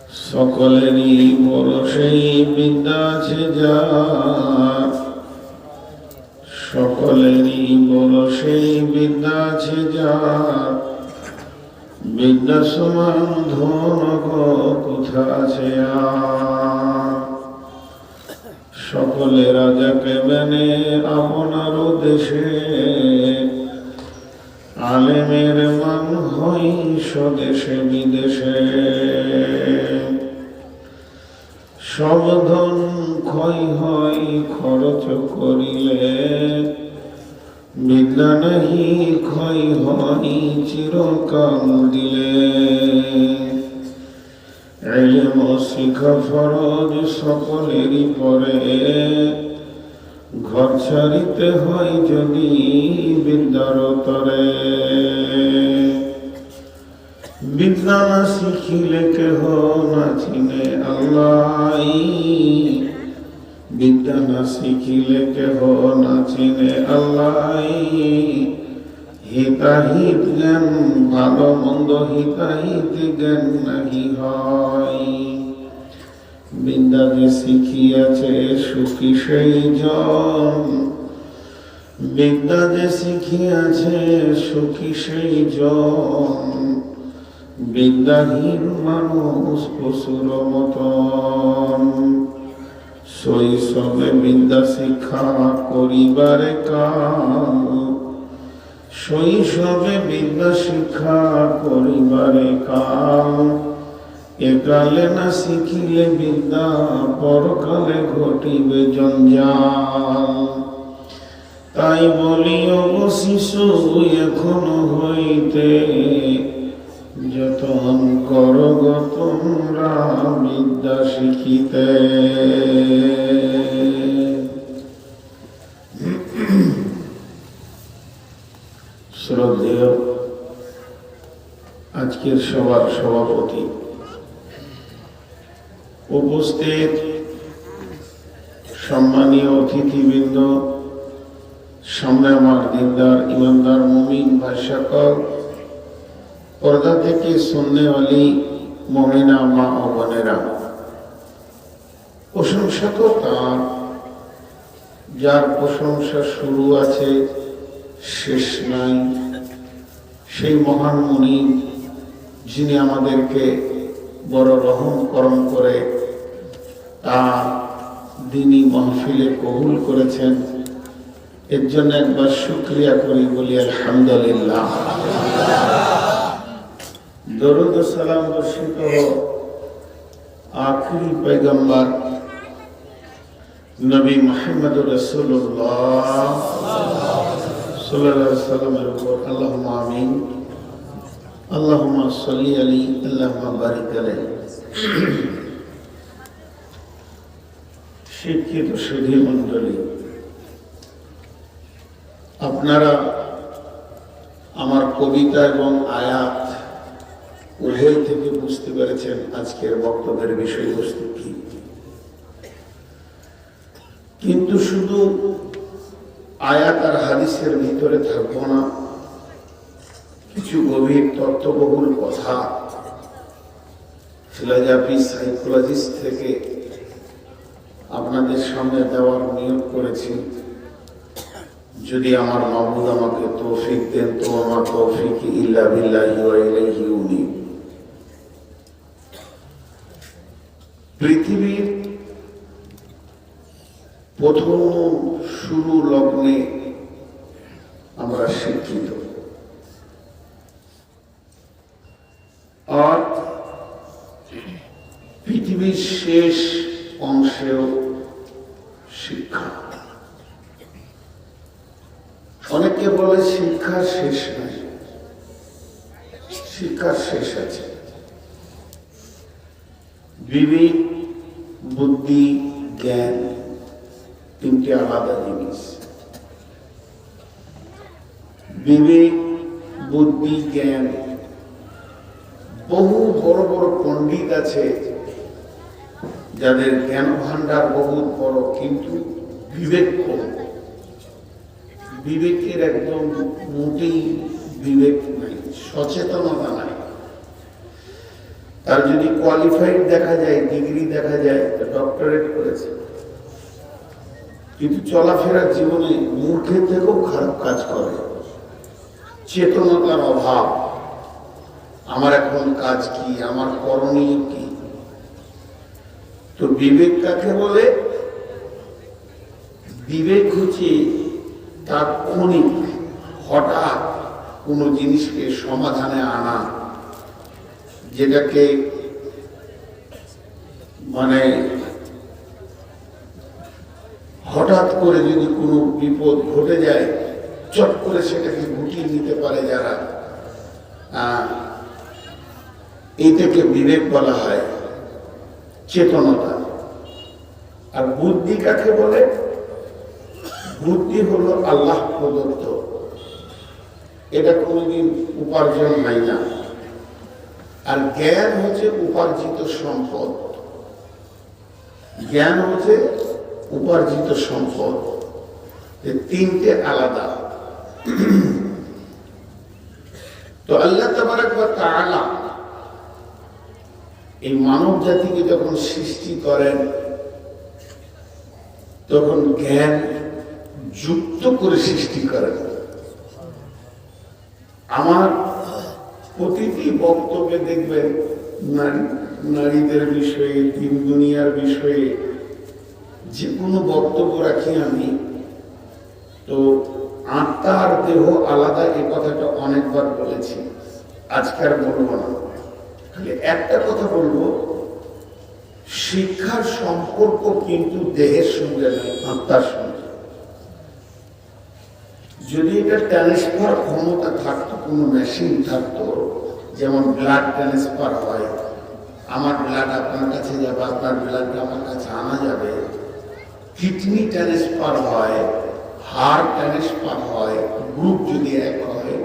সকলেরই বড় সেই বিদ্যা আছে যার, সকলেরই বড় সেই বিদ্যা আছে যার, বিদ্যা সমান ধন কোথা আছে আর। সকলে রাজাকে মেনে আপনার দেশে, আলেমের মান হই স্বদেশে বিদেশে। সব ধন ক্ষয় হয় খরচ করিলে, বিদ্যা নাহি ক্ষয় হয় চিরকাল দিলে। ইলম শিখা ফরজ সকলেরই পরে, ঘর ছাড়িতে হয় যদি বিদ্যার তরে। বিদ্যা না শিখিলে কেহ না চিনে আল্লাহ, বিদ্যা না শিখিলে কেহ না চিনে আল্লাহ। হিতাহিত জ্ঞান ভালো মন্দ হিতাহিত জ্ঞান নাহি হয়। বিদ্যা যে শিখিয়াছে সুখী সেই জন, বিদ্যা যে শিখিয়াছে সুখী সেই জন। বিদ্যাহীন মানুষ পশুর মতন, শৈশবে বিদ্যা শিক্ষা করিবারে কাম। শৈশবে বিদ্যা শিক্ষা করিবারে কাম, একালে না শিখিলে বিদ্যা পরকালে ঘটিবে জঞ্জাল। তাই বলি ও শিশু এখনো হইতে, যতন করো গো তোমরা বিদ্যা শিখিতে। শ্রদ্ধেয় আজকের সভার সভাপতি, উপস্থিত সম্মানীয় অতিথিবৃন্দ, সামনে আমার দিনদার ইমানদার মুমিন ভাই সকল, পর্দা থেকে শুননেওয়ালি মুমিনা মা ও বোনেরা, প্রশংসা তো তার যার প্রশংসা শুরু আছে শেষ নাই। সেই মহান মুনি যিনি আমাদেরকে বড় রহম করম করে তার দিনী মাহফিলে কবুল করেছেন, এর জন্য একবার শুকরিয়া করি, বলি আলহামদুলিল্লাহ। দরুদ ও সালাম বর্ষিত আখিরি পয়গম্বর নবী মুহাম্মদ রাসূলুল্লাহ সাল্লাল্লাহু আলাইহি ওয়াসাল্লামের উপর আল্লাহুম্মা আমিন। আল্লাহুম্মা সাল্লি আলাইহি আল্লাহুম্মা বারিক আলাইহি। শিক্ষিত সুধী মণ্ডলী, আপনারা আমার কবিতা এবং আয়াত উভয় থেকে বুঝতে পেরেছেন আজকের বক্তব্যের বিষয়বস্তু কি। কিন্তু শুধু আয়াত আর হাদিসের ভিতরে থাকবো না, কিছু গভীর তত্ত্ববহুল কথা ফিলোসফি সাইকোলজিস্ট থেকে আপনাদের সামনে দেওয়ার নিয়োগ করেছি। যদি আমার মাবুদ আমাকে তৌফিক দেন, তো আমার তৌফিক ইল্লা বিল্লাহি ওয়া ইলাইহি উনীব। পৃথিবীর প্রথম শুরু লগ্নে আমরা শিক্ষিত, আর পৃথিবীর শেষ অংশেও শিক্ষা। অনেকে বলে শিক্ষার শেষ নাই, শিক্ষার শেষ আছে। বিবেক, বুদ্ধি, জ্ঞান তিনটি আলাদা জিনিস। বিবেক, বুদ্ধি, জ্ঞান, বহু বড় বড় পণ্ডিত আছে যাদের জ্ঞান ভান্ডার বহুত বড়, কিন্তু বিবেক কম। বিবেকের একদম মোটেই বিবেক নাই, সচেতনতা নাই। তার যদি কোয়ালিফাইড দেখা যায়, ডিগ্রি দেখা যায়, ডক্টরেট করেছে, কিন্তু চলাফেরার জীবনে মূর্খের থেকেও খারাপ কাজ করে, চেতনতার অভাব। আমার এখন কাজ কি, আমার করণীয় কি? তো বিবেক কাকে বলে? বিবেক হচ্ছে তার ক্ষণিক হঠাৎ কোনো জিনিসকে সমাধানে আনা, যেটাকে মানে হঠাৎ করে যদি কোনো বিপদ ঘটে যায়, চট করে সেটাকে গুটিয়ে নিতে পারে যারা, এইটাকে বিবেক বলা হয়, চেতনতা। আর বুদ্ধি কাকে বলে? বুদ্ধি হলো আল্লাহ প্রদত্ত, এটা কোনোদিন উপার্জন হয় না। আর জ্ঞান হচ্ছে উপার্জিত সম্পদ। জ্ঞান হচ্ছে উপার্জিত সম্পদ, তিনটে আলাদা। তো আল্লাহ তাবারাক ওয়া তাআলা এই মানব জাতিকে যখন সৃষ্টি করেন, তখন জ্ঞান যুক্ত করে সৃষ্টি করেন। আমার প্রতিটি বক্তব্যে দেখবেন নারীদের বিষয়ে, তিন দুনিয়ার বিষয়ে যে কোনো বক্তব্য রাখি আমি, তো আত্মা আর দেহ আলাদা, এ কথাটা অনেকবার বলেছি, আজকে আর বলবো না। খালি একটা কথা বলবো, শিক্ষার সম্পর্ক কিন্তু দেহের সঙ্গে নয়, আত্মার সঙ্গে। যদি এটা ট্রান্সফার ক্ষমতা থাকতো, কোনো মেশিন থাকতো, যেমন ব্লাড ট্রান্সফার হয়, আমার ব্লাড আপনার কাছে যাবে, আপনার ব্লাড আমার কাছে আনা যাবে, কিডনি ট্রান্সফার হয়, হার্ট ট্রান্সফার হয়, গ্রুপ যদি এক হয়,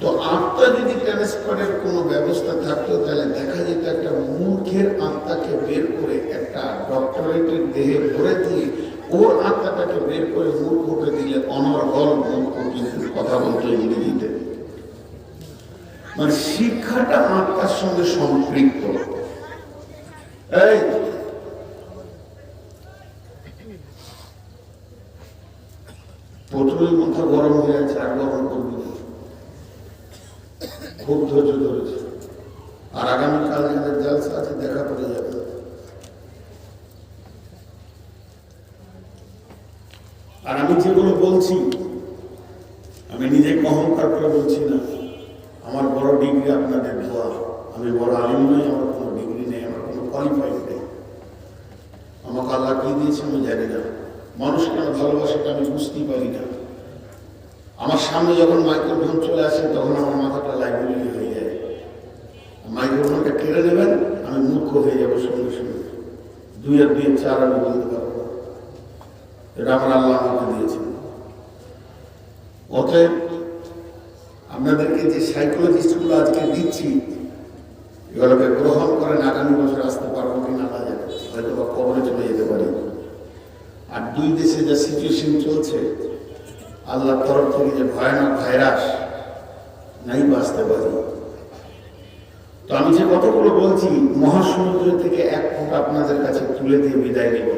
তো আত্মা যদি ট্রান্সফারের কোনো ব্যবস্থা থাকতো, তাহলে দেখা যেত একটা মূর্খের আত্মাকে বের করে একটা ডক্টরেটের দেহে ভরে দিয়ে ওর আত্মাটাকে বের করে মূর্খকে দিলে অনর্গল মূর্খ কিন্তু কথা বলতো ইংরেজিতে। মানে শিক্ষাটা আত্মার সঙ্গে সম্পৃক্ত। এই প্রথমে মাথা গরম হয়ে আছে, আর গরম করবি না, খুব ধৈর্য ধরেছে। আর আগামীকাল যাদের জালসা আছে দেখা করে যাবে। আর আমি যেগুলো বলছি, আমি নিজে অহংকার করে বলছি না। আমার বড় ডিগ্রি আপনাদের দোয়া, আমি বড় আলিম নই, আমার কোনো ডিগ্রি নেই, আমার কোনো কোয়ালিফাইড নেই। আমাকে আল্লাহ কি দিয়েছে আমি জানি না, মানুষ কেন ভালোবাসাটা আমি বুঝতেই পারি না। আমার সামনে যখন মাইক্রোফোন চলে আসে, তখন আমার মাথাটা লাইব্রেরি হয়ে যায়। মাইক্রোফোনটা কেড়ে নেবেন, আমি মূর্খ হয়ে যাবো সঙ্গে সঙ্গে, 2 আর 2 4 আমি বলতে পারবো। এটা আমার আল্লাহ আমাকে দিয়েছে। অতএব আপনাদেরকে যে সাইকোলজিস্টগুলো আজকে দিচ্ছি, এগুলোকে গ্রহণ করেন। আগামী বছর আসতে পারবো কিনা না জানি, হয়তো বা কবরে চলে যেতে পারি। আর 2 দেশে যা সিচুয়েশন চলছে, আল্লাহর তরফ থেকে যে ভয়ানক ভাইরাস, নাই বাঁচতে পারি। তো আমি যে কথাগুলো বলছি, মহাসমুদ্র থেকে এক ফোঁটা আপনাদের কাছে তুলে দিয়ে বিদায় নেব।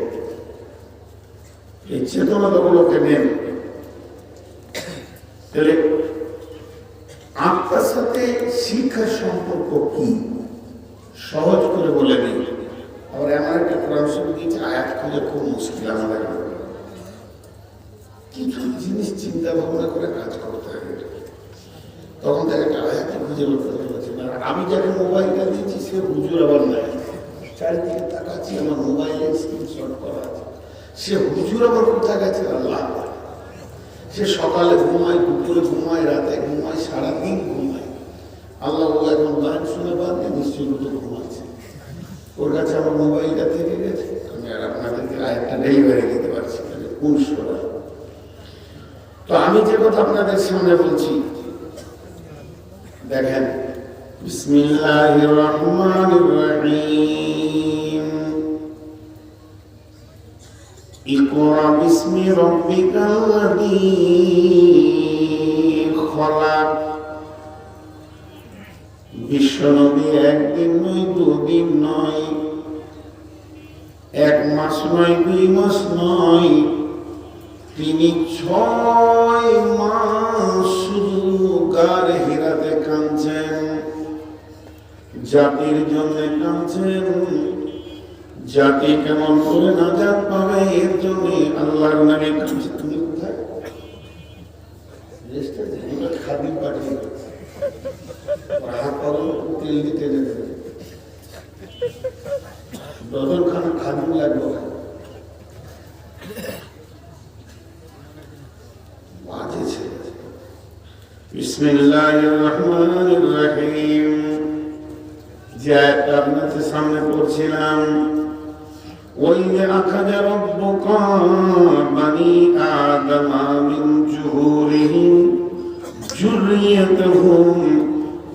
এই চেতনাগুলোকে নেন। তাহলে আত্মার সাথে শিক্ষার সম্পর্ক কি, সহজ করে বলে দিই। আবার এমন একটা কোরআন শরীফ দিয়েছে, আয়াত খুঁজে খুব মুশকিল আমাদের। কিছু জিনিস চিন্তা ভাবনা করে কাজ করতে হবে, তখন তাকে একটা আয়াত খুঁজে বের করতে পারছি না। আমি যাকে মোবাইলটা দিয়েছি, সে হুজুর আবার নাই, চারিদিকে তাকাচ্ছি, আমার মোবাইলে স্ক্রিনশট করা আছে, সে হুজুর আবার কোথায় গেছে আল্লাহ। সে সকালে ঘুমায়, দুপুরে ঘুমায়, রাতে ঘুমায়, সারাদিন ঘুমায়। আল্লাহ ও এখন গান শুনে পারবে, নিশ্চয়ই তো ঘুমাচ্ছে। ওর কাছে আমার মোবাইলটা থেকে গেছে, আমি আর আপনাদেরকে আরেকটা ডেলিভারি দিতে পারছি না, কোন সোনা। তো আমি যে কথা আপনাদের সামনে বলছি, দেখেন, বিসমিল্লাহির রহমানির রহিম। ইকরা বিসমি রাব্বিকাল্লাযী খলাক বিশ্বনবী একদিন নয়, দুদিন নয়, 1 মাস নয়, 2 মাস নয়, তিনি 6 মাস শুধু গারে হিরাতে কাঁদছেন, জাতির জন্য কাঁদছেন। জাতি কেমন করে নাজাত পাবে এর জন্য আল্লাহর নামে কাঁদছে। তুমি কোথায় খাদিম পাঠিয়ে হাত পাগল তেল দিতে যেতে ডজন খানা খাদিম লাগলো। বাজে ছেলে। বিসমিল্লাহির রহমানির রহিম। যে আয়াতটা আপনাদের সামনে পড়ছিলাম, وَإِذْ أَخَذَ رَبُّكَ بَنِي آدَمَ مِنْ ظُهُورِهِمْ ذُرِّيَّتَهُمْ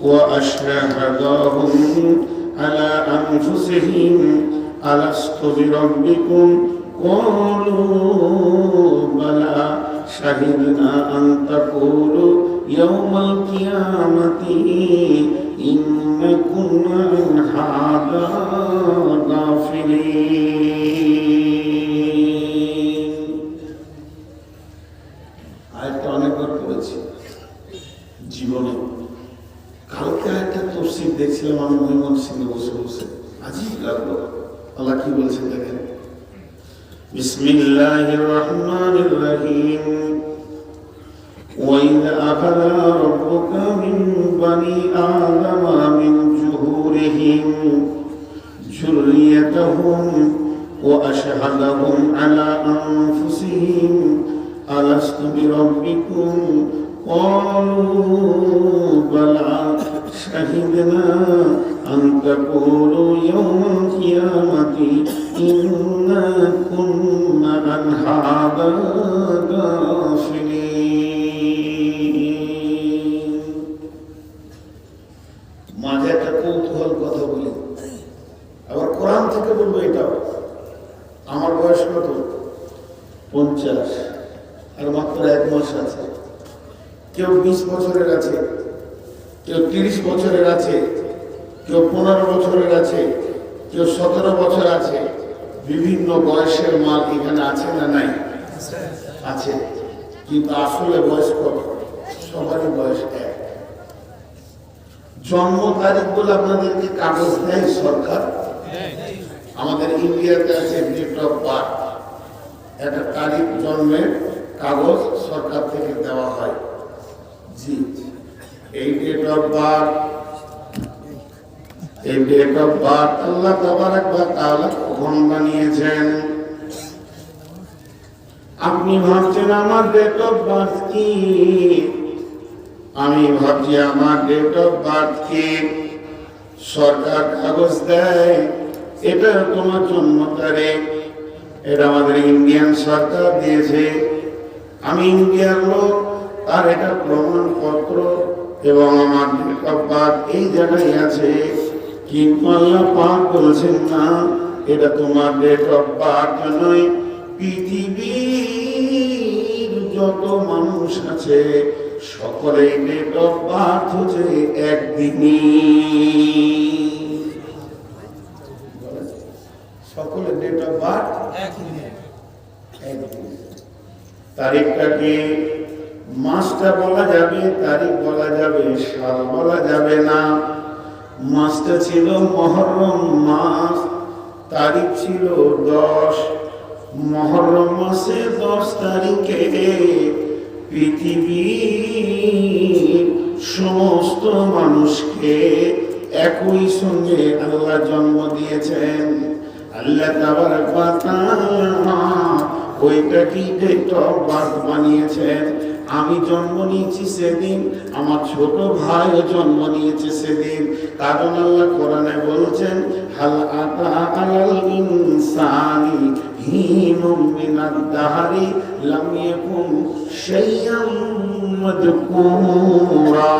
وَأَشْهَدَهُمْ عَلَى أَنفُسِهِمْ أَلَسْتُ بِرَبِّكُمْ قَالُوا بَلَى شَهِدْنَا أَنْ تَقُولُوا يَوْمَ الْقِيَامَةِ إِنَّا كُنَّا عَنْ هَذَا غَافِلِينَ। আয়াতটা অনেকবার পড়েছি জীবনে। কালকে একটা তফসির দেখছিলাম আমি ময়মনসিংহে বসে বসে, আজীব লাগলো। আল্লাহ কি বলছেন দেখেন, বিসমিল্লাহির রহমানির রহিম। وَإِذْ أَخَذَ رَبُّكَ مِنْ بَنِي آدَمَ مِنْ ظُهُورِهِمْ ذُرِّيَّتَهُمْ وَأَشْهَدَهُمْ عَلَى أَنفُسِهِمْ أَلَسْتُ بِرَبِّكُمْ قَالُوا بَلَى شَهِدْنَا أَنْ تَقُولُوا يَوْمَ الْقِيَامَةِ إِنَّا كُنَّا عَنْ هَذَا غَافِلِينَ। মাঝে একটা কৌতূহল কথা বলি, আবার কোরআন থেকে বলবো। এটাও আমার বয়স কত? 50, আর মাত্র 1 মাস আছে। কেউ 20 বছরের আছে, কেউ 30 বছরের আছে, কেউ 15 বছরের আছে, কেউ 17 বছর আছে। বিভিন্ন বয়সের মাল এখানে আছে না নাই? আছে। কিন্তু আসলে বয়স কত? সবারই বয়স এক। জন্ম তারিখ বলে আপনাদেরকে কাগজ দেয় সরকার। আমাদের ইন্ডিয়াতে আছে ডেট অফ বার্থ, একটা তারিখ জন্মের কাগজ সরকার থেকে দেওয়া হয়। জি, এই ডেট অফ বার্থ, এই ডেট অফ বার্থ আল্লাহ তাবারক ওয়া তাআলা কখন বানিয়েছেন? আপনি ভাবছেন আমার ডেট অফ বার্থ কি, আমি ভাবছি আমার ডেট অফ বার্থ কি। সরকার কাগজ দেয়, এটা তোমার জন্ম তারিখ, এটা আমাদের ইন্ডিয়ান সরকার দিয়েছে। আমি ইন্ডিয়ার লোক, আর এটা প্রমাণপত্র এবং আমার ডেট অফ বার্থ এই জায়গায় আছে। কিন্তু আল্লাহ পাক বলছেন না, এটা তোমার ডেট অফ বার্থ নয়। পৃথিবীর যত মানুষ আছে সকলেই ডেট অফ বার্থ হচ্ছে একদিনই। সকলের ডেট অফ বার্থ একদিন। তারিখটাকে মাসটা বলা যাবে, তারিখ বলা যাবে, সাল বলা যাবে না। মাসটা ছিল মুহররম মাস, তারিখ ছিল 10। মুহররম মাসে 10 তারিখে পৃথিবীর সমস্ত মানুষকে একই সঙ্গে আল্লাহ জন্ম দিয়েছেন। আল্লাহ তাবারক ওয়া তাআলা ওইটাকে ডেট অফ বার্থ বানিয়েছেন। আমি জন্ম নিয়েছি সেদিন, আমার ছোট ভাইও জন্ম নিয়েছে সেদিন। কারণ আল্লাহ কোরআনে বলছেন, হাল আতা আলাল ইনসানি হিনুম মিনাদ দাহরি লাম ইয়াকুন শাইয়্যাম মাযকুরা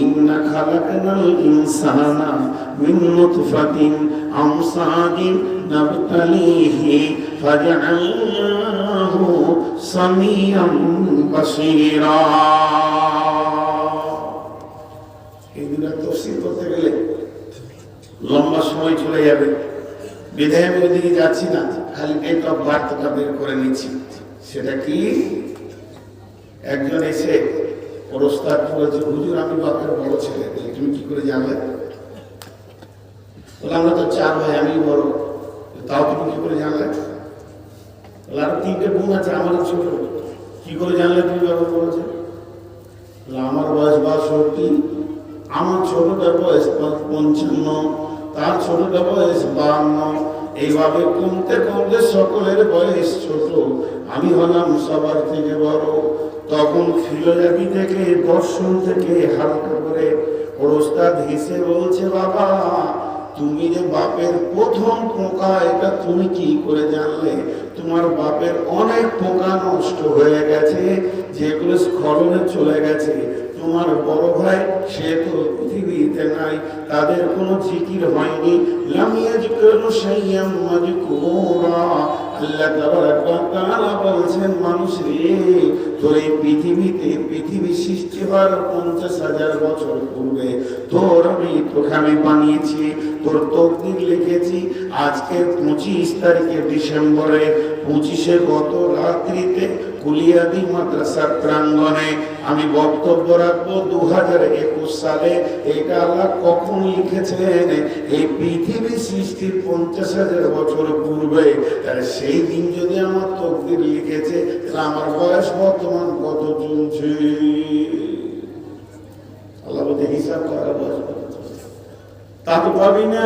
ইন্না খালাকনাল ইনসানা মিন নুতফাতিন আমসাজিন নাবতালিহি ফাজআলনাহু সামিয়াম বাসীরা। এই দুটো তাফসীর করতে গেলে লম্বা সময় চলে যাবে, বিধায় আমি ওদিকে যাচ্ছি না, খালি ডেট অফ বার্থটা বের করে নিচ্ছি। সেটা কি, একজন এসে প্রস্তাব করেছে, হুজুর আমি বাপের বড় ছেলে। তুমি কি করে জানলে? বলে আমরা তো 4 ভাই, আমি বড়। তাও তুমি কি করে জানলে? বলে আরো 3টে বোন আছে, আমারও ছোট। কি করে জানলে তুমি বাবা বলেছে? আমার বয়স 62, আমার ছোটটার বয়স 55, তার ছোটটা বয়স 52। এইভাবে কমতে কমতে সকলের বয়স ছোট, আমি হলাম সবার থেকে বড়। তখন ফিলোজফি থেকে, দর্শন থেকে হালকা করে ওস্তাদ হেসে বলছে, বাবা তুমি যে বাপের প্রথম পোকা, এটা তুমি কি করে জানলে? তোমার বাপের অনেক পোকা নষ্ট হয়ে গেছে, যেগুলো স্খলনে চলে গেছে। তোমার বড় ভাই সে তো পৃথিবীতে নাই, তাদের কোনো জিকির হয়নি। আল্লাহ বলছেন, মানুষ রে, তোর এই পৃথিবীতে, পৃথিবী সৃষ্টি হওয়ার 50,000 বছর পূর্বে তোকে আমি বানিয়েছি, তোর তকদির লিখেছি। আজকে 25 তারিখে ডিসেম্বরে 25-এ গত রাত্রিতে কুলিয়াদি মাদ্রাসার প্রাঙ্গণে আমি বক্তব্য রাখবো 2021 সালে। এটা আল্লাহ কখন লিখেছেন? এই পৃথিবী সৃষ্টির 50,000 বছর পূর্বে। তাহলে সেই দিন যদি আমার তকদির লিখেছে, তাহলে আমার বয়স বর্তমান কত চলছে? আল্লাহ বলতে হিসাব করা বয়স তা তো পাবি না।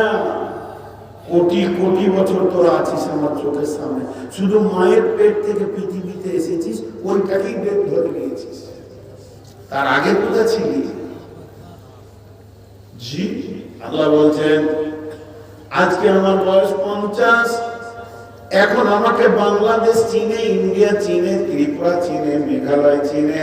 কোটি কোটি বছর তোরা আছিস আমার চোখের সামনে, শুধু মায়ের পেট থেকে পৃথিবীতে এসেছিস, ওইটাকেই বেদ ধরে নিয়েছিস। তার আগে কোথায় ছিলি? জি, আল্লাহ বলছেন আজকে আমার বয়স 50। এখন আমাকে বাংলাদেশ চিনে, ইন্ডিয়া চিনে, ত্রিপুরা চিনে, মেঘালয় চিনে,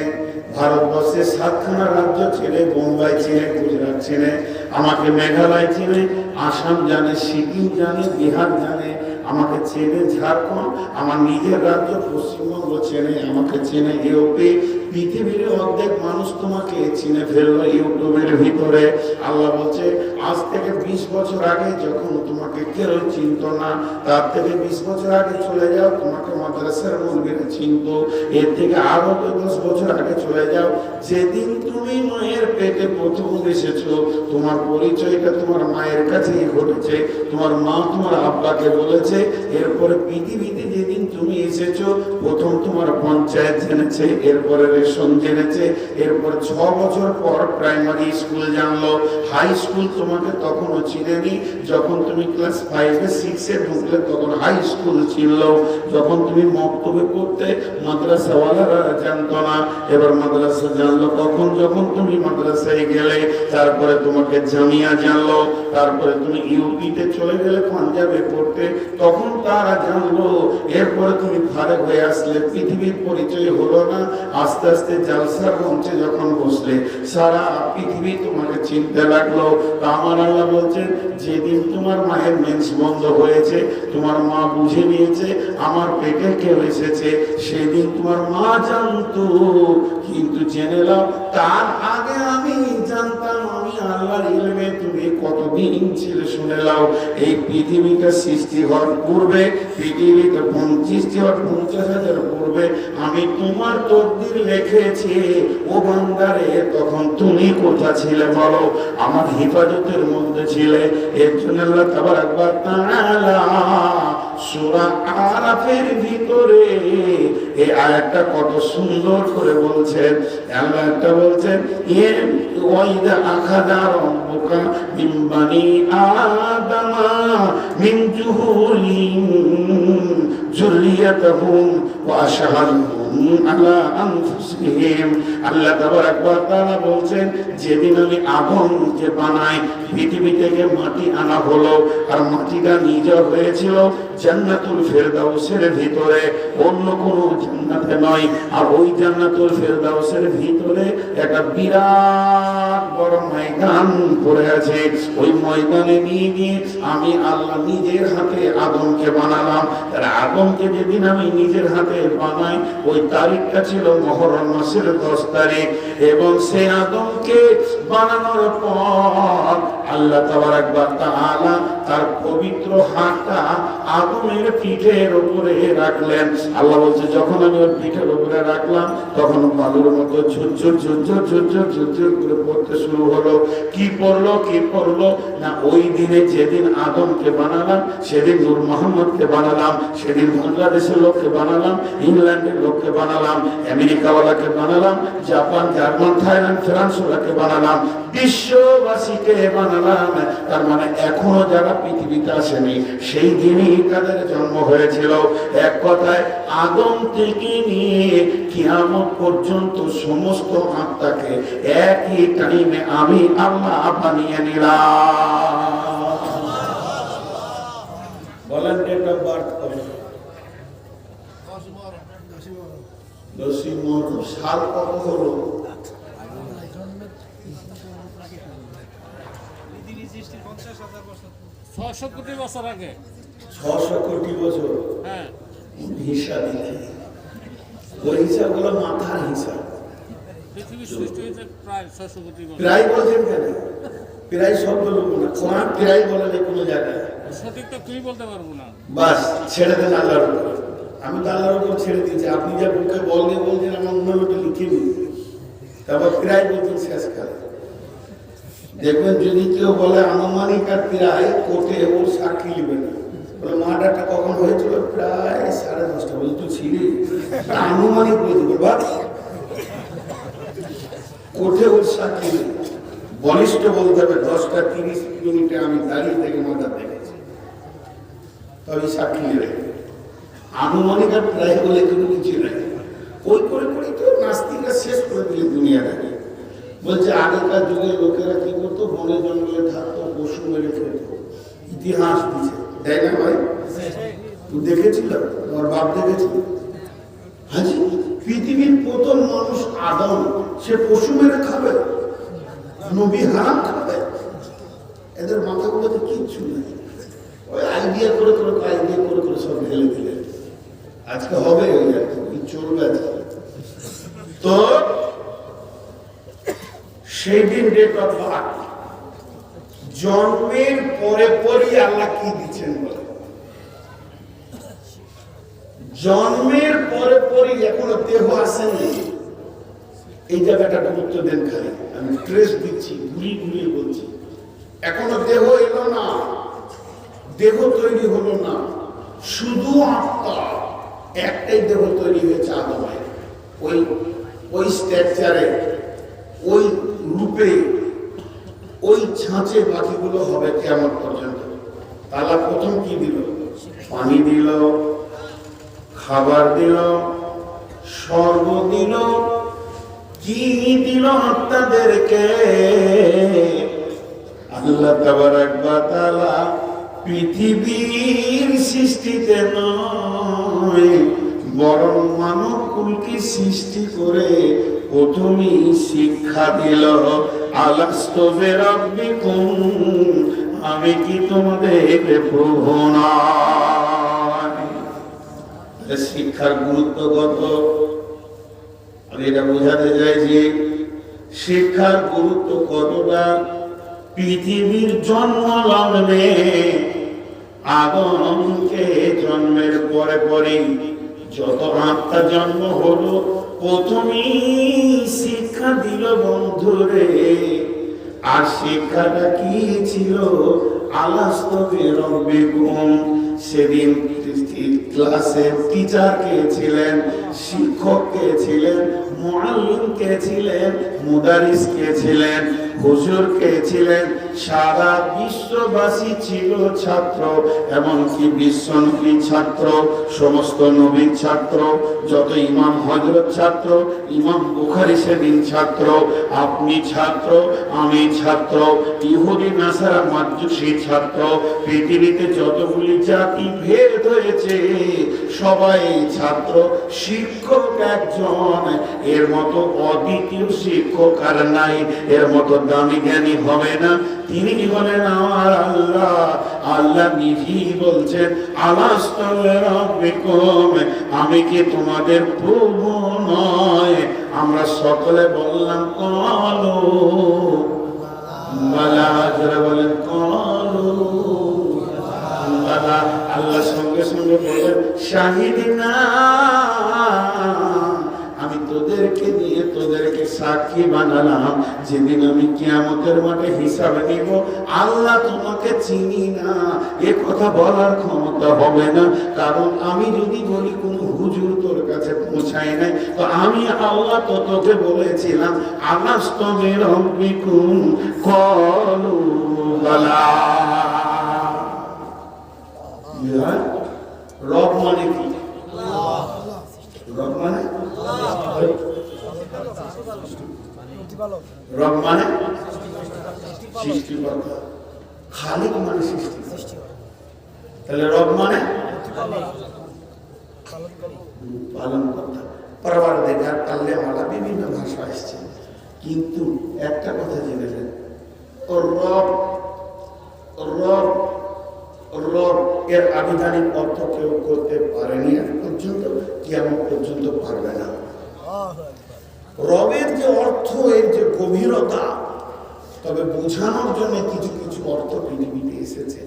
ভারতবর্ষের 7খানা রাজ্য চিনে, বোম্বাই চিনে, গুজরাট চিনে, আমাকে মেঘালয় চিনে, আসাম জানে, সিকিম জানে, বিহার জানে, আমাকে চেনে ঝাড়খণ্ড, আমার নিজের রাজ্য পশ্চিমবঙ্গ চেনে, আমাকে চেনে ইউপি। পৃথিবীর অর্ধেক মানুষ তোমাকে চিনে ফেললো ইউটিউবের ভিতরে। আল্লাহ বলছে আজ থেকে 20 বছর আগে যখন তোমাকে কেউ চিনত না, তার থেকে 20 বছর আগে চলে যাও, তোমাকে মাদ্রাসার মুরগিরা চিনত। এর থেকে আরো 10 বছর আগে চলে যাও, যেদিন তুমি মায়ের পেটে প্রথম এসেছো, তোমার পরিচয়টা তোমার মায়ের কাছেই ঘটেছে। তোমার মা তোমার আব্বাকে বলেছে। এরপরে পৃথিবীতে যেদিন তুমি এসেছো, প্রথম তোমার পঞ্চায়েত জেনেছে, এরপরে রেশন জেনেছে, এরপর 6 বছর পর প্রাইমারি স্কুল জানলো, হাই স্কুল তোমাকে তখনও চিনেনি। যখন তুমি ক্লাস 5-এ 6-এ ঢুকলে তখন হাই স্কুল ছিল। যখন তুমি মক্তবে পড়তে, মাদ্রাসাওয়ালারা জানতো না, এবার মাদ্রাসা জানলো কখন? যখন তুমি মাদ্রাসায় গেলে। তারপরে তোমাকে জামিয়া জানলো, তারপরে তুমি ইউপিতে চলে গেলে পাঞ্জাবে পড়তে, তখন তারা জানলো। এরপরে তুমি ফারেক হয়ে আসলে, পৃথিবীর পরিচয় হলো না। আস্তে আস্তে জালসার মঞ্চে যখন বসলে, সারা পৃথিবী তোমাকে চিনতে লাগলো। আমার আল্লাহ বলছেন যেদিন তোমার মায়ের মেন্স বন্ধ হয়েছে, তোমার মা বুঝে নিয়েছে আমার পেটে কেউ এসেছে, সেদিন তোমার মা জানতো। কিন্তু জেনে নাও, তার আগে আমি জানতাম। আমি আল্লাহর ইলমে, তুমি কতদিন ছিলে শুনে নাও। এই পৃথিবীটা সৃষ্টি হওয়ার পূর্বে, পৃথিবীটা সৃষ্টি হওয়ার 50,000 পূর্বে আমি তোমার তকদির লিখেছি। ও বান্দারে, তখন তুমি কোথায় ছিলে বলো? আমার হেফাজতের মধ্যে ছিলে। এর জন্য আল্লাহ তাবারাক ওয়া তাআলা সূরা আরাফের ভিতরে এই আয়াতটা কত সুন্দর করে বলছেন। আল্লাহ একটা বলছেন, ওয়াইদা আখাযা রাব্বুকা মিন বানি আদামা মিন জুহুরিহিম যুররিয়াতাহুম ওয়া আশহাদুহুম আলা আনফুসিহিম। আল্লাহ তাবারাক ওয়া তাআলা বলছেন, যেদিন আমি আদমকে বানাই, পৃথিবী থেকে মাটি আনা হলো, আর মাটিটা নিজে হয়েছিল জান্নাতুল ফেরদাউসের ভিতরে, অন্য কোনো জান্নাতে নয়। আর ওই জান্নাতুল ফেরদাউসের ভিতরে একটা বিরাট বড় ময়দান পড়ে আছে। ওই ময়দানে নিয়ে আমি আল্লাহ নিজের হাতে আদমকে বানালাম। তাহলে আদমকে যেদিন আমি নিজের হাতে বানাই, ওই তারিখটা ছিল মুহররম মাসের 10 তারিখ। এবং সেই আদমকে বানানোর পর আল্লাহ তাবারাক ওয়া তাআলা তার পবিত্র হাতটা আদমের পিঠের উপরে রাখলেন। আল্লাহ বলছে যখন আমি ওর পিঠের উপরে রাখলাম তখন বালুর মতো ঝুরঝুর ঝুরঝুর ঝুরঝুর ঝুরঝুর করে পড়তে শুরু হলো। কি পড়লো না, ওই দিনে যেদিন আদমকে বানালাম সেদিন নূর মোহাম্মদকে বানালাম, সেদিন বাংলাদেশের লোককে বানালাম, ইংল্যান্ডের লোককে বানালাম, আমেরিকাওয়ালাকে বানালাম, জাপান, জার্মান, থাইল্যান্ড, ফ্রান্স ওলাকে বানালাম, বিশ্ববাসীকে বানালাম। তার মানে এখনো যারা পৃথিবীতে আসেনি সেই দিনই তাদের জন্ম হয়েছিল। এক কথায় আদম থেকে নিয়ে কিয়ামত পর্যন্ত সমস্ত আত্মাকে একই টাইমে আমি আল্লাহ বানিয়ে নিলাম। বলেন ডেট অফ বার্থ কবে? 10ই মুহররম। সাল কত হলো? 600 কোটি বছর আগে। 600 কোটি বছর? হ্যাঁ, হিসাব ওই হিসাবগুলো মাথার হিসাব। পৃথিবী সৃষ্টি হয়েছে প্রায় 600 কোটি বছর। প্রায় বলছেন কেন? প্রায় শব্দ লোক না, কোরআন প্রায় বলে না কোনো জায়গায়। সঠিক তো তুই বলতে পারবো না। বাস ছেড়ে দেন আল্লাহর উপর। আমি তো আল্লাহর উপর ছেড়ে দিয়েছি। আপনি যা বুকে বলছেন আমার অন্য লোকে লিখে নিন, তারপর প্রায় বলছেন শেষকালে। দেখবেন যদি কেউ বলে আনুমানিক আর প্রায়, কোর্টে ওর সাক্ষী নেবে না। বলে মার্ডারটা কখন হয়েছিল? প্রায় 10:30। বলি তুই ছিলি? আনুমানিক বলতে বলবা, কোর্টে ওর সাক্ষী নেই। বলিষ্ঠ বলতে হবে 10:30 আমি দাঁড়িয়ে থেকে মার্ডার দেখেছি, তবে সাক্ষী নেবে। আনুমানিক আর প্রায় বলে কোনো কিছু নাই। ওই করে করে তো নাস্তিকরা শেষ করে দিলে দুনিয়াটাকে। বলছে আগেকার যুগের লোকেরা কি করতো, বনে জঙ্গলে থাকতো, পশু মেরে খেত। ইতিহাস দিচ্ছে, তাই না ভাই? তুই দেখেছিল? তোমার বাপ দেখেছিল? হাজি পৃথিবীর প্রথম মানুষ আদম, সে পশু মেরে খাবে? নবী হারাম খাবে? এদের মাথাগুলোতে কিচ্ছু নেই। ওই আইডিয়া করে সব ঢেলে দিলে। আজকে হবে ওই আর কি চলবে আজকে। তো সেই দিন ডেট অফ বার্থ, জন্মের পরে পরই আল্লাহ কি দিচ্ছেন বলে। জন্মের পরে পরই, এখনো দেহ আসেনি। এই জায়গাটা গুরুত্ব দেন খালি, আমি ট্রেস দিচ্ছি, ঘুরিয়ে বলছি। এখনো দেহ এলো না, দেহ তৈরি হলো না, শুধু আত্মা। একটাই দেহ তৈরি হয়েছে আদমের, ওই স্ট্রাকচারে, ওই রূপে, ওই ছাঁচে। বাকিগুলো হবে কিয়ামত পর্যন্ত। আল্লাহ প্রথম কি দিল? পানি দিল, খাবার দিল, স্বর্গ দিল, কি দিল আপনাদেরকে? আল্লাহ তাবারাক ওয়া তাআলা পৃথিবীর সৃষ্টিতে নয়, বরং মানব কুলকে সৃষ্টি করে প্রথমেই শিক্ষা দিল, আলাস্তু বিরাব্বিকুম, আমি কি তোমাদের প্রভু নয়? শিক্ষার গুরুত্ব কত আমি এটা বোঝাতে চাইছি। শিক্ষার গুরুত্ব কতটা? পৃথিবীর জন্ম লগ্নে আদমকে জন্মের পরে পরে যত আত্মা জন্ম হলো, প্রথমেই শিক্ষা দিল বন্ধুরে। আর শিক্ষাটা কি ছিল? আলাস্তু বিরাব্বিকুম। সেদিন ক্লাসে টিচার কে ছিলেন, শিক্ষক কে ছিলেন, মুআল্লিম কে ছিলেন, মুদারিস কে ছিলেন, হুজুর কে ছিলেন? সারা বিশ্ববাসী ছিল ছাত্র, এমনকি বিশ্বনবীর ছাত্র, সমস্ত নবীর ছাত্র, যত ইমাম হযরত ছাত্র, ইমাম বুখারী সেদিন ছাত্র, আপনি ছাত্র, আমি ছাত্র, ইহুদি নাসারা মাজুসি ছাত্র। পৃথিবীতে যতগুলি জাতি ভেদ হয়েছে সবাই ছাত্র। শিক্ষক একজন, এর মতো অদ্বিতীয় শিক্ষক আর নাই, এর মতো দামি জ্ঞানী হবে না। তিনি হলেন আমার আল্লাহ। আল্লাহ নিজেই বলছেন, আলাস্তু বিরাব্বিকুম, আমি কি তোমাদের প্রভু নয়? আমরা সকলে বললাম কালু বালা, যারা বলেন ক্বালু বালা। আল্লাহ সঙ্গে সঙ্গে বলেন শাহিদিনা, আমি তোদেরকে দিয়ে তোদেরকে সাক্ষী বানালাম, যেদিন আমি কিয়ামতের মাঠে হিসাব নিব। আল্লাহ তোমাকে চিনি না এ কথা বলার ক্ষমতা হবে না, কারণ আমি যদি বলি কোন হুজুর তোর কাছে পৌঁছায় নাই, তো আমি আল্লাহ তো তোকে বলেছিলাম আলাস্তু বিরাব্বিকুম ক্বালু বালা। রব মানে কি? রব মানে রব মানে সৃষ্টিকর্তা, খালিক মানে সৃষ্টি। তাহলে রব মানে পালনকর্তা, পরওয়ারদিগার, আল্লাহওয়ালা, বিভিন্ন ভাষা আসছে। কিন্তু একটা কথা জেনে নেন, রব রব রব এর আবিধানিক অর্থ কেউ করতে পারেনি আজ পর্যন্ত, কিয়ামত পর্যন্ত পারবে না। রবের যে অর্থ, এর যে গভীরতা, তবে বোঝানোর জন্য কিছু কিছু অর্থ পৃথিবীতে এসেছে।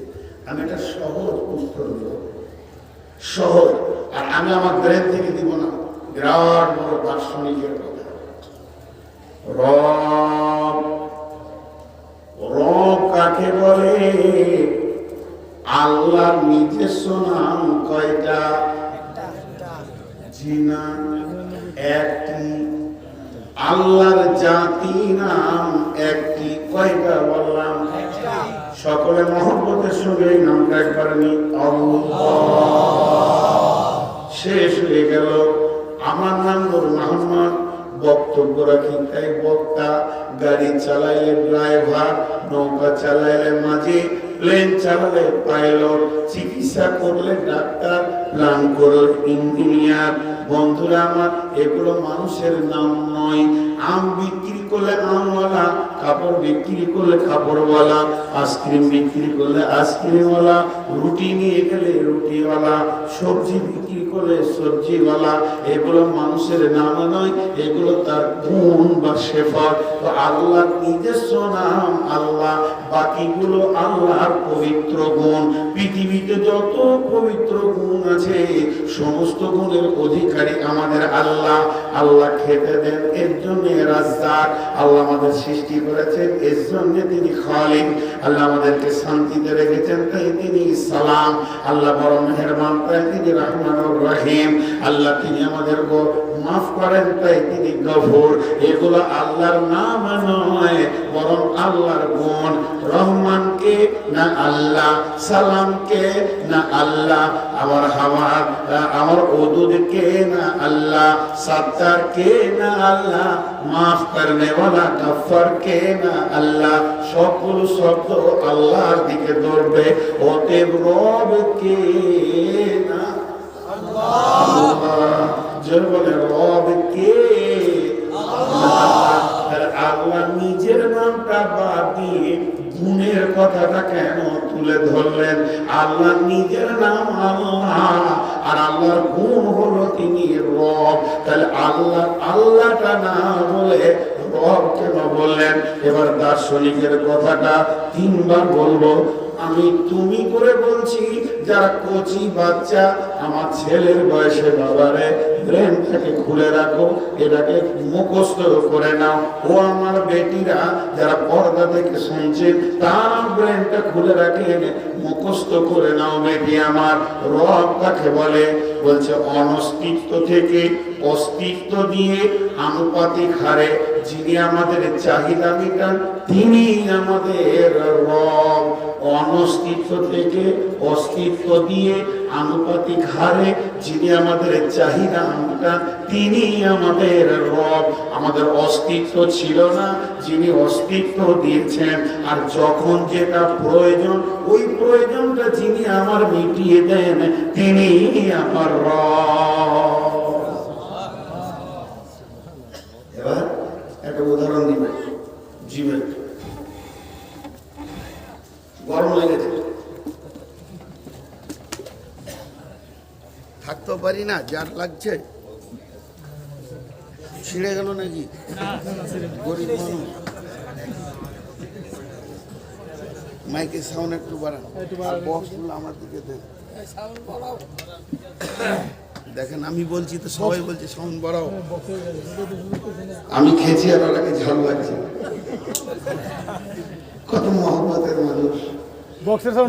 আমি একটা সহজ উত্তর দেব, সহজ, আর আমি আমার ব্রেন থেকে দিব না, বিরাট বড় দার্শনিকের কথা। রব, রব কাকে বলে? আল্লাহর নিজস্ব নাম কয়টা? জি না, একটি। আল্লাহর জাতি নাম একটি, কয়টা বললাম? সকলে মহব্বতের সঙ্গে এই নামটা একবার নি, আল্লাহ। শেষ হয়ে গেল। আমার নাম নূর মোহাম্মদ, বক্তব্য রাখি তাই বক্তা, গাড়ি চালাইলে ড্রাইভার, নৌকা চালাইলে মাঝি, প্লেন চালালে পাইলট, চিকিৎসা করলে ডাক্তার, প্ল্যান করলে ইঞ্জিনিয়ার। বন্ধুরা আমার, এগুলো মানুষের নাম নয়। আম বিক্রি করলে আমওয়ালা, কাপড় বিক্রি করলে কাপড়ওয়ালা, আইসক্রিম বিক্রি করলে আইসক্রিমওয়ালা, রুটি নিয়ে গেলে রুটিওয়ালা, সবজি বিক্রি করলে সবজিওয়ালা। এগুলো মানুষের নাম নয়, এগুলো তার গুণ বা সেফত। তো আল্লাহর নিজস্ব নাম আল্লাহ, বাকিগুলো আল্লাহর পবিত্র গুণ। পৃথিবীতে যত পবিত্র গুণ আছে, সমস্ত গুণের অধিকারী আমাদের আল্লাহ। আল্লাহ খেতে দেন, এর জন্য রাজ্জাক। আল্লাহ আমাদের সৃষ্টি করেছেন, এর জন্য তিনি খালিক। আল্লাহ আমাদেরকে শান্তিতে রেখেছেন, তাই তিনি সালাম। আল্লাহ বড় মেহেরবান, তাই তিনি রহমানুর রহিম। আল্লাহ তিনি আমাদের মাফ করেন, তাই তিনি গফুর। এগুলো আল্লাহর নাম নয়, বরং আল্লাহর গুণ। রহমানকে না আল্লাহ, সালামকে না আল্লাহ, আমার ওদুদকে না আল্লাহ, সত্তারকে না আল্লাহ, মাফ করনে ওয়ালা গফফারকে না আল্লাহ। সকল শব্দ আল্লাহর দিকে দৌড়বে। অতএব রবকে না আল্লাহ, জোর বলে রবকে আল্লাহ। আল্লাহ নিজের নামটা বাদ দিয়ে গুণের কথাটা কেন তুলে ধরলেন? আল্লাহ নিজের নাম আল্লাহ, আর আল্লাহর গুণ হলো তিনি রব। তাহলে আল্লাহটা না বলে রব কেন বললেন? এবার দার্শনিকের কথাটা তিনবার বলবো। আমি তুমি করে বলছি, যারা কচি বাচ্চা, আমার ছেলের বয়সে, বাবারে ব্রেনটাকে খুলে রাখো, এটাকে মুখস্থ করে নাও। ও আমার বেটিরা যারা পর্দা থেকে শুনছে, তার ব্রেনটা খুলে রাখে, মুখস্থ করে নাও বেটি আমার। রব কাকে বলে? বলছে অনস্তিত্ব থেকে অস্তিত্ব দিয়ে আনুপাতিক হারে যিনি আমাদের চাহিদা মেটান, তিনি আমাদের রব। অনস্তিত্ব থেকে অস্তিত্ব দিয়ে আনুপাতিক হারে যিনি আমাদের চাহিদা মেটান, তিনি আমাদের রব। আমাদের অস্তিত্ব ছিল না, যিনি অস্তিত্ব দিয়েছেন। আর যখন যেটা প্রয়োজন, ওই প্রয়োজনটা যিনি আমার মিটিয়ে দেন, তিনি আমার রব। এবার একটা উদাহরণ দিব। জীবন গরম লেগেছে, থাকতেও পারি না, যার লাগছে। ছিঁড়ে গেল নাকি? গরিব মানুষ মাইকের সাউন্ড একটু বাড়ান, আর বক্সগুলো আমার দিকে দেন। দেখেন আমি বলছি তো সবাই বলছে সাউন্ড বাড়াও। আমি খেয়েছি আর ওটাকে ঝাল লাগছে। কত মহব্বতের মানুষ,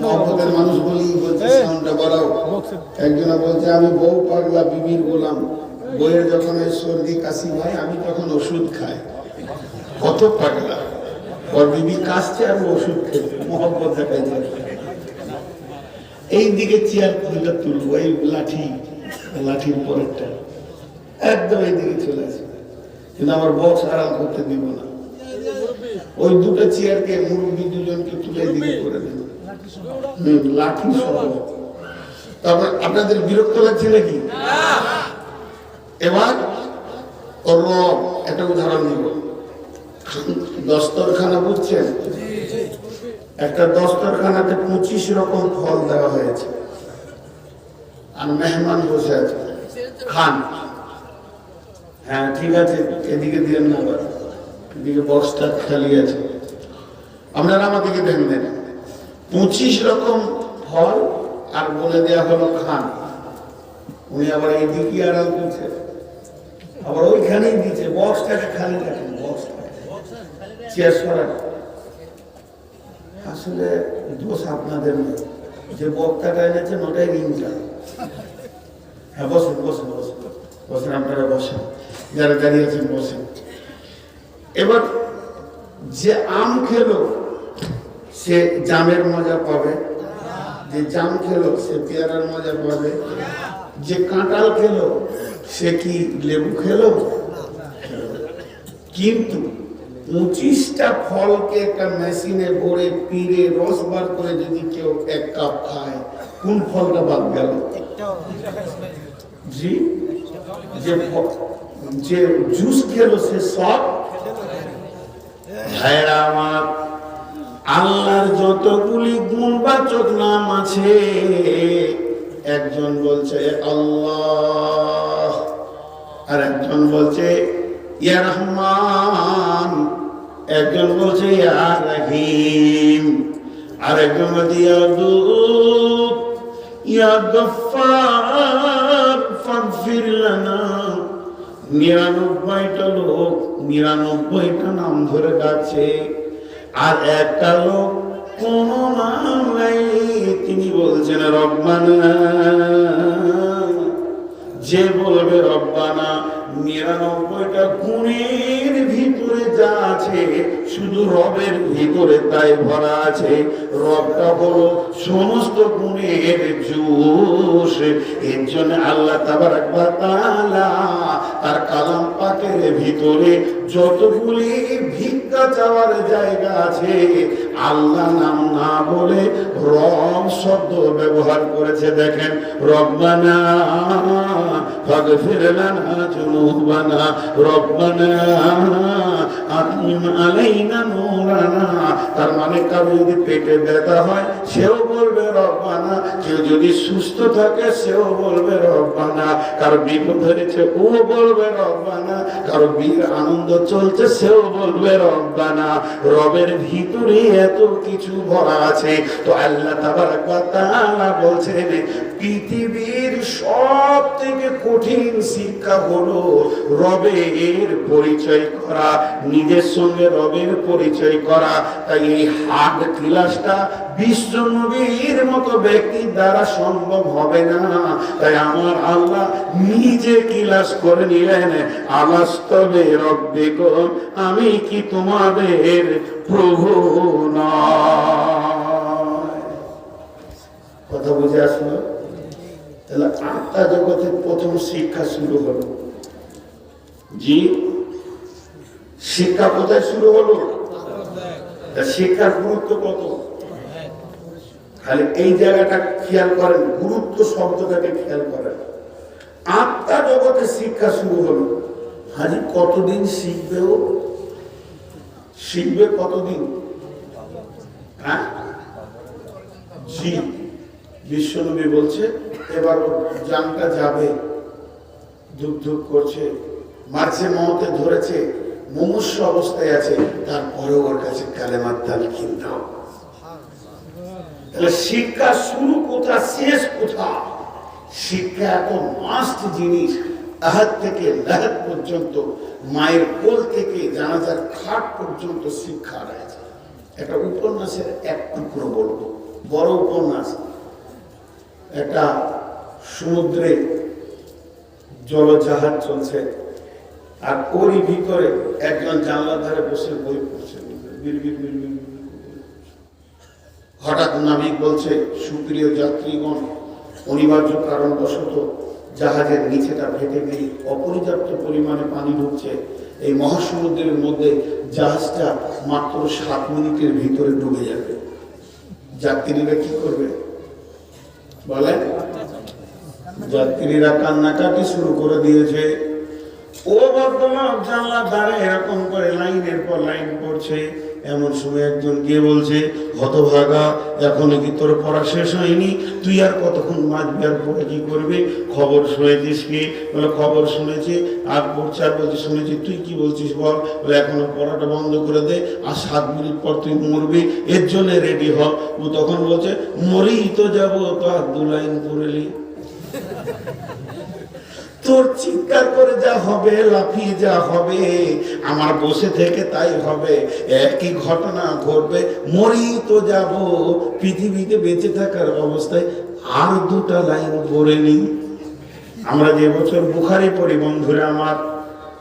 মহব্বতের মানুষ বলেই বলছে সাউন্ডটা বাড়াও। একজনা বলছে আমি বউ পাগলা বিবির গোলাম, বইয়ের যখন ওই সর্দি কাশি হয় আমি তখন ওষুধ খাই। কত পাগলা, ওর বিবি কাশছে আর ওষুধ খেতে মহব্বত দেখাইছে। এই দিকে চেয়ার দুটো তুলবো, এই লাঠির পরেরটা একদম এই দিকে চলে আসে, কিন্তু আমার বক্স আরাম করতে দিব না। ওই দুটো চেয়ারকে মুরব্বী দুজনকে তুলে দিকে করে দেব, লাঠি সহ। তারপর আপনাদের বিরক্ত লাগছে নাকি? এবার ওর একটা উদাহরণ দিব। দস্তরখানা বুঝছেন? একটা দস্তরখানাতে 25 রকম ফল দেওয়া হয়েছে, আর মেহমান বসে আছে, খান। হ্যাঁ ঠিক আছে, এদিকে দিলেন না, আবার এদিকে বক্সটা খালি আছে, আপনারা আমাদেরকে দেন। 25 রকম ফল আর বলে দেওয়া হলো খান। উনি আবার এইদিকে আড়াল করছে, আবার ওইখানেই দিচ্ছে, বক্সটাকে খালি রাখেন, বক্সটা চেয়ার সরান। আসলে দোষ আপনাদের না, যে বক্তাটা এনেছেন ওটাই রিংটা। হ্যাঁ বসেন বসেন বসেন বসেন, আপনারা বসেন, যারা দাঁড়িয়ে আছেন বসেন। এবার যে আম খেলো সে জামের মজা পাবে, যে জাম খেলো সে পেয়ারার মজা পাবে, যে কাঁঠাল খেলো সে কি লেবু খেলো? কিন্তু 25টা ফলকে একটা মেশিনে ভরে পিড়ে রস বার করে যদি কেউ এক কাপ খায়, কোন ফলটা বাদ গেল? জি, যে জুস খেলো সে সব। ভাইরা আমার, আল্লাহর যতগুলি গুণবাচক নাম আছে, একজন বলছে আল্লাহ, আর একজন বলছে ইয়া রহমান, একজন বলছে ইয়া রহিম, আর একজন বলছে ইয়া দুত ইয়া গফফার ফাগফির লানা। 99টা লোক 99টা নাম ধরে ডাকছে, আর একটা লোক কোন নাম নাই, তিনি বলছেন রব্বানা। যে বলবে রব্বানা, 99টা গুণের ভিতরে যা আছে শুধু রবের ভিতরে তাই ভরা আছে। রবটা হলো সমস্ত গুণের জুস। এর জন্য আল্লাহ তাবারক ওয়া তাআলা তার কালাম পাকের ভিতরে যতগুলি ভিক্ষা চাওয়ার জায়গা আছে, আল্লাহ নাম না বলে রব শব্দ ব্যবহার করেছে। দেখেন, রব্বানা ফাগফির লানা যুনুবানা, রব্বানা আতিম আলাইনা নূরানা। তার মানে কারো যদি পেটে ব্যথা হয় সেও বলবে রব্বানা, কেউ যদি সুস্থ থাকে সেও বলবে রব্বানা, কারো বিপদ হয়েছে ও বলবে রব্বানা, কারো বিয়ের আনন্দ চলছে সেও বলবে রব্বানা। রবের ভিতরে এত কিছু ভরা আছে। তো আল্লাহ তাবারক ওয়া তাআলা বলছেন, পৃথিবীর সব থেকে কঠিন শিক্ষা হলো রবের পরিচয় করা, নিজের সঙ্গে রবের পরিচয় করা। তাই এই হার্ড ক্লাসটা বিশ্ব নবীর মতো ব্যক্তির দ্বারা সম্ভব হবে না। তাই আমার আল্লাহ নিজে ক্লাস করে নিলেন, আলাস্তবে রব্বিকুম, আমি কি তোমাদের প্রভু নয়? কথা বুঝে আসলো? তাহলে আত্মা জগতের প্রথম শিক্ষা শুরু হলো। জি, শিক্ষা কোথায় শুরু হলো? শিক্ষার গুরুত্ব কত? খালি এই জায়গাটা খেয়াল করেন, গুরুত্ব শব্দটাকে খেয়াল করেন। আত্মা জগতে শিক্ষা শুরু হলো। হাজি কতদিন শিখবে? ও শিখবে কতদিন? হ্যাঁ জি, বিশ্বনবী বলছে এবার জানটা যাবে, ধুক ধুক করছে, মাঝে মহতে ধরেছে, মুমূর্ষু অবস্থায় আছে, তারপরে ওর কাছে কালেমার তালকিন দাও। তাহলে শিক্ষা শুরু কোথা শেষ কোথা? শিক্ষা এত মাস্ট জিনিস, আহাদ থেকে লাহাদ পর্যন্ত, মায়ের কোল থেকে জানাজার খাট পর্যন্ত শিক্ষা রয়েছে। একটা উপন্যাসের এক টুকরো বলবো, বড় উপন্যাস। একটা সমুদ্রে জলজাহাজ চলছে, আর ওরই ভিতরে একজন জানলার ধারে বসে বই পড়ছে, হঠাৎ নাবিক বলছে, সুপ্রিয় যাত্রীগণ, অনিবার্য কারণবশত জাহাজের নিচেটা ফেটে গিয়ে অপর্যাপ্ত পরিমাণে পানি ঢুকছে। এই মহাসমুদ্রের মধ্যে জাহাজটা মাত্র 7 মিনিটের ভিতরে ডুবে যাবে। যাত্রীরা কি করবে বলেন? যাত্রীরা কান্নাকাটি শুরু করে দিয়েছে। ও বর্তমান জানলা দ্বারে এরকম করে লাইনের পর লাইন পড়ছে। এমন সময় একজন গিয়ে বলছে, হতভাগা, এখনো কি তোর পড়া শেষ হয়নি? তুই আর কতক্ষণ বাঁচবি, আর পড়ে কি করবি? খবর শুনেছিস কি? বলে খবর শুনেছি। আর পড়ছে, আর বলছে শুনেছি। তুই কি বলছিস বল? বলে এখনো পড়াটা বন্ধ করে দে, আর 7 মিনিট পর তুই মরবি, এর জন্য রেডি হ। ও তখন বলছে, মরেই তো যাবো, তো আর 2 লাইন পড়েলি। তোর চিৎকার করে যা হবে, লাফিয়ে যা হবে, আমার বসে থেকে তাই হবে। একই ঘটনা ঘটবে, মরি তো যাব। পৃথিবীতে বেঁচে থাকার অবস্থায় আর 2টা লাইন পড়ে নি। আমরা যে বছর বুখারি পড়ি, বন্ধুরা আমার,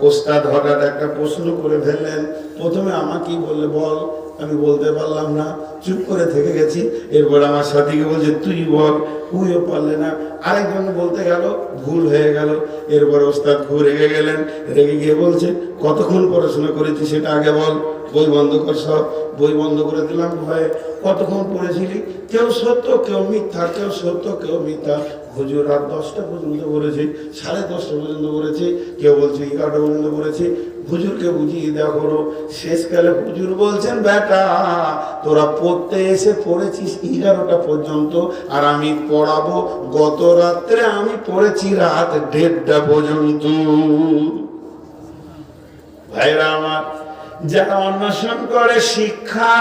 ওস্তাদ হঠাৎ একটা প্রশ্ন করে ফেললেন। প্রথমে আমাকেই বললে, বল। আমি বলতে পারলাম না, চুপ করে থেকে গেছি। এরপর আমার সাথীকে বলছে, তুই বল। উইও পারলে না। আরেকজন বলতে গেল, ভুল হয়ে গেল। এরপর ওস্তাদ খুব রেগে গেলেন। রেগে গিয়ে বলছে, কতক্ষণ পড়াশোনা করেছি সেটা আগে বল। বই বন্ধ কর সব। বই বন্ধ করে দিলাম ভয়ে। কতক্ষণ পড়েছিলি? কেউ সত্য, কেউ মিথ্যা, কেউ সত্য, কেউ মিথ্যা। হুজুর রাত 10টা পর্যন্ত পড়েছি, 10:30 পর্যন্ত পড়েছি, কেউ বলছে 11টা পর্যন্ত পড়েছি। হুজুরকে বুঝিয়ে দেওয়া হলো। শেষকালে হুজুর বলছেন, বেটা তোরা পড়তে এসে পড়েছিস 11টা পর্যন্ত, আর আমি পড়াবো। গত রাত্রে আমি পড়েছি রাত 1:30টা পর্যন্ত। ভাইরা আমার, যারা অন্বেষণ করে শিক্ষা,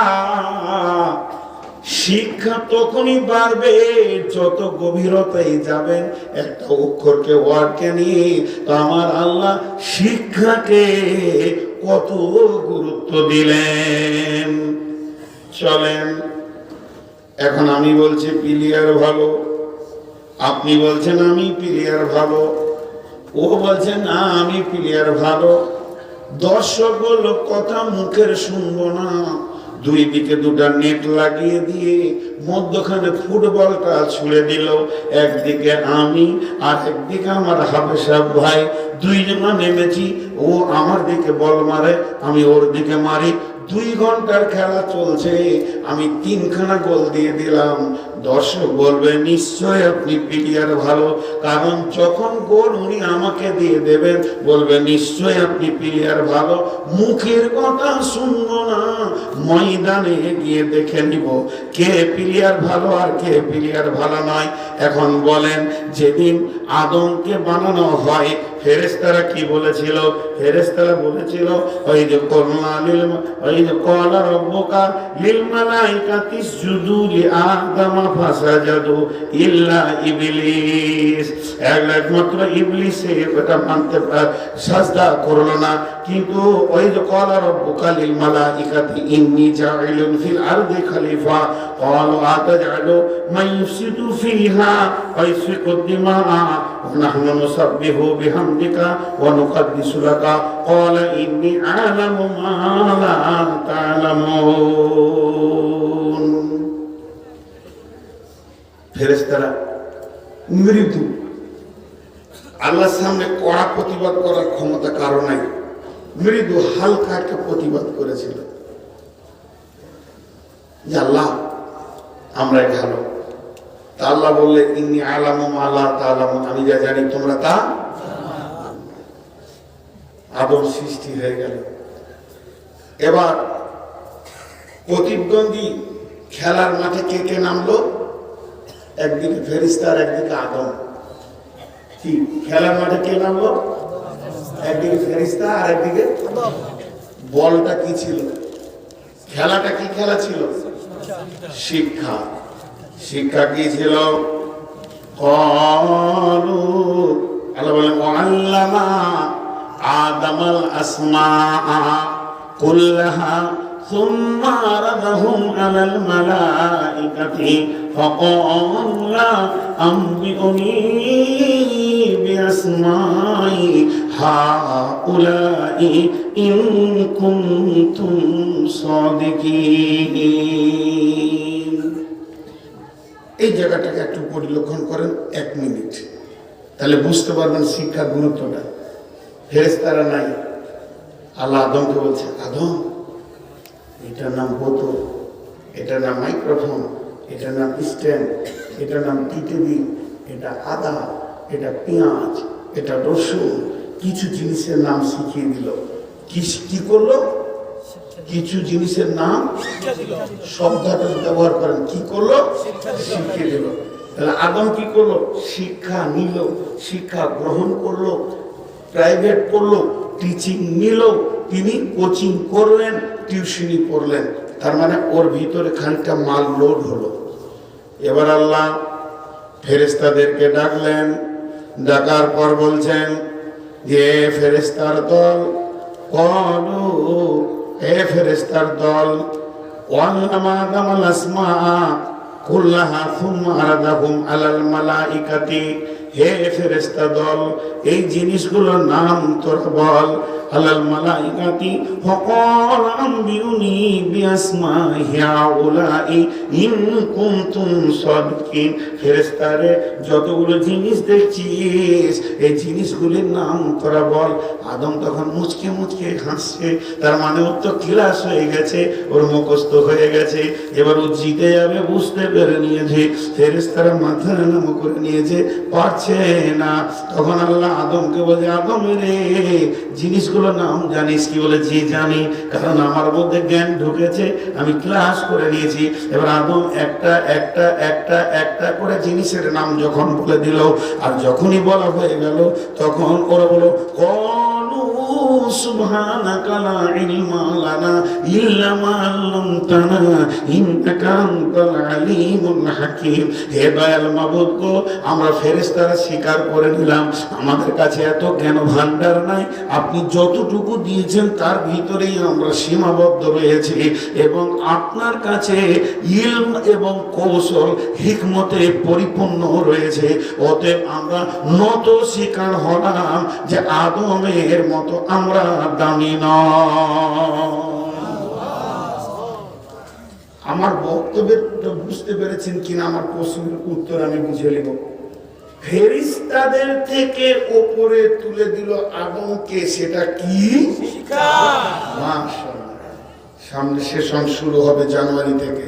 শিক্ষা তখনই বাড়বে যত গভীরতায় যাবেন একটা অক্ষরকে, ওয়ার্ডকে নিয়ে। তো আমার আল্লাহ শিক্ষাকে কত গুরুত্ব দিলেন। চলেন, এখন আমি বলছি প্লেয়ার ভালো, আপনি বলছেন আমি প্লেয়ার ভালো, ও বলছে না আমি প্লেয়ার ভালো। দর্শক বলল, কথা মুখের শুনবো না। 2 দিকে 2টা নেট লাগিয়ে দিয়ে মধ্যখানে ফুটবলটা ছুড়ে দিল। একদিকে আমি, আর একদিকে আমার হাবেশা ভাই। 2 জনা নেমেছি। ও আমার দিকে বল মারে, আমি ওর দিকে মারি। 2 ঘন্টার খেলা চলছে, আমি 3খানা গোল দিয়ে দিলাম। দর্শক বলবে, নিশ্চয় আপনি প্লেয়ার ভালো, কারণ যখন গোল উনি আমাকে দিয়ে দেবেন, বলবে নিশ্চয় আপনি প্লেয়ার ভালো। মুখের কথা শুনবো না, ময়দানে গিয়ে দেখে নিব কে প্লেয়ার ভালো আর কে প্লেয়ার ভালো নয়। এখন বলেন, যেদিন আদমকে বানানো হয়, ফেরেশতারা কি বলেছিল? ফেরেশতারা বলেছিল, ওই যে ক্বালা রাব্বুকা লিল মালাইকাতি ইসজুদু লিআদম ফাসাজাদু ইল্লা ইবলিস। একমাত্র ইবলিস এটা মানতে সাজদা করলো না। কিন্তু ওই যে ক্বালা রাব্বুকা লিল মালাইকাতি ইন্নী জাইলুন ফিল আরদি খলিফা ক্বালু আতাজআলু মান ইফসিদু ফিহা ওয়া ইসফিকু দিমা ওয়া নাহনু নুসাব্বিহু বিহামদিকা ওয়া নুকদ্দিসু লাকা ক্বালা ইন্নী আ'লামু মা লা তা'লামুন। ফেরেশতারা মৃদু, আল্লাহর সামনে কড়া প্রতিবাদ করার ক্ষমতা কারো নাই। মৃদু হালকা একটা প্রতিবাদ করেছিল যে আল্লাহ আমরা ভালো। তা আল্লাহ বললে, ইন্নী আ'লামু মা লা তা'লামুন, আমি যা জানি তোমরা তা। আদম সৃষ্টি হয়ে গেল। এবার প্রতিদ্বন্দ্বী খেলার মাঠে কে কে নামলো? একদিকে ফেরেশতা আর একদিকে আদম। কি খেলার মাঠে কে নামলো? একদিকে ফেরেশতা আর একদিকে আদম। বলটা কি ছিল? খেলাটা কি খেলা ছিল? শিক্ষা। শিক্ষা কি ছিল? ক্বালু, আল্লাহ বলেন ওয়াল্লামা আদামাল আসমাআ কুল্লাহা সুম্মা আরাদাহুম আলাল মালাইকাতি ফাকালা আনবিউনি বিআসমাই হাউলাই ইন কুনতুম সাদিকিন। এই জায়গাটাকে একটু পরিলক্ষণ করেন 1 মিনিট, তাহলে বুঝতে পারবেন শিক্ষার গুরুত্বটা। ফেরেশতারা নাই, আল্লাহ আদমকে বলছে, আদম এটার নাম বোতল, এটার নাম মাইক্রোফোন, এটার নাম স্ট্যান্ড, এটার নাম টিভি, এটা আদা, এটা পেঁয়াজ, এটা রসুন, কিছু জিনিসের নাম শিখিয়ে দিল। কি করলো? কিছু জিনিসের নাম শব্দটা ব্যবহার করেন, কি করলো? শিখিয়ে দিল। তাহলে আদম কি করলো? শিক্ষা নিল, শিক্ষা গ্রহণ করলো, প্রাইভেট পড়লো, টিচিং নিল, তিনি কোচিং করলেন, টিউশনি পড়লেন। তার মানে ওর ভিতরে খানিকটা মাল লোড হলো। এবার আল্লাহ ফেরেশতাদেরকে ডাকলেন, ডাকার পর বলছেন যে ফেরেশতার দল, ক্বালু, এ ফেরেশতার দল, ওয়াল্লামা আদামাল আসমাআ কুল্লাহা সুম্মা আরাদাহুম আলাল মালাইকাতি, হে ফেরেশতা দল, এই জিনিসগুলোর নাম তোরা বল। আলাল মালাইকাতি ফাকাল আনবিউনি বিআসমাই হাউলাই ইন কুনতুম সাদিকিন। ফেরেশতারে যতগুলো জিনিস দেখছিস এই জিনিসগুলির নাম তোরা বল। আদম তখন মুচকে মুচকে হাসছে, তার মানে ওর তো ক্লাস হয়ে গেছে, ওর মুখস্থ হয়ে গেছে। এবার ও জিতে যাবে বুঝতে পেরে নিয়েছে, ফেরেশতারা মাথা নাম করে নিয়েছে, পারছে না। তখন আল্লাহ আদমকে বলে, আদম রে জিনিসগুলোর নাম জানিস কি? বলে জি জানি, কারণ আমার মধ্যে জ্ঞান ঢুকেছে, আমি ক্লাস করে নিয়েছি। এবার আদম একটা একটা একটা একটা করে জিনিসের নাম যখন বলে দিল, আর যখনই বলা হয়ে গেল তখন ওরা বলো ক্বালু সুবহানাকা লা ইলমা লানা ইল্লা মা আল্লামতানা ইন্নাকা আনতাল আলিমুল হাকীম। হে দয়াল মাবুদ গো, আমরা ফেরেশতারা স্বীকার করে নিলাম আমাদের কাছে এত জ্ঞান ভান্ডার নাই, আপনি যতটুকু দিয়েছেন তার ভিতরেই আমরা সীমাবদ্ধ রয়েছি, এবং আপনার কাছে ইলম এবং কৌশল হিকমতে পরিপূর্ণ রয়েছে। অতএব আমরা নত স্বীকার হলাম যে আদমের মতো আমরা দামি নয়। আমার বক্তব্যের বুঝতে পেরেছেন কিনা আমার প্রশ্নের উত্তর আমি বুঝে নেব। ফেরেশতাদের থেকে উপরে তুলে দিল আদমকে, সেটা কি? শিক্ষা। মাশাআল্লাহ, সামনে সেশন শুরু হবে জানুয়ারি থেকে,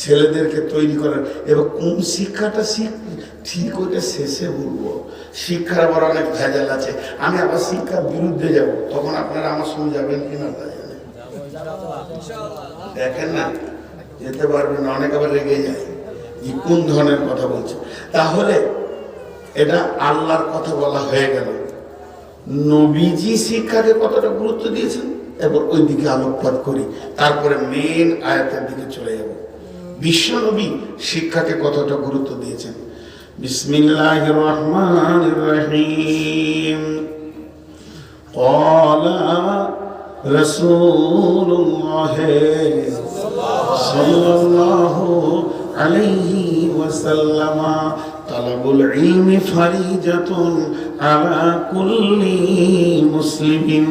ছেলেদেরকে তৈরি করার। এবার কোন শিক্ষাটা ঠিক ওইটা শেষে বলবো। শিক্ষার আবার অনেক ভেজাল আছে, আমি আবার শিক্ষার বিরুদ্ধে যাব, তখন আপনারা আমার সঙ্গে যাবেন কিনা তা জানেন। দেখেন না, যেতে পারবেন না, অনেক আবার রেগে যায় যে কোন ধরনের কথা বলছে। তাহলে এটা আল্লাহর কথা বলা হয়ে গেল। নবীজি শিক্ষাকে কতটা গুরুত্ব দিয়েছেন এবার ওই দিকে আলোকপাত করি, তারপরে মেন আয়াতের দিকে চলে যাব। বিশ্বনবী শিক্ষাকে কতটা গুরুত্ব দিয়েছেন। বিসমিল্লাহির রহমানির রহিম। ক্বালা রাসূলুল্লাহ সাল্লাল্লাহু আলাইহি ওয়াসাল্লাম, তালাবুল ইলমি ফারিজাতুন আলা কুল্লি মুসলিমিন।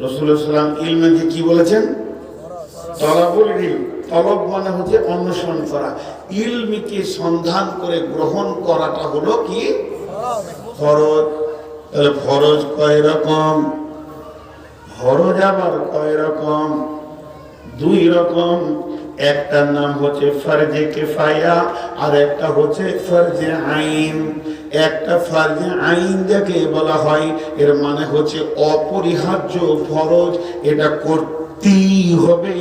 রাসূলুল্লাহ সাল্লাল্লাহু আলাইহি ওয়াসাল্লাম ইলমকে কি বলেছেন? তালাবুল ইলম। তলব মানে হচ্ছে অন্বেষণ করা, ইলমকে সন্ধান করে গ্রহণ করাটা হলো কি? ফরজ। তাহলে ফরজ কয় রকম? ফরজ আবার কয় রকম? 2 রকম। একটার নাম হচ্ছে ফরজে কিফায়া, আর একটা হচ্ছে ফরজে আইন। একটা ফরজে আইন যাকে বলা হয়, এর মানে হচ্ছে অপরিহার্য ফরজ, এটা করতেই হবে,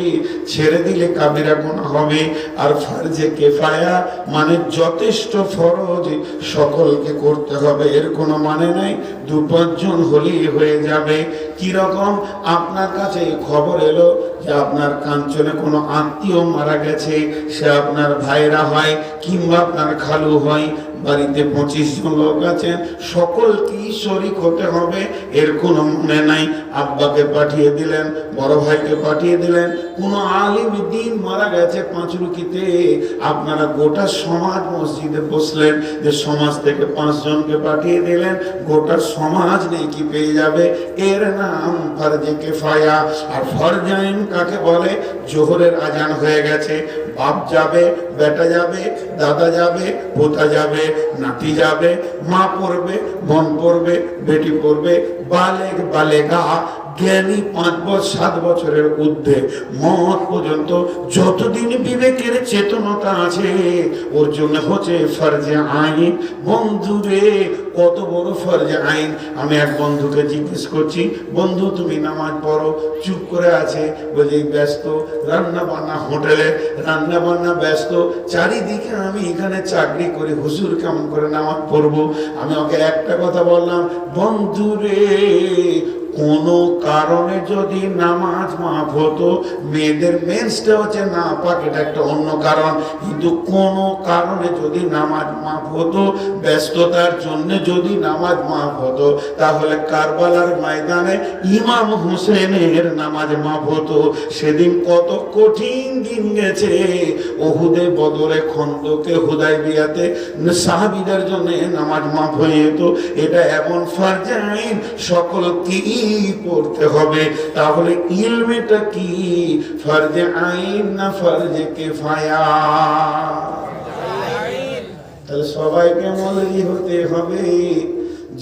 ছেড়ে দিলে কাবিরা গুনাহ হবে। আর ফরজে কিফায়া মানে যথেষ্ট ফরজ সকলকে করতে হবে, এর কোনো মানে নাই 2-5 জন হলেই হয়ে যাবে। কি রকম? আপনার কাছে খবর এলো যে আপনার কাঞ্চনে কোনো আত্মীয় মারা গেছে, সে আপনার ভাইরা হয় কিংবা আপনার খালু হয়, বাড়িতে 25 জন লোক আছেন, সকলকেই শরীক হতে হবে, এর কোনো মনে নাই। আব্বাকে পাঠিয়ে দিলেন, বড় ভাইকে পাঠিয়ে দিলেন, কোন আলিম দ্বীন মারা গেছে পাঁচরুকিতে, আপনারা গোটা সমাজ মসজিদে বসলেন, যে সমাজ থেকে 5 জনকে পাঠিয়ে দিলেন, গোটা সমাজ নেকি পেয়ে যাবে, এর নাম ফরজে কিফায়া। আর ফরজে আইন কাকে বলে? জোহরের আজান হয়ে গেছে, বাপ যাবে, বেটা যাবে, দাদা যাবে, পোতা যাবে, নাতি যাবে, মা পড়বে, বোন পড়বে, বেটি পড়বে, বালেগ বালেগা জ্ঞানী 5-7 বছরের ঊর্ধ্বে মত পর্যন্ত যতদিন বিবেকের চেতনতা আছে, ওর জন্য হচ্ছে ফরজে আইন। বন্ধুরে, কত বড় ফরজে আইন! আমি এক বন্ধুকে জিজ্ঞেস করছি, বন্ধু তুমি নামাজ পড়ো? চুপ করে আছে, বলে ব্যস্ত, রান্না বান্না, হোটেলে রান্না বান্না, ব্যস্ত, চারিদিকে আমি এখানে চাকরি করি, হুজুর কেমন করে নামাজ পড়বো? আমি ওকে একটা কথা বললাম, বন্ধুরে, কোনো কারণে যদি নামাজ মাফ হতো, মেয়েদের মেন্সটা হচ্ছে না পাক, এটা একটা অন্য কারণ, কিন্তু কোনো কারণে যদি নামাজ মাফ হতো, ব্যস্ততার জন্য যদি নামাজ মাফ হতো, তাহলে কারবালার ময়দানে ইমাম হোসেনের নামাজ মাফ হতো। সেদিন কত কঠিন দিন গেছে, ওহুদে, বদরে, খন্দকে, হুদাইবিয়াতে সাহাবীদের জন্য নামাজ মাফ হয়ে যেত। এটা এমন ফরজে আইন, সকলকেই পড়তে হবে। তাহলে ইলমেটা কি? ফরজে আইন না ফরজে কিফায়া? তাহলে সবাইকে মৌলভী হতে হবে।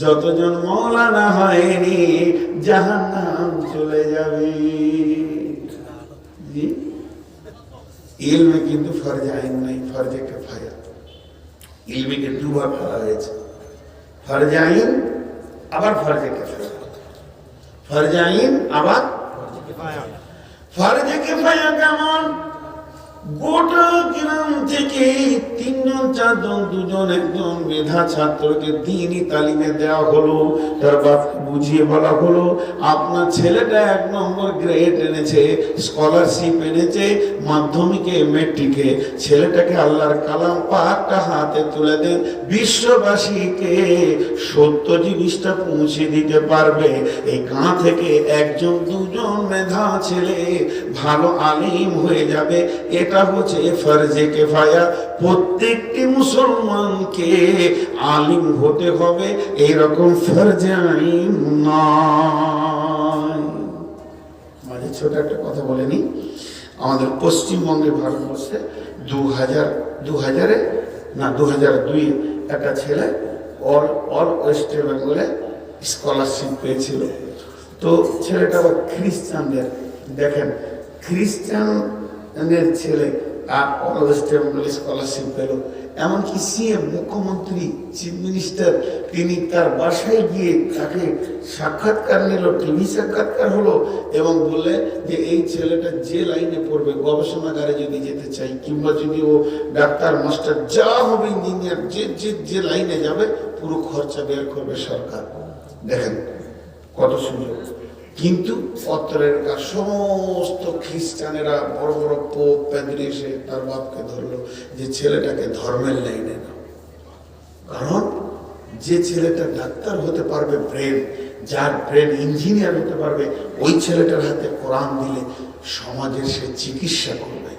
যতজন মৌলানা হয়নি জাহান্নাম চলে যাবে। ইলমে কিন্তু ফরজে আইন নাই, ফরজে কিফায়া। ইলমিকে দুভাগ করা হয়েছে, ফরজে আইন আবার ফরজে কিফায়া। ফরজে আইন আবার ফরজে কিফায়া কেমন? গোটা গ্রাম থেকে 3 জন 4 জন 2 জন 1 জন মেধা ছাত্রকে দ্বীনি তালিমে দেওয়া হলো, তার বাপকে বুঝিয়ে বলা হলো, আপনার ছেলেটা 1 নম্বর গ্রেড এনেছে, স্কলারশিপ এনেছে মাধ্যমিকে, মেট্রিকে, ছেলেটাকে আল্লাহর কালাম পাকটা হাতে তুলে দেন, বিশ্ববাসীকে সত্য জিনিসটা পৌঁছে দিতে পারবে। এই গাঁ থেকে 1 জন 2 জন মেধা ছেলে ভালো আলিম হয়ে যাবে, এটা হচ্ছে ফরজে কিফায়া। প্রত্যেকটি মুসলমানকে আলিম হতে হবে, এইরকম ফরজে আইন নয়। মাঝে ছোট একটা কথা বলেনি, আমাদের পশ্চিমবঙ্গে, ভারতবর্ষে 2002 একটা ছেলে অল ওয়েস্ট বেঙ্গলে স্কলারশিপ পেয়েছিল। তো ছেলেটা আবার খ্রিস্টানদের, দেখেন খ্রিস্টানের ছেলে আর অল ওয়েস্ট বেঙ্গলে স্কলারশিপ পেল। এমনকি সিএম, মুখ্যমন্ত্রী, চিফ মিনিস্টার, তিনি তার বাসায় গিয়ে তাকে সাক্ষাৎকার নিল, টিভি সাক্ষাৎকার হলো, এবং বললে যে এই ছেলেটা যে লাইনে পড়বে, গবেষণাগারে যদি যেতে চাই, কিংবা যদি ও ডাক্তার, মাস্টার, যা হবে, ইঞ্জিনিয়ার, যে লাইনে যাবে, পুরো খরচা বের করবে সরকার। দেখেন কত সুযোগ। কিন্তু পত্রের সমস্ত খ্রিস্টানেরা, বড় বড় পোপ, প্যাদ্রি এসে তার বাপকে ধরলো যে ছেলেটাকে ধর্মের লাইনে নাও। কারণ যে ছেলেটা ডাক্তার হতে পারবে, ব্রেন, যার ব্রেন ইঞ্জিনিয়ার হতে পারবে, ওই ছেলেটার হাতে কোরআন দিলে সমাজের সে চিকিৎসা করবে,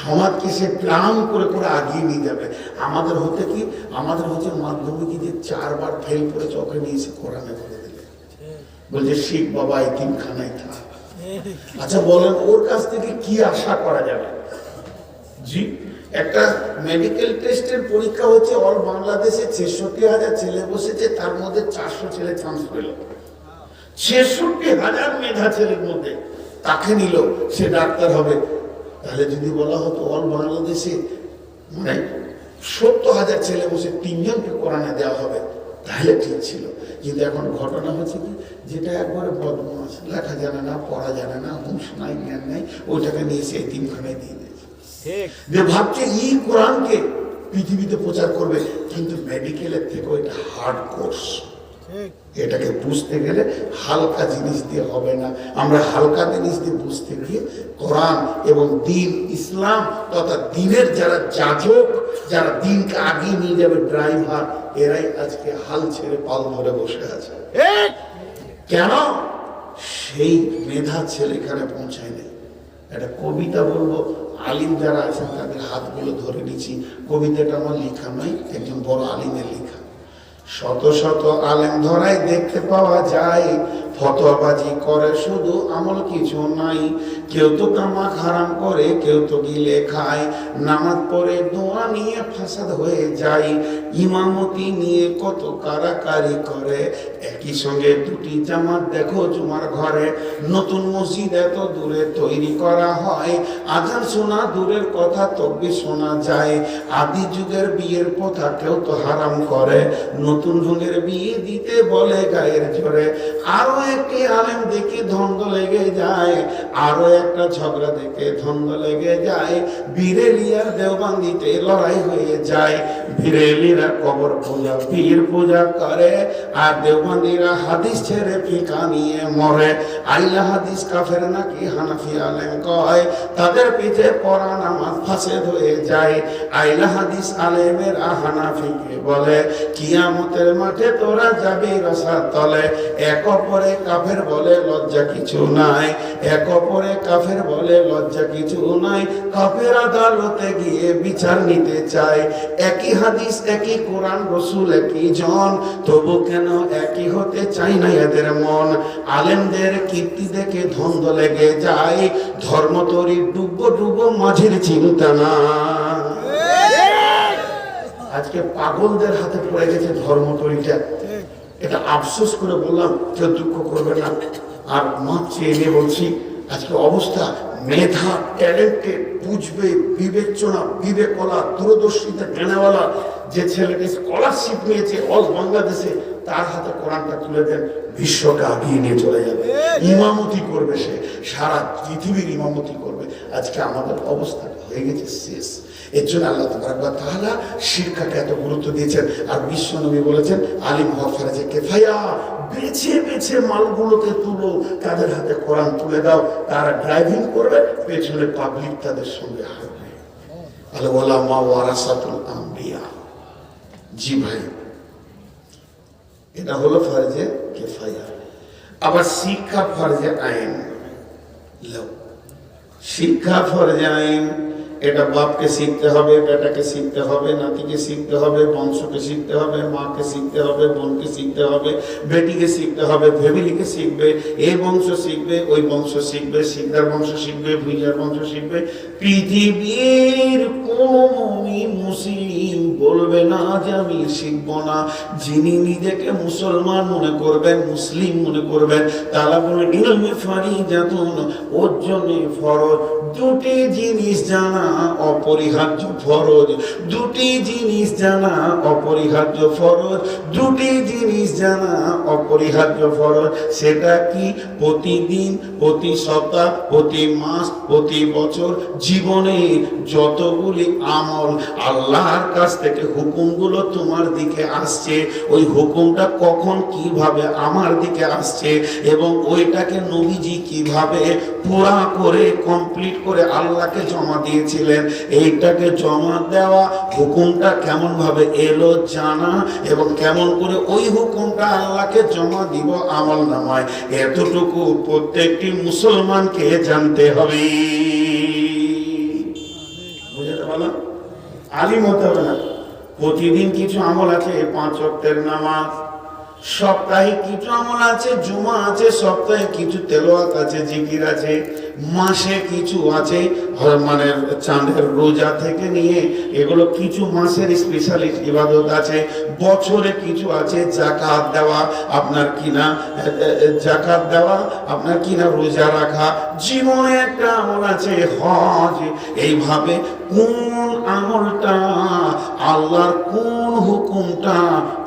সমাজকে সে প্ল্যান করে করে আগিয়ে নিয়ে যাবে। আমাদের হতে কি, আমাদের হচ্ছে মাধ্যমিকে যে 4 বার ফেল করে চোখে নিয়েছে, কোরআনে বলে দিলে, বলছে শিখ বাবা এতিমখানায় থাক। আচ্ছা বলেন, ওর কাছ থেকে কি আশা করা যাবে? জি, একটা মেডিকেল টেস্টের পরীক্ষা হচ্ছে, অল বাংলাদেশে 66,000 ছেলে বসেছে, তার মধ্যে 400 ছেলে চান্স পেল। 66,000 মেধা ছেলের মধ্যে তাকে নিল, সে ডাক্তার হবে। তাহলে যদি বলা হতো অল বাংলাদেশে মানে 70,000 ছেলে বসে 3 জনকে কোরআনে দেওয়া হবে, তাহলে ঠিক ছিল। কিন্তু এখন ঘটনা হচ্ছে কি, যেটা একবারে বদমাস, লেখা জানে না, পড়া জানে না, হুঁশ নাই, জ্ঞান নাই, ওইটাকে নিয়ে এসে এতিমখানায় দিয়ে দিয়েছে। যে ভাবছে এই কোরআনকে পৃথিবীতে প্রচার করবে, কিন্তু মেডিকেলের থেকে ওইটা হার্ড কোর্স। এটাকে বুঝতে গেলে হালকা জিনিস দিয়ে হবে না। আমরা হালকা জিনিস দিয়ে বুঝতে গিয়ে কোরআন এবং দিন, ইসলাম তথা দিনের যারা যাজক, যারা দিনকে আগিয়ে নিয়ে যাবে ড্রাইভার, এরাই আজকে হাল ছেড়ে পাল ধরে বসে আছে। কেন? সেই মেধা ছেলে এখানে পৌঁছায় নেই। একটা কবিতা বলবো, আলিম যারা আছেন তাদের হাতগুলো ধরে নিচ্ছি। কবিতাটা আমার লেখা নয়, একজন বড় আলিমের লেখা। শত শত আলেম ধরাই দেখতে পাওয়া যায়, ফতোয়াবাজি করে শুধু, আমল কিছু নাই। কেউ তো তামাক হারাম করে, কেউ তো গিলে খায়, নামাজ পড়ে দোয়া নিয়ে ফাসাদ হয়ে যায়, ইমামতি নিয়ে কত কারাকারি করে, একই সঙ্গে দুটি জামাত দেখো জুমার ঘরে, নতুন মসজিদ এত দূরে তৈরি করা হয়, আজান শোনা দূরের কথা তকবির শোনা যায়, আদি যুগের বিয়ের প্রথা কেউ তো হারাম করে, নতুন ঢঙ্গের বিয়ে দিতে বলে গায়ের জোরে। আরো একটি আলেম দেখে ধন্দ লেগে যায়, আরো একটা ঝগড়া দেখে ধন্দ লেগে যায়, বিরেলিয়ার দেওবান্দিতে লড়াই হয়ে যায়, বিরেলিরা কবর পূজা পীর পূজা করে, আর দেওবান্দিরা হাদিস ছেড়ে ফিকা নিয়ে মরে। আইলা হাদিস কাফের নাকি হানাফি আলেম কয়, তাদের পিঠে পড়া নামাজ ফাসেদ হয়ে যায়। আইলা হাদিস আলেমের হানাফিকে বলে, কিয়ামতের মাঠে তোরা যাবি রসার তলে। এক অপরে কাফের বলে লজ্জা কিছু নাই, এক অপরে কাফের বলে লজ্জা কিছু নাই, কাফের আদালতে গিয়ে বিচার নিতে চায়। একই হাদিস, একই কোরআন, রসুল একই জন, তবু কেন একই হতে চাই না এদের মন। আলেমদের কীর্তি দেখে ধন্দ লেগে যায়, ধর্ম তরি ডুবো ডুবো মাঝের চিন্তা না। আজকে পাগলদের হাতে পড়ে গেছে ধর্ম তরিটা। এটা আফসোস করে বললাম, কেউ দুঃখ করবে না। আর মাপ চেয়ে নিয়ে বলছি, আজকে অবস্থা, মেধা, ট্যালেন্টেড, বুঝবে, বিবেচনা, বিবেকলা, দূরদর্শিতা, জ্ঞানওয়ালা যে ছেলেটি স্কলারশিপ নিয়েছে অল বাংলাদেশে, তার হাতে কোরআনটা তুলে দেন, বিশ্বকে আগিয়ে নিয়ে চলে যাবে। ইমামতি করবে সে, সারা পৃথিবীর ইমামতি করবে। আজকে আমাদের অবস্থাটা হয়ে গেছে শেষ। এর জন্য আল্লাহ তাআলা শিক্ষাকে এত গুরুত্ব দিয়েছেন। আর বিশ্ব নবী বলেছেন, আলিম হওয়া ফরজে কিফায়া, বেছে বেছে মালগুলোকে তুলো, তাদের হাতে কোরআন তুলে দাও, তারা ড্রাইভিং করবে, পেছনে পাবলিক তাদের সঙ্গে হাঁটবে। আল উলামা ওয়ারাসাতুল আম্বিয়া। জি ভাই, এটা হলো ফরজে কিফায়া। আবার শিক্ষা ফরজে আইন। শিক্ষা ফরজে আইন, এটা বাপকে শিখতে হবে, বেটাকে শিখতে হবে, নাতিকে শিখতে হবে, বংশকে শিখতে হবে, মাকে শিখতে হবে, বোনকে শিখতে হবে, বেটিকে শিখতে হবে, ফ্যামিলিকে শিখবে, এই বংশ শিখবে, ওই বংশ শিখবে, শিকদার বংশ শিখবে, ভুইয়ার বংশ শিখবে। পৃথিবীর কোন মুসলিম বলবে না যে আমি শিখবো না। যিনি নিজেকে মুসলমান মনে করবেন, মুসলিম মনে করবেন, তারা বলে ইলমে ফারিজাতুন, ওর জন্য ফরজ। দুটি জিনিস জানা অপরিহার্য ফরজ, দুটি জিনিস জানা অপরিহার্য ফরজ, দুটি জিনিস জানা অপরিহার্য ফরজ। সেটা কি? প্রতিদিন, প্রতি সপ্তাহ, প্রতি মাস, প্রতি বছর, জীবনে যতগুলি আমল আল্লাহর কাছ থেকে হুকুমগুলো তোমার দিকে আসছে, ওই হুকুমটা কখন কিভাবে আমার দিকে আসছে, এবং ওইটাকে নবীজি কিভাবে পুরা করে কমপ্লিট করে আল্লাহকে জমা দিয়েছিলেন, এইটাকে জমা দেওয়া, হুকুমটা কেমন ভাবে এলো জানা, এবং কেমন করে ওই হুকুমটা আল্লাহকে জমা দিব আমল নামায়, এতটুকু প্রত্যেকটি মুসলমানকে জানতে হবে। বুঝতে পারলাম? আলিম হতে হবে না। প্রতিদিন কিছু আমল আছে, 5 ওয়াক্তের নামাজ, সপ্তাহে কিছু আমল আছে, জুমা আছে, সপ্তাহে কিছু তেলাওয়াত আছে, জিকির আছে, মাসে কিছু আছে, মানে চাঁদের রোজা থেকে নিয়ে এগুলো কিছু মাসের স্পেশাল ইবাদত আছে, বছরে কিছু আছে যাকাত দেওয়া, আপনার কিনা যাকাত দেওয়া, আপনার কিনা রোজা রাখা, জীবনে একটা আমল আছে হজ। এইভাবে কোন আমলটা, আল্লাহর কোন হুকুমটা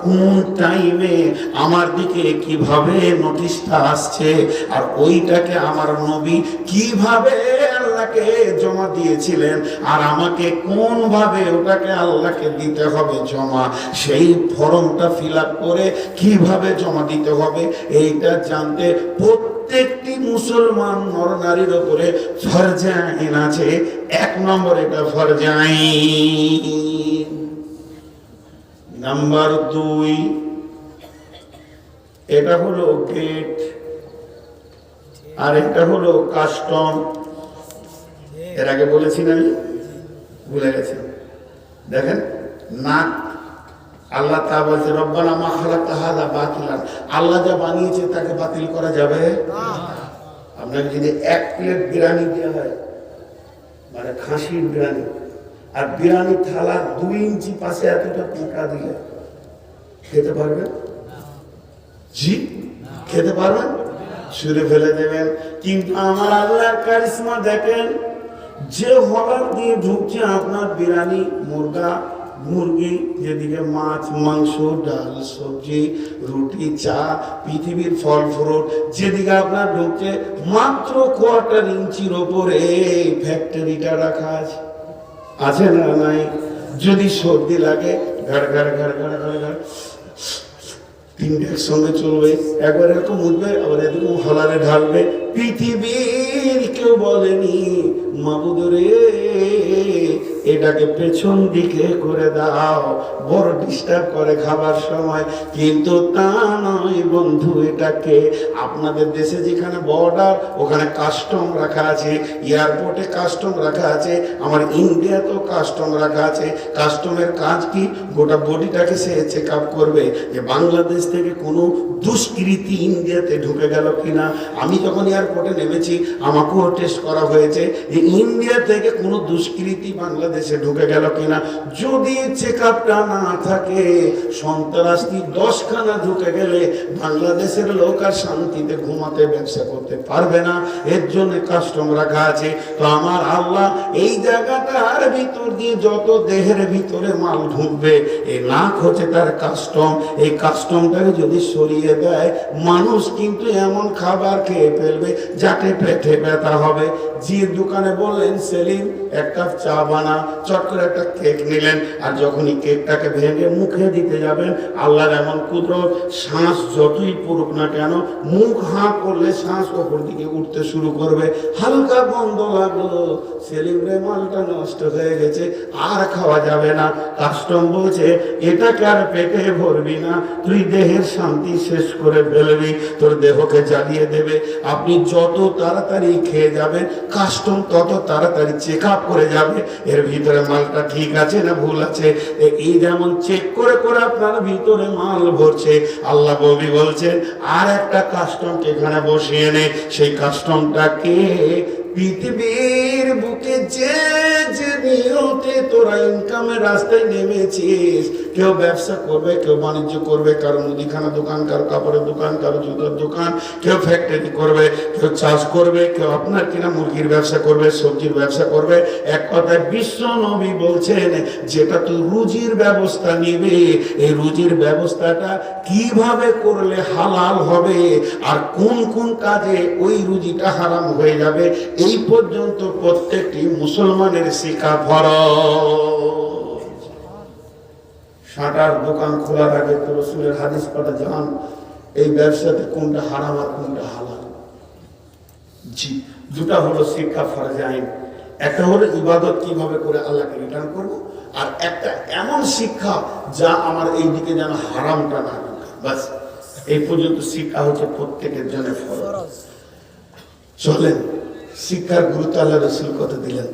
কোন টাইমে আমার দিকে কিভাবে নোটিশটা আসছে, আর ওইটাকে আমার নবী কিভাবে আল্লাহকে জমা দিয়েছিলেন, আর আমাকে কোন ভাবে ওটাকে আল্লাহকে দিতে হবে জমা, সেই ফর্মটা ফিল আপ করে কিভাবে জমা দিতে হবে এইটা জানতে প্রত্যেকটি মুসলমান নরনারীর উপরে ফরজে আইন আছে। 1 নম্বর এটা ফরজে আইন। নাম্বার 2, এটা হলো গেট, আর এটা হলো কাস্টম। এর আগে বলেছি না, আমি ভুলে গেছি। দেখেন নাক, আল্লাহ তা বলছে রব্বানা মা খালাকতা হাযা বাতিলান, আল্লাহ যা বানিয়েছে তাকে বাতিল করা যাবে না। আপনাকে যদি 1 প্লেট বিরিয়ানি দেওয়া হয়, মানে খাসির বিরিয়ানি, আর বিরিয়ানি থালা 2 ইঞ্চি পাশে এতটা পোকা দিলে খেতে পারবেন? জি, খেতে পারবেন? ছুঁড়ে ফেলে দেবেন। কিন্তু আমার আল্লাহর কারিশমা দেখেন, যে হলার দিয়ে ঢুকছে আপনার বিরিয়ানি, মুরগা, মুরগি, যেদিকে মাছ, মাংস, ডাল, সবজি, রুটি, চা, পৃথিবীর ফল ফ্রুট যেদিকে আপনার ঢুকছে, মাত্র 1/4 ইঞ্চির ওপরে ফ্যাক্টরিটা রাখা আছে। আছে না নাই? যদি সর্দি লাগে ঘাড় ঘাড় ঘাড় ঘাড় ঘাড় ঘাড় 3টের সঙ্গে চলবে, একবার এরকম উঠবে, আবার এরকম হলারে ঢালবে। পৃথিবীর কেউ বলেনি মাবুদ রে এটাকে পেছন দিকে করে দাও, বড় ডিস্টার্ব করে খাবার সময়। কিন্তু তা নয় বন্ধু, এটাকে আপনাদের দেশে যেখানে বর্ডার ওখানে কাস্টম রাখা আছে, এয়ারপোর্টে কাস্টম রাখা আছে, আমার ইন্ডিয়াতেও কাস্টম রাখা আছে। কাস্টমের কাজ কি? গোটা বডিটাকে সে চেক আপ করবে যে বাংলাদেশ থেকে কোনো দুষ্কৃতি ইন্ডিয়াতে ঢুকে গেল কিনা। আমি যখন এয়ারপোর্টে নেমেছি আমাকেও টেস্ট করা হয়েছে যে ইন্ডিয়া থেকে কোনো দুষ্কৃতি বাংলাদেশে ঢুকে গেল কিনা। যদি চেক আপটা না থাকে, সন্ত্রাসী 10খানা ঢুকে গেলে বাংলাদেশের লোক আর শান্তিতে ঘুমাতে ব্যবসা করতে পারবে না। এর জন্য কাস্টম রাখা আছে। তো আমার আল্লাহ এই জায়গাটার ভিতর দিয়ে যত দেহের ভিতরে মাল ঢুকবে, এই নাক হচ্ছে তার কাস্টম। এই কাস্টমটাকে যদি সরিয়ে দেয়, মানুষ কিন্তু এমন খাবার খেয়ে ফেলবে যাতে পেটে ব্যথা হবে। যে দোকানে বললেন সেলিম 1 কাপ চা বানা, চট করে একটা কেক নিলেন, আর যখনই কেকটাকে ভেঙে মুখে দিতে যাবেন, আল্লাহর এমন কুদরত, শ্বাস যতই পড়ুক না কেন, মুখ হাঁ করলে শ্বাস ওপর দিকে উঠতে শুরু করবে। হালকা বন্ধ লাগলো, সেলিম রে মালটা নষ্ট হয়ে গেছে, আর খাওয়া যাবে না। কাস্টম বলছে এটাকে আর পেটে ভরবি না, তুই দেহের শান্তি শেষ করে ফেলবি, তোর দেহকে জ্বালিয়ে দেবে। আপনি যত তাড়াতাড়ি খেয়ে যাবেন, কাস্টম তত তাড়াতাড়ি চেক আপ করে যাবে এর ভিতরে মালটা ঠিক আছে না ভুল আছে। এই যেমন চেক করে করে আপনার ভিতরে মাল ভরছে, আল্লাহ নবী বলছেন আর একটা কাস্টমকে এখানে বসিয়ে নে। সেই কাস্টমটাকে পৃথিবীর বুকে যে যে নিয়তে তোরা ইনকামের রাস্তায় নেমেছিস, কেউ ব্যবসা করবে, কেউ বাণিজ্য করবে, কারো মুদিখানা দোকান, কারো কাপড়ের দোকান, কারো জুতোর দোকান, কেউ ফ্যাক্টরি করবে, কেউ চাষ করবে, কেউ আপনার কিনা মুরগির ব্যবসা করবে, সবজির ব্যবসা করবে। এক কথায় বিশ্ব নবী বলছেন যেটা তুই রুজির ব্যবস্থা নিবে, এই রুজির ব্যবস্থাটা কিভাবে করলে হালাল হবে, আর কোন কোন কাজে ওই রুজিটা হারাম হয়ে যাবে, এই পর্যন্ত প্রত্যেকটি মুসলমানের শিক্ষা ফরজ। শাটার দোকান খোলার আগে তো রাসূলের হাদিস পাঠা জান এই ব্যবসাতে কোনটা হারাম আর কোনটা হালাল। জি, দুটা হলো শিক্ষা ফরজ আইন। একটা হলো ইবাদত কিভাবে করে আল্লাহকে রিটার্ন করব, আর একটা এমন শিক্ষা যা আমার এই দিকে যেন হারামটা না ঢোকে। বাস এই পর্যন্ত শিক্ষা হচ্ছে প্রত্যেকের জন্য ফরজ। চলেন শিক্ষার গুরুত্ব আল্লাহ রাসূল কত দিলেন,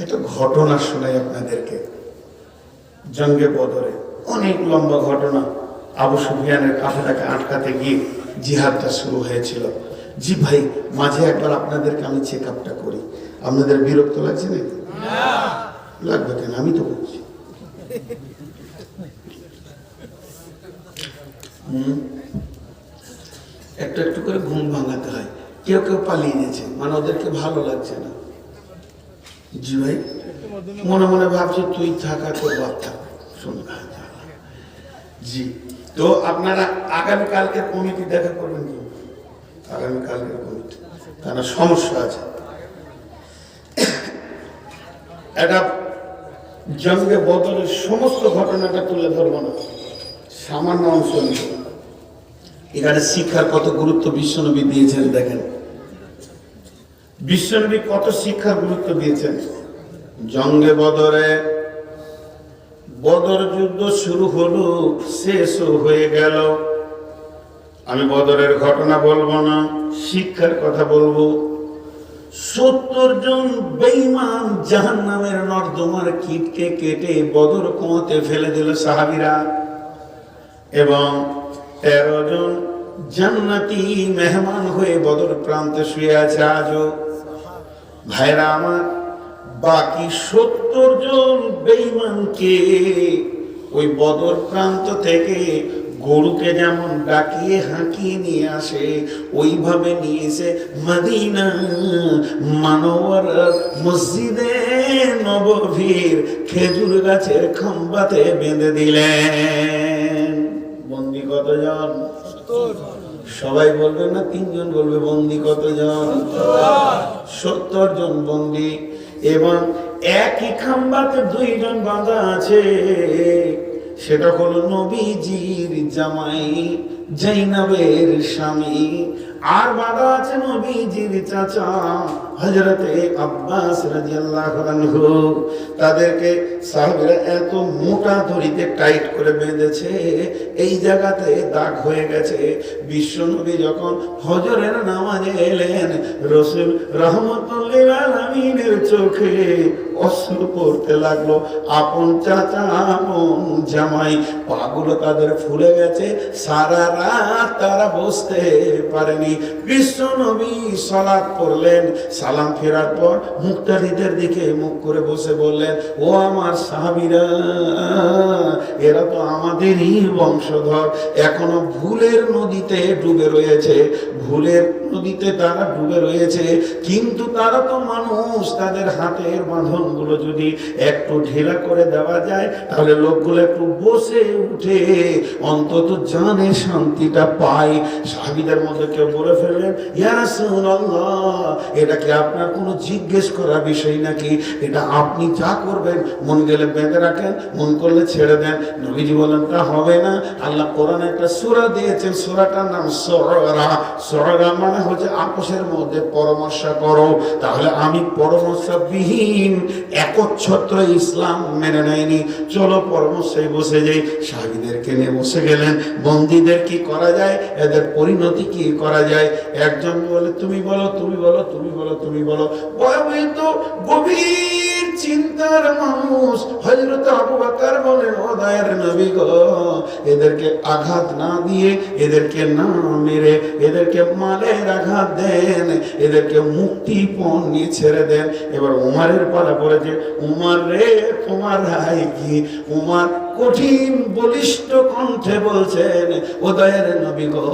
একটা ঘটনা শোনাই আপনাদেরকে। জঙ্গে বদরে অনেক লম্বা ঘটনা। আবু সুফিয়ানের কাফেলাকে আটকাতে গিয়ে জিহাদটা শুরু হয়েছিল। জি ভাই, মাঝে একবার আপনাদেরকে আমি চেক আপটা করি, আপনাদের বিরক্ত লাগছে নাকি? লাগবে কেন, আমি তো বলছি। একটু একটু করে ঘুম ভাঙাতে হয়। কেউ কেউ পালিয়ে গেছে, মানে ওদেরকে ভালো লাগছে না। জি ভাই, মনে মনে ভাবছে তুই থাকা তোর বাপ থাক, শোন। জি, তো আপনারা আগামীকালকে কমিটি দেখা করবেন কি? আগামীকালকে কমিটি, কারণ সমস্যা আছে। একটা জঙ্গে বদলের সমস্ত ঘটনাটা তুলে ধরবো না, সামান্য অংশ নিব। এখানে শিক্ষার কত গুরুত্ব বিশ্বনবী দিয়েছেন দেখেন। বিশ্বনবী কত শিক্ষার গুরুত্ব দিয়েছেন। জঙ্গে বদরে, বদর যুদ্ধ শুরু হলো, শেষও হয়ে গেল। আমি বদরের ঘটনা বলবো না, শিক্ষার কথা বলবো। 70 জন বেঈমান জাহান্নামের নর্দমার কীটকে কেটে বদর কুয়াতে ফেলে দিল সাহাবীরা, এবং 13 জন জান্নাতি মেহমান হয়ে বদর প্রান্তে শুয়ে আছে আজও। ভাইরা আমার, বাকি 70 জন বেঈমানকে ওই বদর প্রান্ত থেকে গরুকে যেমন ডাকিয়ে হাঁকিয়ে নিয়ে আসে, ওইভাবে নিয়ে এসে মদিনা মানওয়ার মসজিদে নববীর খেজুর গাছের খাম্বাতে বেঁধে দিলেন। বন্দি কতজন? সবাই বলবে না, 3 জন বলবে। বন্দি কতজন? 70 জন বন্দি, এবং একই খাম্বাতে 2 জন বাঁধা আছে। সেটা হলো নবীজির জামাই জাইনাবের স্বামী, আর বাঁধা আছে নবীজির চাচা হযরতে আব্বাস রাদিয়াল্লাহু আনহু। তাদেরকে সাহাবীরা এত মোটা দড়িতে টাইট করে বেঁধেছে, এই জায়গাতে দাগ হয়ে গেছে। বিশ্বনবী যখন ফজরের নামাজে এলেন, রাসূল রাহমাতুল লিল আলামিনের চোখে অশ্রু পড়তে লাগলো। আপন চাচা, আপন জামাই, পাগুলো তাদের ফুলে গেছে, সারা রাত তারা বসতে পারেনি। বিশ্বনবী সালাত পড়লেন, সালাম ফেরার পর মুক্তাদিদের দিকে মুখ করে বসে বললেন, ও আমার সাহাবীরা, এরা তো আমাদেরই বংশধর, এখনো ভুলের নদীতে ডুবে রয়েছে, ভুলের নদীতে তারা ডুবে রয়েছে, কিন্তু তারা তো মানুষ, তাদের হাতের বাঁধনগুলো যদি একটু ঢিলা করে দেওয়া যায়, তাহলে লোকগুলো একটু বসে উঠে অন্তত জানের শান্তিটা পায়। সাহাবীদের মধ্যে কেউ বলে ফেললেন, ইয়া রাসূলুল্লাহ, এটা কি আপনার কোনো জিজ্ঞেস করার বিষয় নাকি? এটা আপনি যা করবেন, মন গেলে বেঁধে রাখেন, মন করলে ছেড়ে দেন। নবীজি বলেন, তা হবে না। আল্লাহ কোরআনে একটা সূরা দিয়েছেন, সূরাটার নাম শুআরা। শুআরা মানে হচ্ছে আপোষের মধ্যে পরামর্শ করো। তাহলে আমি পরামর্শবিহীন একচ্ছত্র ইসলাম মেনে নেয়নি, চলো পরামর্শে বসে যাই। সাহাবীদেরকে নিয়ে বসে গেলেন, বন্দীদের কি করা যায়, এদের পরিণতি কি করা যায়। একজন বলে, তুমি বলো, তুমি বলো, তুমি বলো, তুমি বলো। ভয়ভীত গভীর চিন্তার মানুষ হযরত আবু বকর বলেন, ও দয়ার নবী গো, এদেরকে আঘাত না দিয়ে, এদেরকে না মেরে, এদেরকে মালের আঘাত দেন, এদেরকে মুক্তিপণ নিয়ে ছেড়ে দেন। এবার উমারের পালা পড়েছে। উমার রে, তোমার রায় কি? উমার কঠিন বলিষ্ঠ কণ্ঠে বলছেন, ও দয়ার নবী গো,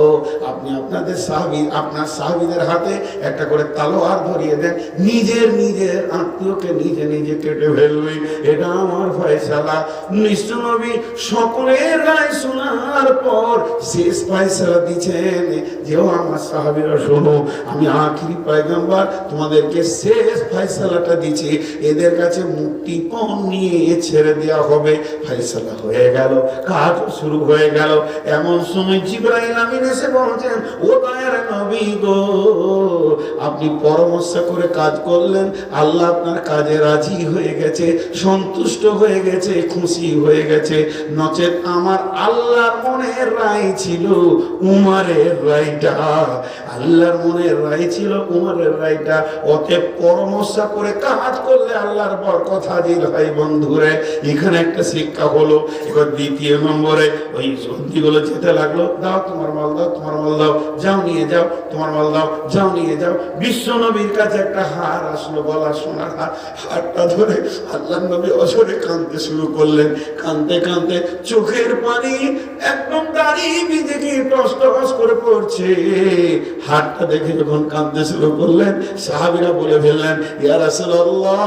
আপনি আপনাদের সাহাবী, আপনার সাহাবীদের হাতে একটা করে তলোয়ার ধরিয়ে দেন, নিজের আত্মীয়কে নিজে নিজে কেটে ফেলবে, এটা আমার ফয়সালা। নিশ্চয় নবী সকলের রায় শোনার পর শেষ ফয়সালা দিচ্ছেন যে, ও আমার সাহাবীরা শোনো, আমি আখিরি পয়গম্বর, তোমাদেরকে শেষ ফয়সালাটা দিচ্ছি, এদের কাছে মুক্তিপণ নিয়ে ছেড়ে দেওয়া হবে। ফয়সালা হয়ে গেল, কাজ শুরু হয়ে গেল। এমন সময় জিবরাইল আমিন এসে বলছেন, ও দয়ার নবী গো, আপনি পরামর্শ করে কাজ করলেন, আল্লাহ আপনার কাজে রাজি হয়ে গেছে, সন্তুষ্ট হয়ে গেছে, খুশি হয়ে গেছে। নচেত আমার আল্লাহর মনের রায় ছিল উমারের রায়টা। আল্লাহর মনের রায় ছিল, উমরের রায়টা। অতএব পরামর্শ করে কাজ করলে আল্লাহর বরকত হাজির হয়। বন্ধুরে, এখানে একটা শিক্ষা হলো। এবার দ্বিতীয় নম্বরে ওই সন্ধিগুলো যেতে লাগলো, দাও তোমার মাল, দাও তোমার মাল, দাও, যাও নিয়ে যাও, তোমার মাল দাও, যাও নিয়ে যাও। বিশ্ব নবীর কাছে একটা হার আসলো, গলা সোনার হার। হারটা ধরে আল্লাহ নবী অঝরে কাঁদতে শুরু করলেন। কাঁদতে কাঁদতে চোখের পানি একদম দাঁড়িয়ে ভিজে গিয়ে টস টস করে পড়ছে। হাতটা দেখে যখন কাঁদতে শুরু করলেন, সাহাবীরা বলে ফেললেন, ইয়া রাসূলুল্লাহ,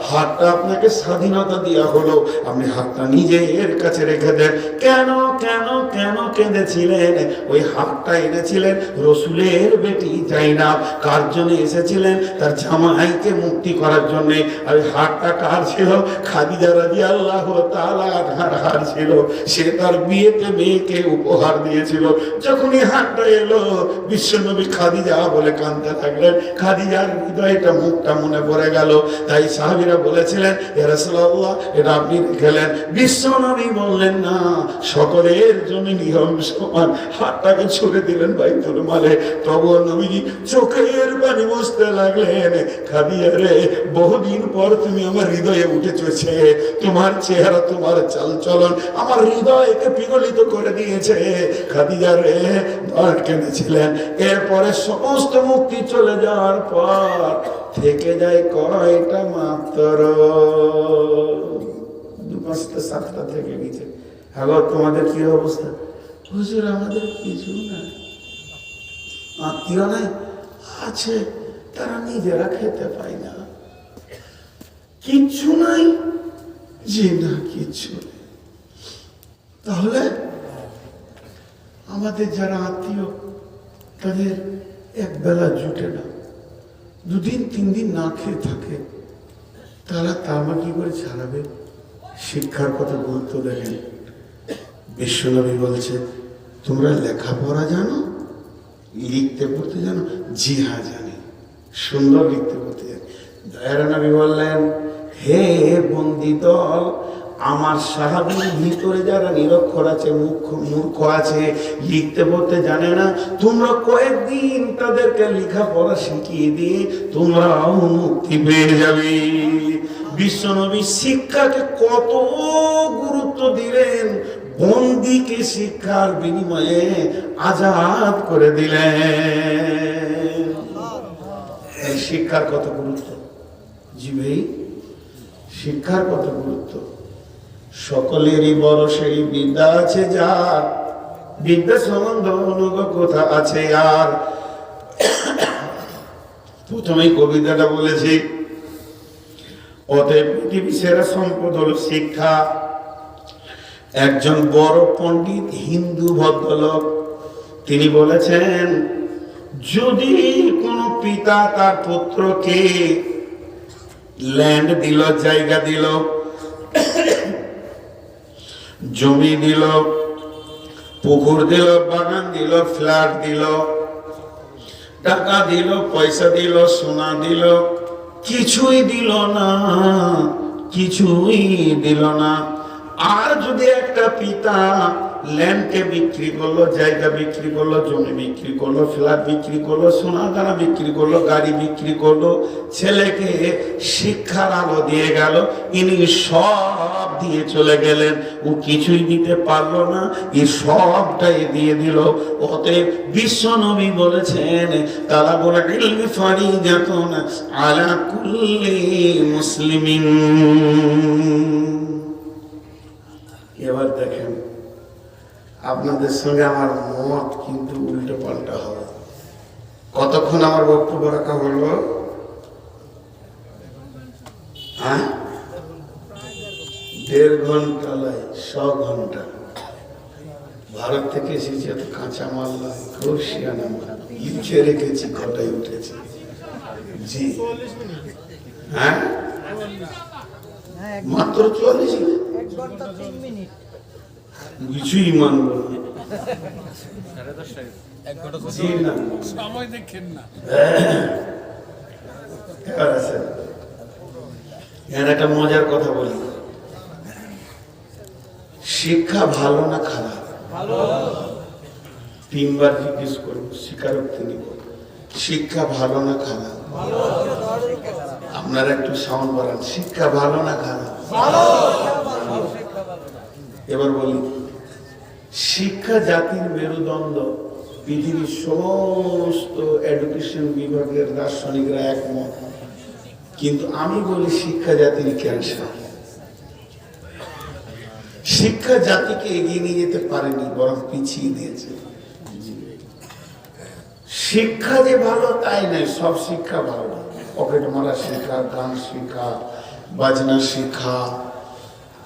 হাতটা আপনাকে স্বাধীনতা দেওয়া হলো, আপনি হাতটা নিজে এর কাছে রেখে দেন। কেন কেন কেন কেঁদেছিলেন? ওই হাতটা এনেছিলেন রসুলের বেটি জাইনাব। কার জন্য এসেছিলেন? তার জামাইকে মুক্তি করার জন্য। আর হাতটা কার ছিল? খাদিজা রাদিয়াল্লাহু তাআলা আনহার হার ছিল। সে তার বিয়েতে মেয়েকে উপহার দিয়েছিল। যখনই হাতটা এলো, বিশ্বনবী খাদিজা বলে কাঁদতে থাকলেন। খাদিজার হৃদয়টা, মুখটা মনে পড়ে গেল। তাই সাহাবীরা বলেছিলেন, ইয়া রাসূলুল্লাহ, এটা আপনি রেখেলেন। বিশ্বনবী বললেন, না, সকলের জন্য নিয়ম সমান। হাতটাকে ছুড়ে দিলেন বাইতুল মালে। তবু নবীজি চোখের পানি মুছতে লাগলেন। খাদিজা রে, বহুদিন পর তুমি আমার হৃদয়ে উঠেছে। তোমার চেহারা, তোমার চালচলন আমার হৃদয়কে বিগলিত করে দিয়েছে। খাদিজা রে, দর কেঁদেছিলেন। এরপরে সমস্ত মুক্তি চলে যাওয়ার পর থেকে যায় কয়টা মাত্র? 2-5-7টা থেকে গেছে। হ্যালো, তোমাদের কি অবস্থা? হুজুর, আমাদের কিছু না, আত্মীয় নাই, আছে, তারা নিজেরা খেতে পায় না। কিচ্ছু নাই? জি না, কিচ্ছু নেই। তাহলে আমাদের যারা আত্মীয়, তাদের এক বেলা জুটে না, 2-3 দিন না খেয়ে থাকে, তারা তামা কি করে ছাড়াবে? শিক্ষার কথা গুরুত্ব দেখেন। বিশ্বনবী বলছে, তোমরা লেখাপড়া জানো, লিখতে পড়তে জানো? জি হ্যাঁ, জানি, সুন্দর লিখতে পড়তে জানি। দয়ার নবী বললেন, হে বন্দী দল, আমার সাহাবীর ভিতরে যারা নিরক্ষর আছে, মূর্খ আছে, লিখতে পড়তে জানে না, তোমরা কয়েকদিন তাদেরকে লেখাপড়া শিখিয়ে দিয়ে তোমরাও মুক্তি পেয়ে যাবে। বিশ্বনবী শিক্ষাকে কত গুরুত্ব দিলেন, বন্দীকে শিক্ষার বিনিময়ে আজাদ করে দিলেন। এই শিক্ষার কত গুরুত্ব! জি ভাই, শিক্ষার কত গুরুত্ব! সকলেরই বড় সেই বিদ্যা আছে যার, বিদ্যা সম্বন্ধ অনুগতা আছে আর। প্রথমেই কবিতাটা বলেছি, অতএব পৃথিবী সেরা সম্পদ হলো শিক্ষা। একজন বড় পণ্ডিত হিন্দু ভদ্রলোক, তিনি বলেছেন, যদি কোন পিতা তার পুত্রকে ল্যান্ড দিল, জায়গা দিল, জমি দিল, পুকুর দিল, বাগান দিল, ফ্ল্যাট দিল, টাকা দিল, পয়সা দিল, সোনা দিল, কিছুই দিল না, কিছুই দিল না, আর যদি একটা পিতা ল্যান্ডকে বিক্রি করলো, জায়গা বিক্রি করলো, জমি বিক্রি করলো, ফ্ল্যাট বিক্রি করলো, সোনা দানা বিক্রি করলো, গাড়ি বিক্রি করলো, ছেলেকে শিক্ষার আলো দিয়ে গেল, ইনি সব দিয়ে চলে গেলেন, ও কিছুই দিতে পারলো না, এ সবটাই দিয়ে দিল। অতএব বিশ্বনবী বলেছেন, তালাবুল ইলমি ফারিজাতুন আলা কুল্লি মুসলিমিন। এবার দেখেন, আপনাদের সঙ্গে আমার মত কিন্তু উল্টো পাল্টা হবে। কতক্ষণ আমার বক্তব্য রাখা হলো? হ্যাঁ, 1.5 ঘন্টা নয়, 100 ঘন্টা। ভারত থেকে এসেছি, এত কাঁচা মাল নয়, খুব শিয়ানা মাল, লিখে রেখেছি, ঘটাই উঠেছি। জি হ্যাঁ, মাত্র 44 মিনিট, কিছুই মানব না। সময় দেখেন না। একটা মজার কথা বলি, শিক্ষা ভালো না খারাপ? তিনবার জিজ্ঞেস করবো, স্বীকারোক্তি নিব। শিক্ষা ভালো না খারাপ? আপনারা একটু সাউন্ড বাড়ান। শিক্ষা ভালো না খারাপ? এবার বলি, শিক্ষা জাতির মেরুদণ্ড। পৃথিবীর সমস্ত এডুকেশন বিভাগের দার্শনিকরা একমত, কিন্তু আমি বলি শিক্ষা জাতির ক্যান্সার। শিক্ষা জাতিকে এগিয়ে নিয়ে যেতে পারেনি, বরং পিছিয়ে দিয়েছে। শিক্ষা যে ভালো তাই নয়, সব শিক্ষা ভালো না। পকেট মারা শেখা, গান শেখা, বাজনা শেখা,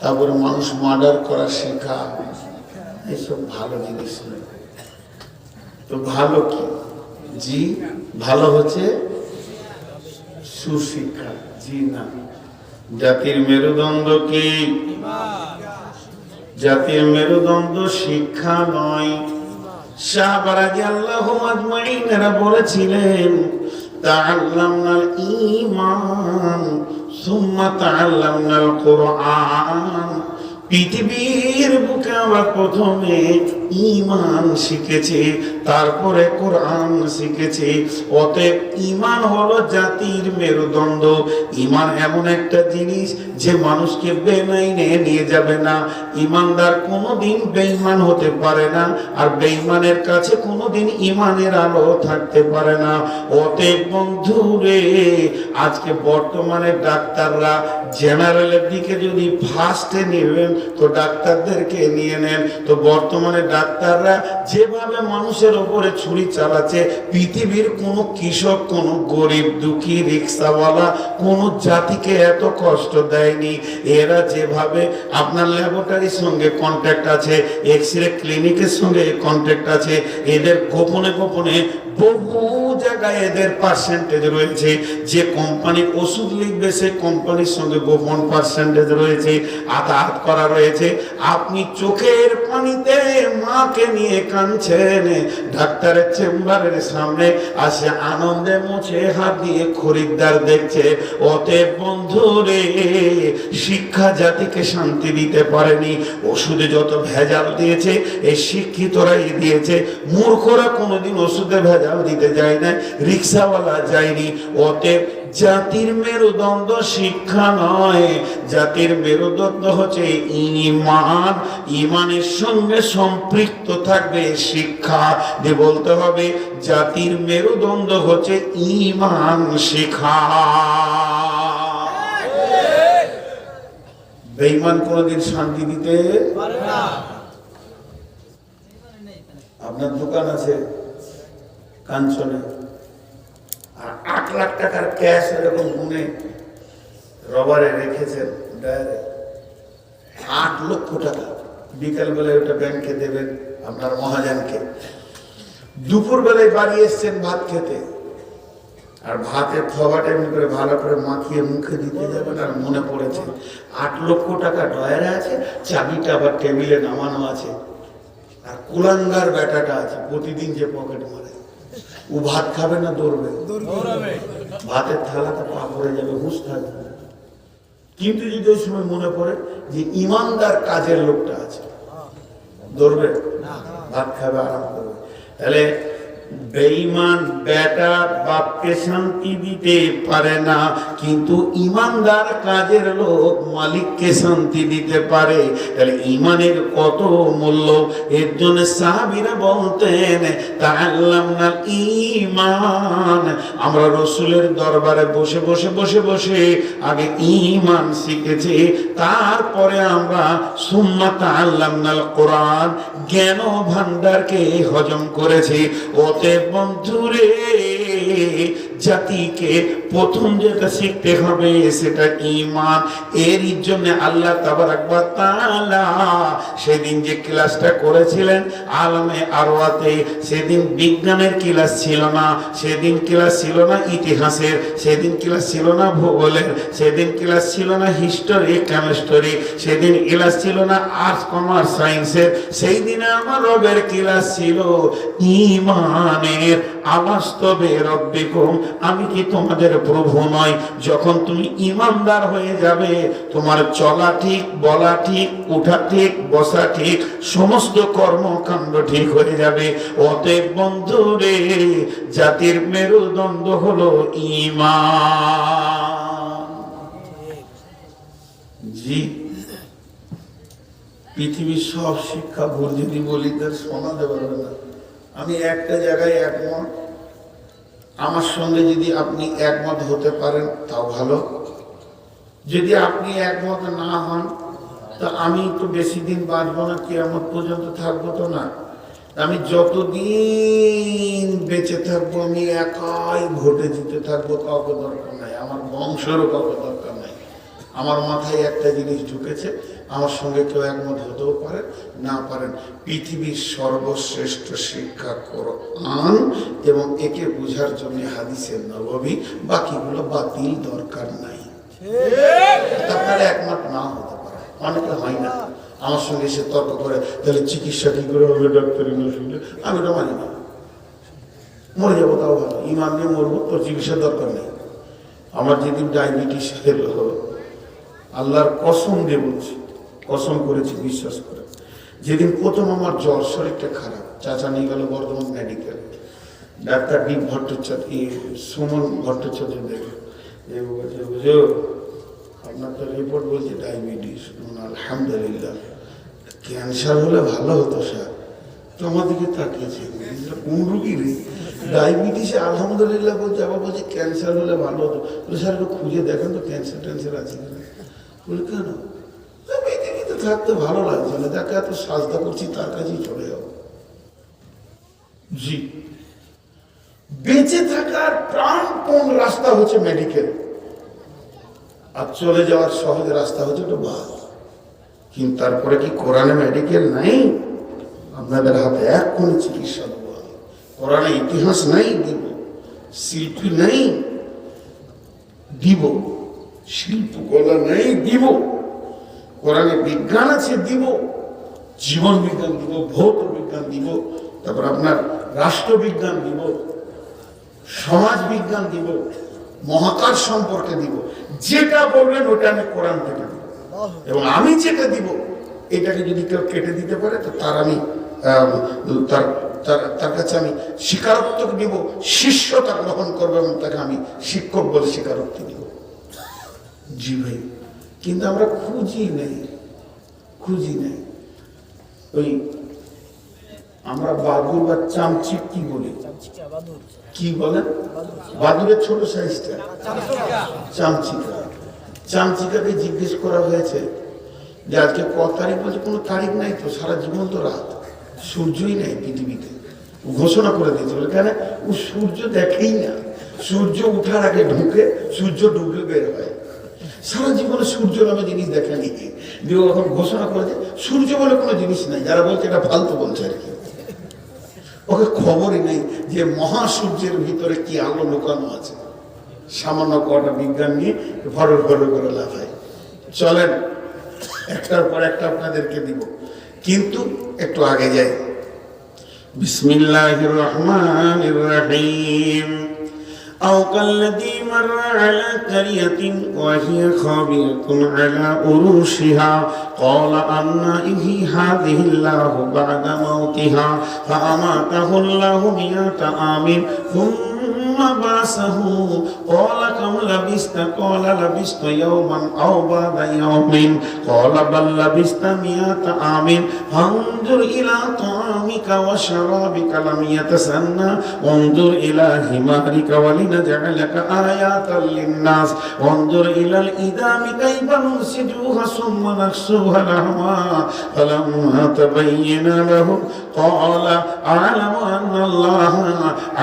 তারপরে মানুষ মার্ডার করা শেখা, এইসব ভালো জিনিস নয়। তো ভালো কি? জি, ভালো হচ্ছে সুশিক্ষা। জি না, জাতির মেরুদণ্ড কি? জাতির মেরুদণ্ড শিক্ষা নয়। সাহাবা রাদিয়াল্লাহু আজমাইনরা বলেছিলেন, তাআল্লামনাল ঈমান সুম্মা তাআল্লামনাল কুরআন। পৃথিবীর বুকে আমরা প্রথমে ঈমান শিখেছি, তারপরে কোরআন শিখেছি। অতএব ঈমান হলো জাতির মেরুদণ্ড। ঈমান এমন একটা জিনিস যে মানুষকে বেমাইনে নিয়ে যাবে না। ঈমানদার কোনোদিন বেঈমান হতে পারে না, আর বেঈমানের কাছে কোনোদিন ঈমানের আলো থাকতে পারে না। অতএব বন্ধুরে, আজকে বর্তমানে ডাক্তাররা জেনারেলের দিকে যদি ফার্স্টে নেবেন তো ডাক্তারদেরকে নিয়ে নেন। তো বর্তমানে ডাক্তাররা যেভাবে মানুষের ওপরে ছুরি চালাচ্ছে, পৃথিবীর কোনো কৃষক, কোনো গরিব দুঃখী রিক্সাওয়ালা কোনো জাতিকে এত কষ্ট দেয়নি। এরা যেভাবে আপনার ল্যাবরেটরির সঙ্গে কন্ট্যাক্ট আছে, এক্সরে ক্লিনিকের সঙ্গে কন্ট্যাক্ট আছে, এদের গোপনে গোপনে বহু জায়গায় এদের পার্সেন্টেজ রয়েছে। যে কোম্পানি ওষুধ লিখবে সে কোম্পানির সঙ্গে গোপন পার্সেন্টেজ রয়েছে, আঘাত করা রয়েছে। আপনি চোখের পানিতে মাকে নিয়ে কাঁদছেন, ডাক্তারের চেম্বারের সামনে আসে আনন্দে মুছে হাত দিয়ে খরিদ্দার দেখছে। অতএব বন্ধুরে, শিক্ষা জাতিকে শান্তি দিতে পারেনি। ওষুধে যত ভেজাল দিয়েছে এই শিক্ষিতরাই দিয়েছে। মূর্খরা কোনোদিন ওষুধে ভেজাল দিতে যায় না, রিক্সাওয়ালা যায়নি। অতএব জাতির মেরুদণ্ড শিক্ষা নয়, জাতির মেরুদণ্ড হচ্ছে ঈমান। ঈমানের সঙ্গে সম্পৃক্ত থাকবে শিক্ষা। যে বলতে হবে জাতির মেরুদণ্ড হচ্ছে ঈমান শিক্ষা। বেঈমান কোনোদিন শান্তি দিতে পারে না। আপনার দোকান আছে কাঞ্চনে, আর 8 লাখ টাকার ক্যাশ এরকম গুনে রবারে রেখেছেন, 8 লক্ষ টাকা। বিকাল বেলায় ওটা ব্যাংকে দেবেন আপনার মহাজনকে। দুপুর বেলায় বাড়ি এসছেন ভাত খেতে, আর ভাতের খাবারটা এমনি করে ভালো করে মাখিয়ে মুখে দিতে যাবেন, আর মনে পড়েছে 8 লক্ষ টাকা ডয়ারে আছে, চাবিটা আবার টেবিলে নামানো আছে, আর কুলাঙ্গার বেটাটা আছে প্রতিদিন যে পকেট মারে, ও ভাত খাবে না দৌড়বে? ভাতের থালাতে পা পড়ে যাবে, হুঁশ থাকবে। কিন্তু যদি ওই সময় মনে পড়ে যে ইমানদার কাজের লোকটা আছে, দৌড়বে? ভাত খাবে, আরাম করবে। তাহলে বেঈমান বেটা বাপকে শান্তি দিতে পারে না, কিন্তু ইমানদার কাজের লোক মালিককে শান্তি দিতে পারে। তাহলে ইমানের কত মূল্য! এর জন্য সাহাবীরা বলতেন তাআল্লামনাল ঈমান। আমরা রাসূলের দরবারে বসে বসে বসে বসে আগে ঈমান শিখেছি, তারপরে আমরা সুম্মা তাআল্লামনাল কোরআন, জ্ঞান ভান্ডারকে হজম করেছি। অতএব বন্ধুরে, জাতিকে প্রথম যেটা শিখতে হবে সেটা ঈমান। এর জন্য আল্লাহ তাবারাক ওয়া তাআলা সেদিন যে ক্লাসটা করেছিলেন আলমে আরওয়াতে, সেদিন বিজ্ঞানের ক্লাস ছিল না, সেদিন ক্লাস ছিল না ইতিহাসের, সেদিন ক্লাস ছিল না ভূগোলের, সেদিন ক্লাস ছিল না হিস্টোরি কেমিস্ট্রি, সেদিন ক্লাস ছিল না আর্টস কমার্স সায়েন্সের। সেই দিনে আমার রবের ক্লাস ছিল ঈমানের। আলাস্তবে রব্বিকুম, আমি কি তোমাদের প্রভু নয়? যখন তুমি ইমানদার হয়ে যাবে, তোমার চলা ঠিক, বলা ঠিক, উঠা ঠিক, বসা ঠিক, সমস্ত কর্মকাণ্ড ঠিক হয়ে যাবে। অতএব বন্ধুরে, জাতির মেরুদণ্ড হলো ঈমান। জি, পৃথিবীর সব শিক্ষা ভুল যদি বলি তার শোনাতে পারবে না। আমি একটা জায়গায় একমত, আমার সঙ্গে যদি আপনি একমত হতে পারেন তাও ভালো, যদি আপনি একমত না হন তা আমি তো বেশি দিন বাঁচবো না, কিয়ামত পর্যন্ত থাকবো তো না। আমি যতদিন বেঁচে থাকবো আমি একাই ভোটে জিতে থাকবো, কাউকে দরকার নাই, আমার বংশেরও কাউকে দরকার নাই। আমার মাথায় একটা জিনিস ঢুকেছে, আমার সঙ্গে কেউ একমত হতেও পারেন না পারেন, পৃথিবীর সর্বশ্রেষ্ঠ শিক্ষা কোরআন এবং একে বোঝার জন্য হাদিসের নববী, বাকিগুলো বাতিল দরকার নাই। আপনারা একমত না হতে পারে, অনেকে হয় না। আমার সঙ্গে এসে তর্ক করে, তাহলে চিকিৎসা কি করে হবে ডাক্তারি না শুনলে? আমি তো মানি না, মরে যাবো তাও ভালো, ইমান নিয়ে মরবো, তোর চিকিৎসার দরকার নেই। আমার যেদিন ডায়াবেটিস এলো, আল্লাহর কসম দিয়ে বলছি, কসম করেছি, বিশ্বাস করে, যেদিন প্রথম আমার জ্বর, শরীরটা খারাপ, চাচা নিয়ে গেল Bardhaman medical, doctor D Bhattacharya, Suman Bhattacharya দেখে বলছে, বুঝো আপনার তো রিপোর্ট বলছে ডায়াবেটিস। আলহামদুলিল্লাহ, ক্যান্সার হলে ভালো হতো স্যার। তো আমাদেরকে তাকিয়েছে, কোন রুগী রে ডায়াবেটিসে আলহামদুলিল্লাহ বলছে, আবার বলছে ক্যান্সার হলে ভালো হতো। স্যার একটু খুঁজে দেখেন তো ক্যান্সার ট্যান্সার আছে কিনা। বলে কেন? পৃথিবীতে থাকতে ভালো লাগছে না, যাকে এত সাজদা করছি তার কাছেই চলে যাবো। জি, বেঁচে থাকার প্রাণপণ রাস্তা হচ্ছে মেডিকেল, আর চলে যাওয়ার সহজ রাস্তা হচ্ছে একটা বাস। কিন্তু তারপরে কি কোরআনে মেডিকেল নাই? আপনাদের হাতে এক্ষুনি চিকিৎসা দেবো আমি। কোরআনে ইতিহাস নাই, দিব। শিল্পী নেই, দিব। শিল্পকলা নেই, দিব। কোরআনে বিজ্ঞান আছে, দিব। জীবন বিজ্ঞান দিব, ভৌত বিজ্ঞান দিব, তারপর আপনার রাষ্ট্রবিজ্ঞান দিব, সমাজ বিজ্ঞান দিব, মহাকাশ সম্পর্কে দিব। যেটা বলবেন ওটা আমি কোরআন থেকে দিব, এবং আমি যেটা দিব এটাকে যদি কেউ কেটে দিতে পারে তো তার আমি তার কাছে আমি স্বীকারোক্তি দিব, শিষ্যতা গ্রহণ করবো এবং তাকে আমি শিক্ষক বলে স্বীকারোক্তি দিব। জি ভাই, কিন্তু আমরা খুঁজি নেই। ওই আমরা বাদুর বা চামচিক কি বলি, কি বলেন? বাদুরের ছোট সাইজটা চামচিকা। চামচিকাকে জিজ্ঞেস করা হয়েছে যে আজকে ক তারিখ, বলছে কোনো তারিখ নাই তো, সারা জীবন তো রাত, সূর্যই নেই পৃথিবীতে। ঘোষণা করে দিয়েছে, বলে কেন? ও সূর্য দেখেই না, সূর্য উঠার আগে ঢুকে, সূর্য ডুবে বের হয়, সারা জীবনে সূর্য নামে জিনিস দেখেনি। দিয়ে এখন ঘোষণা করেছে সূর্য বলে কোনো জিনিস নাই। যারা বলছে এটা ফালতু বলছে আর কি, ওকে খবরই নেই যে মহাসূর্যের ভিতরে কি আলো লুকানো আছে। সামান্য কটা বিজ্ঞান নিয়ে ভরর করে লাফায়। চলেন একটার পর একটা আপনাদেরকে দিব, কিন্তু একটু আগে যাই। বিসমিল্লাহির রহমানির রহিম। أو كالذي مر على قرية وهي خاوية على عروشها قال أنى يحيي هذه الله بعد موتها فأماته الله 100 عام ثم بعثه قال كم لبثت قال لبثت يوما أو بعض يوم قال بل لبثت 100 عام فانظر إلى طعامك وشرابك لم يتسنى وانظر إلى حمارك ولنجعلك آية للناس وانظر إلى الإدام كيف ننسجها ثم نكسوها لحما فلما تبين له قال أعلم أن الله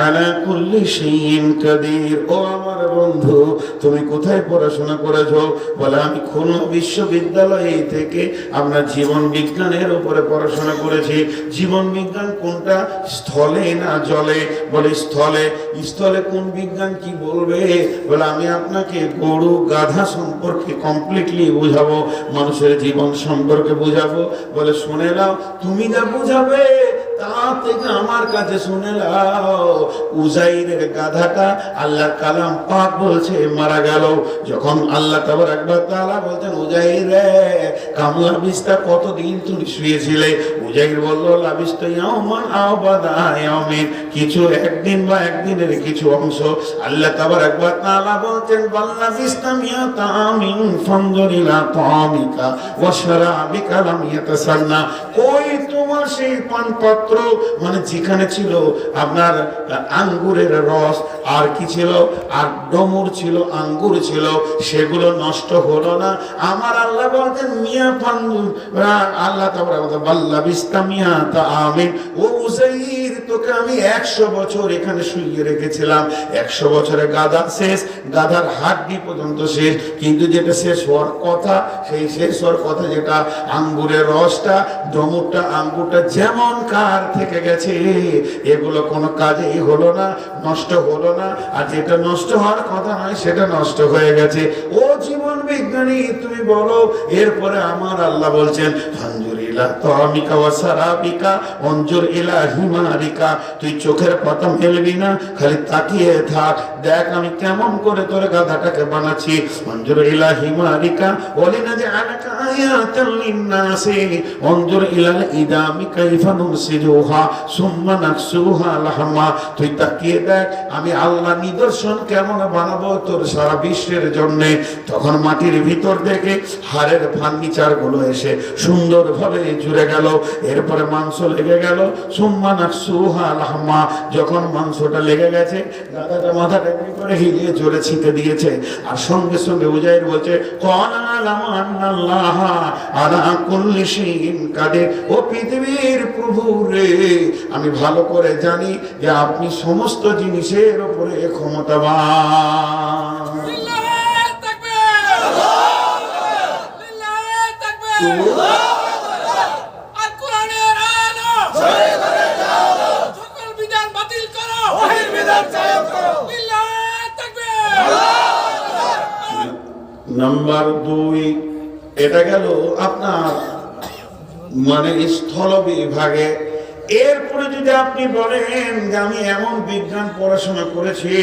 على كل شيء কাদির। ও আমার বন্ধু, তুমি কোথায় পড়াশোনা করেছো? বলে আমি খুলনা বিশ্ববিদ্যালয় থেকে আমরা জীবন বিজ্ঞানের উপরে পড়াশোনা করেছি। জীবন বিজ্ঞান কোনটা, স্থলে না জলে? বলে স্থলে। স্থলে কোন বিজ্ঞান কি বলবে? বলে আমি আপনাকে গরু গাধা সম্পর্কে কমপ্লিটলি বুঝাবো, মানুষের জীবন সম্পর্কে বুঝাবো। বলে শুনে নাও, তুমি যা বুঝাবে তা থেকে আমার কাছে শুনে নাও, উজাইরের গাধাটা আল্লাহর কালাম পাক বলছে মারা গেল। যখন আল্লাহ তাবারক ওয়া তাআলা বলতেন উজাইর রে কামলা বিস্তা কতদিন তুমি শুয়েছিলে, উজাইর বলল লাবিস্তা ইয়াওমান আও বাদা ইয়াওমিন, কিছু একদিন বা একদিনের কিছু অংশ। আল্লাহ তাবারক ওয়া তাআলা বলতেন বাল্লা বিস্তা মিয়াতা আমিন ফানজুর ইলা তামিকা ওয়া শারাবিকা লাম ইয়াতাসান্না। ওই তোমার সেই পানপাত্র মানে যেখানে ছিল আপনার আঙ্গুরের রস আর কি ছিল, আর ডমুর ছিল, আঙ্গুর ছিল, সেগুলো নষ্ট হলো না। আমার আল্লাহ বলতেন মিয়া পান্নু আল্লাহ তাবারক বাল্লা বিস্তা মিয়াতা আমিন, ও উজাইর তোকে আমি 100 বছর এখানে শুইয়ে রেখেছিলাম। 100 বছরে গাধা শেষ, গাধার হাড্ডি পর্যন্ত শেষ, কিন্তু যেটা শেষ হওয়ার কথা সেই শেষ হওয়ার কথা যেটা আঙ্গুরের রসটা, ডমুরটা, আঙ্গুরটা যেমন কার থেকে গেছে, এগুলো কোনো কাজেই হলো না, নষ্ট হলো না। আর যেটা নষ্ট হওয়ার কথা নয় সেটা নষ্ট হয়ে গেছে। ও জীবন বিজ্ঞানী তুমি বলো। এরপরে আমার আল্লাহ বলছেন ফানজুর ইলা তামিকা ওয়া সারাবিকা ওয়ানজুর ইলা হিমারিকা, তুই চোখের পাতা মেলবি না, খালি তাকিয়ে থাক, দেখ আমি কেমন করে তোর গাধাটাকে বানাচ্ছি। ওয়ানজুর ইলা হিমারিকা ওয়ালিনাজআলাকা আয়াতাল লিন্নাসি ওয়ানজুর ইলাল ইদামি কাইফা নুরসিলুহা সুম্মা নাকসুহা লাহমা, তুই তাকিয়ে দেখ আমি আল্লাহ নিদর্শন কেমন বানাবো তোর সারা বিশ্বের জন্য। তখন মাটির ভিতর থেকে হাড়ের ফার্নিচার গুলো এসে সুন্দরভাবে জুড়ে গেল। এরপরে মাংস লেগে গেল, সুম্মা নাকসুহা লাহমা, যখন মাংসটা লেগে গেছে গাধাটা মাথাটা কি করে হিলিয়ে জোরে ছিটে দিয়েছে। আর সঙ্গে সঙ্গে উজাইর বলছে ক্বালা আ'লামু আন্নাল্লাহ আলা কুল্লি শাইইন কাদির, ও পৃথিবীর প্রভু রে আমি ভালো করে জানি যে আপনি সমস্ত জিনিসের উপরে ক্ষমতাবান। লিল্লাহি তাকবীর, লিল্লাহি তাকবীর। আর কোরআনের আলো জয় করে যাও, সকল বিধান বাতিল করো, ওহির বিধান কায়েম করো। লিল্লাহি তাকবীর। নাম্বার 2, এটা গেল আপনার মানে স্থল বিভাগে। এরপরে যদি আপনি বলেন যে আমি এমন বিজ্ঞান পড়াশোনা করেছি,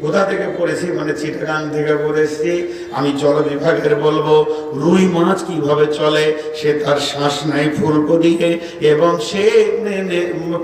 কোথা থেকে পড়েছি মানে চিটাগাং থেকে পড়েছি, আমি জল বিভাগের বলবো রুই মাছ কিভাবে চলে, সে তার শ্বাস নেয় ফুলকো দিয়ে এবং সে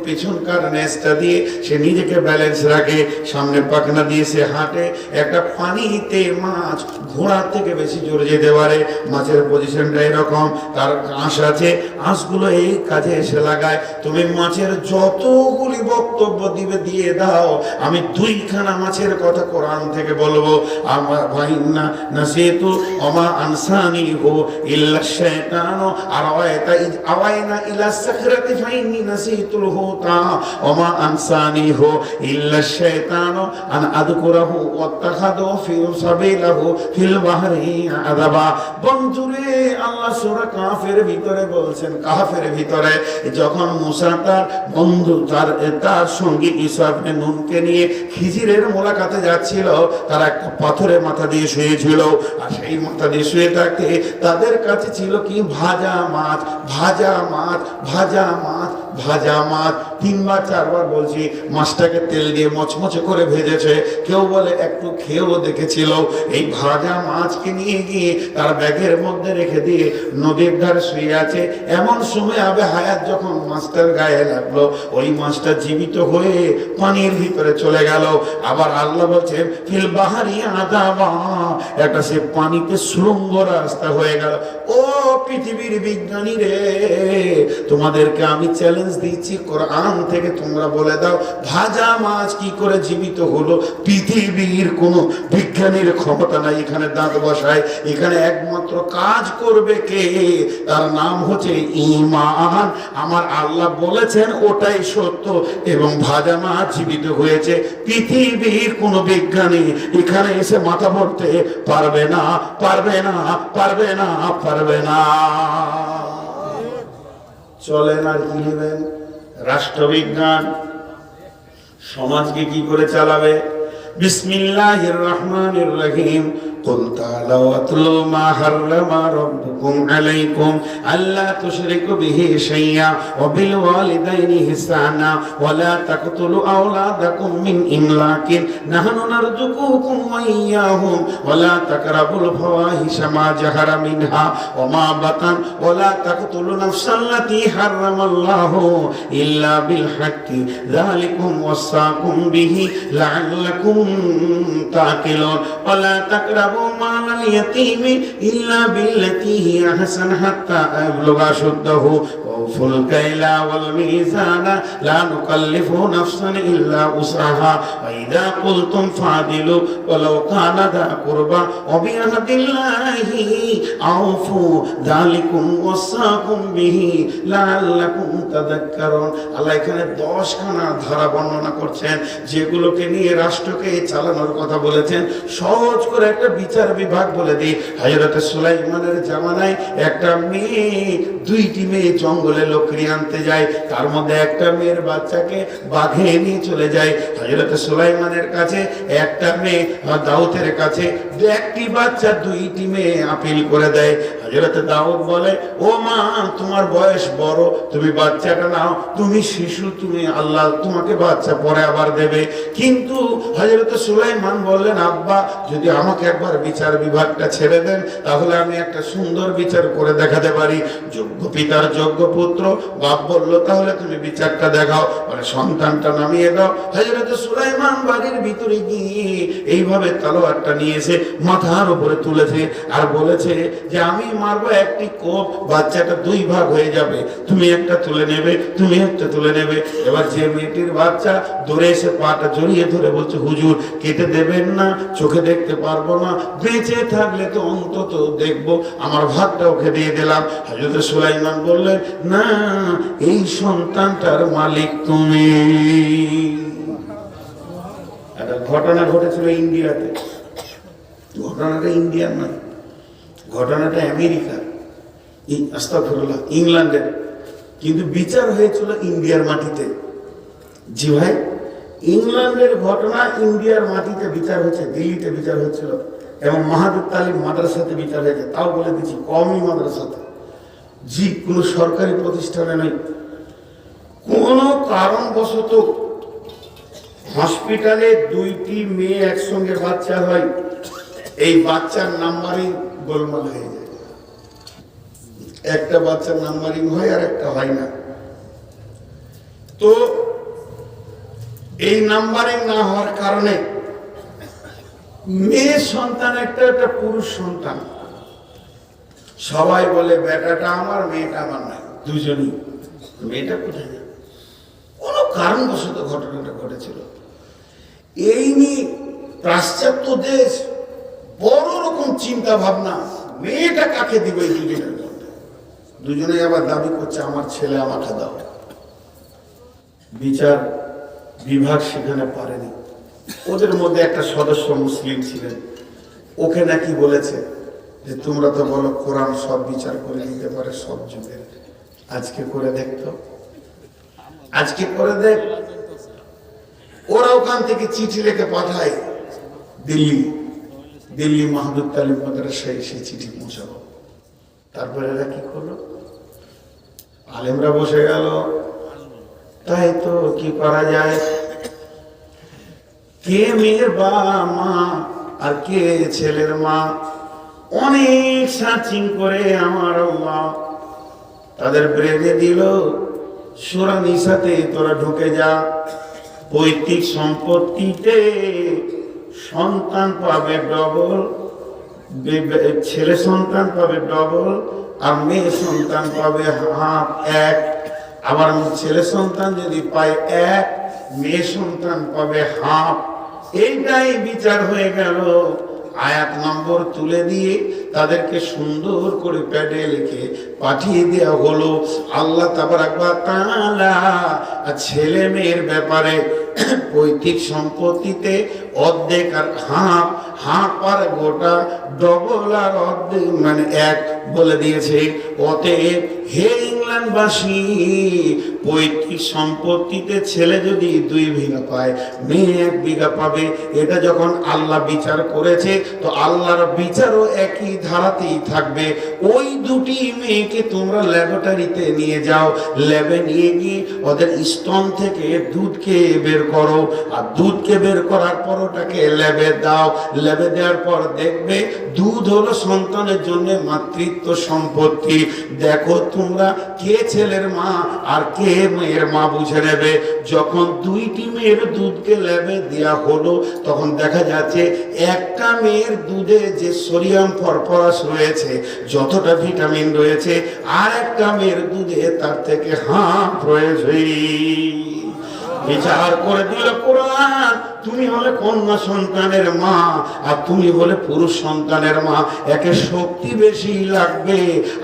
পেছনকার নেজটা দিয়ে সে নিজেকে ব্যালেন্স রাখে, সামনে পাখনা দিয়ে সে হাঁটে। একটা পানিতে মাছ ঘোড়ার থেকে বেশি জোরে যেতে পারে, মাছের পজিশনটা এরকম, তার আঁশ আছে, আঁশগুলো এই কাজে এসে লাগায়। তুমি মাছের যতগুলি বক্তব্য দিবে দিয়ে দাও, আমি 2খানা মাছের কথা কোরআন থেকে বলবো। আমার ভাইন্না নাসিতু ওমা আনসানি হু ইল্লা শাইতানু আরাওয়াইতা ইজ আওয়াইনা ইলা সাখরাতি ফাইন্নি নাসিতুল হুতা ওমা আনসানি হু ইল্লা শাইতানু আন আযকুরাহু ওয়াত্তাখাদু ফি সাবিলাহু ফিল বাহরি আযাবা। বন্ধুরে আল্লাহ সূরা কাফের ভিতরে বলছেন, কাফের ভিতরে যখন মুসা তার বন্ধু তার সঙ্গী ঈসা ইবনে নুনকে নিয়ে খিজিরের মোলাকাতে যাচ্ছিল, তারা একটা পাথরের মাথা দিয়ে শুয়েছিল। আর সেই মাথা দিয়ে শুয়ে থাকতে তাদের কাছে ছিল কি ভাজা মাছ, ভাজা মাছ, ভাজা মাছ, ভাজা মাছ। 3বার 4বার বলছি, মাছটাকে তেল দিয়ে মচমচে করে ভেজেছে। কেউ বলে একটু খেয়েও দেখেছিল। এই ভাজা মাছকে নিয়ে গিয়ে তার ব্যাগের মধ্যে রেখে দিয়ে নদীর ধারে শুয়ে আছে। এমন সময় আবে হায়াত যখন মাছটার গায়ে লাগলো, ওই মাছটা জীবিত হয়ে পানির ভিতরে চলে গেল। আবার আল্লাহ বলছেন ফিল বাহারি আযাবা, একটা সে পানিতে সুড়ঙ্গ রাস্তা হয়ে গেল। ও পৃথিবীর বিজ্ঞানী রে, তোমাদেরকে আমি চ্যালেঞ্জ দিচ্ছি, কোরআন থেকে তোমরা বলে দাও ভাজা মাছ কি করে জীবিত হলো। পৃথিবীর কোন বিজ্ঞানীর ক্ষমতা নাই এখানে দাঁত বসায়। এখানে একমাত্র কাজ করবে কে? তার নাম হচ্ছে ঈমান। আমার আল্লাহ বলেছেন ওটাই সত্য এবং ভাজা মাছ জীবিত হয়েছে। পৃথিবীর কোন বিজ্ঞানী এখানে এসে মাথা পড়তে পারবে না, পারবে না, পারবে না, পারবে না। চলেন আর কি নেবেন? রাষ্ট্রবিজ্ঞান সমাজকে কি করে চালাবে। বিসমিল্লাহির রহমানির রহিম। قل تعالوا أتلوا ما حرم ربكم عليكم ألا تشركوا به شيئا وبالوالدين إحسانا ولا تقتلوا أولادكم من إملاق نحن نرزقكم وإياهم ولا تقربوا الفواحش ما ظهر منها وما بطن ولا تقتلوا نفس التي حرم الله إلا بالحق ذلكم وصاكم به لعلكم تعقلون ولا تقربوا مال اليتيم إلا بالتي هي أحسن حتى يبلغ أشده وأوفوا الكيل والميزان لا نكلف نفسا إلا وسعها وإذا قلتم فاعدلوا ولو كان ذا قربى وبعهد الله أوفوا ذلكم وصاكم به لعلكم تذكرون আল্লাহ এখানে 10 খানা ধারা বর্ণনা করছেন যেগুলোকে নিয়ে রাষ্ট্রকে চালানোর কথা বলেছেন। সহজ করে একটা বিচার বিভাগ বলে দিই। হযরত সুলাইমানের জামানায় একটা মেয়ে, 2টি মেয়ে জঙ্গলে লকড়ি আনতে যায়, তার মধ্যে একটা মেয়ের বাচ্চাকে বাঘে নিয়ে চলে যায়। হযরত সুলাইমানের কাছে একটা মেয়ে, দাউদের কাছে একটি বাচ্চা, 2টি মেয়ে আপিল করে দেয়। হযরত দাউদ বলে, ও মা, তোমার বয়স বড়, তুমি বাচ্চাটা নাও, তুমি শিশু, তুমি আল্লাহ তোমাকে বাচ্চা পরে আবার দেবে। কিন্তু হযরত সুলাইমান বললেন, আব্বা, যদি আমাকে একবার বিচার বিভাগটা ছেড়ে দেন তাহলে আমি একটা সুন্দর বিচার করে দেখাতে পারি। যোগ্য পিতার যোগ্য পুত্র। বাপ বলল, তাহলে তুমি বিচারটা দেখাও, মানে সন্তানটা নামিয়ে দাও। হযরত সুলাইমান বাড়ির ভিতরে গিয়ে এইভাবে তলোয়ারটা নিয়েছে, মাথার উপরে তুলেছে আর বলেছে যে আমি মারবো একটি কোপ, বাচ্চাটা 2 ভাগ হয়ে যাবে, তুমি একটা তুলে নেবে, তুমি একটা তুলে নেবে। এবার যে মেয়েটির বাচ্চা দৌড়ে এসে পাটা জড়িয়ে ধরে বলছে, হুজুর কেটে দেবেন না, চোখে দেখতে পারবো না, বেঁচে থাকলে তো অন্তত দেখবো, আমার ভাগটা ওকে দিয়ে দিলাম। হযরত সুলাইমান বললেন, না, এই সন্তানটার মালিক তুমি। একটা ঘটনা ঘটেছিল ইন্ডিয়াতে। ঘটনাটা ইন্ডিয়ার নয়, ঘটনাটা আমেরিকার, আস্তাগফিরুল্লাহ, ইংল্যান্ডের, কিন্তু বিচার হয়েছিল ইন্ডিয়ার মাটিতে। জি ভাই, ইংল্যান্ডের ঘটনা ইন্ডিয়ার মাটিতে বিচার হয়েছে, দিল্লিতে বিচার হয়েছিল এবং মাহাদুর তালিম মাদ্রাসাতে বিচার হয়েছে। তাও বলে দিচ্ছি, কওমি মাদ্রাসাতে, জি, কোনো সরকারি প্রতিষ্ঠানে নয়। কোনো কারণবশত হসপিটালে 2টি মেয়ে একসঙ্গে বাচ্চা হয়, এই বাচ্চার নাম্বারিং গোলমাল হয়ে যায়। একটা বাচ্চার নাম্বারিং হয় আর একটা হয় না। তো এই নাম্বারিং না হওয়ার কারণে মেয়ে সন্তান একটা, একটা পুরুষ সন্তান। সবাই বলে বেটাটা আমার, মেয়েটা আমার নয়, দুজনই। মেয়েটা কোথায় যায়? কোনো কারণবশত ঘটনাটা ঘটেছিল। এই নিয়ে পাশ্চাত্য দেশ বড় রকম চিন্তা ভাবনা, মেয়েটা কাকে দিবে এই দুজনের মধ্যে। দুজনেই আবার দাবি করছে আমার ছেলে আমাকে দাও। বিচার বিভাগ সেখানে পারেনি। ওদের মধ্যে একটা সদস্য মুসলিম ছিলেন, ওকে নাকি বলেছে যে তোমরা তো বলো কোরআন সব বিচার করে দিতে পারে সব যুগের, আজকে করে দেখতো, আজকে করে দেখ। ওরা ওখান থেকে চিঠি লিখে পাঠায় দিল্লি মাহদুদ তালিম মাদ্রাসায় সেই চিঠি পৌঁছাবো। তারপরে এরা কি করলো, আলেমরা বসে গেল, তাই তো কি করা যায়, কে মেয়ের মা আর কে ছেলের মা। অনেক সার্চিং করে আমার আল্লাহ তাদের ব্রেনে দিল, সূরা নিসাতে তোরা ঢুকে যা, পৈতৃক সম্পত্তিতে সন্তান পাবে ডবল, ছেলে সন্তান পাবে ডবল আর মেয়ে সন্তান পাবে হাফ, 1। আবার ছেলে সন্তান যদি পায় 1, মেয়ে সন্তান পাবে হাফ। এইটাই বিচার হয়ে গেল। আয়াত নম্বর তুলে দিয়ে তাদেরকে সুন্দর করে প্যাডে লিখে পাঠিয়ে দেওয়া হলো। আল্লাহ তাবারাক ওয়া তাআলা ছেলে মেয়ের ব্যাপারে পৈতৃক সম্পত্তিতে অর্ধেক আর হাফ, হাফ আর গোটা, ডবল আর অর্ধেক, মানে 1 বলে দিয়েছে। অতএব হে ইংল্যান্ডবাসী, পৈতৃক সম্পত্তিতে ছেলে যদি 2 বিঘা পায়, মেয়ে 1 বিঘা পাবে। এটা যখন আল্লাহ বিচার করেছে, তো আল্লাহর বিচারও একই ধারাতেই থাকবে। ওই 2টি মেয়েকে তোমরা ল্যাবরেটরিতে নিয়ে যাও, ল্যাবে নিয়ে গিয়ে ওদের স্তন থেকে দুধকে বের করো, আর দুধকে বের করার পর ওটাকে ল্যাবে দাও। ল্যাবে দেওয়ার পর দেখবে দুধ হলো সন্তানের জন্য মাতৃত্ব সম্পত্তি। দেখো তোমরা কে ছেলের মা আর কে মেয়ের মা বুঝে নেবে। যখন 2টি মেয়ের দুধকে ল্যাবে দেওয়া হলো, তখন দেখা যাচ্ছে একটা মেয়ের দুধে যে সোডিয়াম ফসফরাস রয়েছে, যতটা ভিটামিন রয়েছে, আর একটা মেয়ের দুধে তার থেকে হাফ রয়েছে। বিচার করে দিল কোরআন, তুমি হলে কন্যা সন্তানের মা আর তুমি হলে পুরুষ সন্তানের মা, একে শক্তি বেশি লাগবে,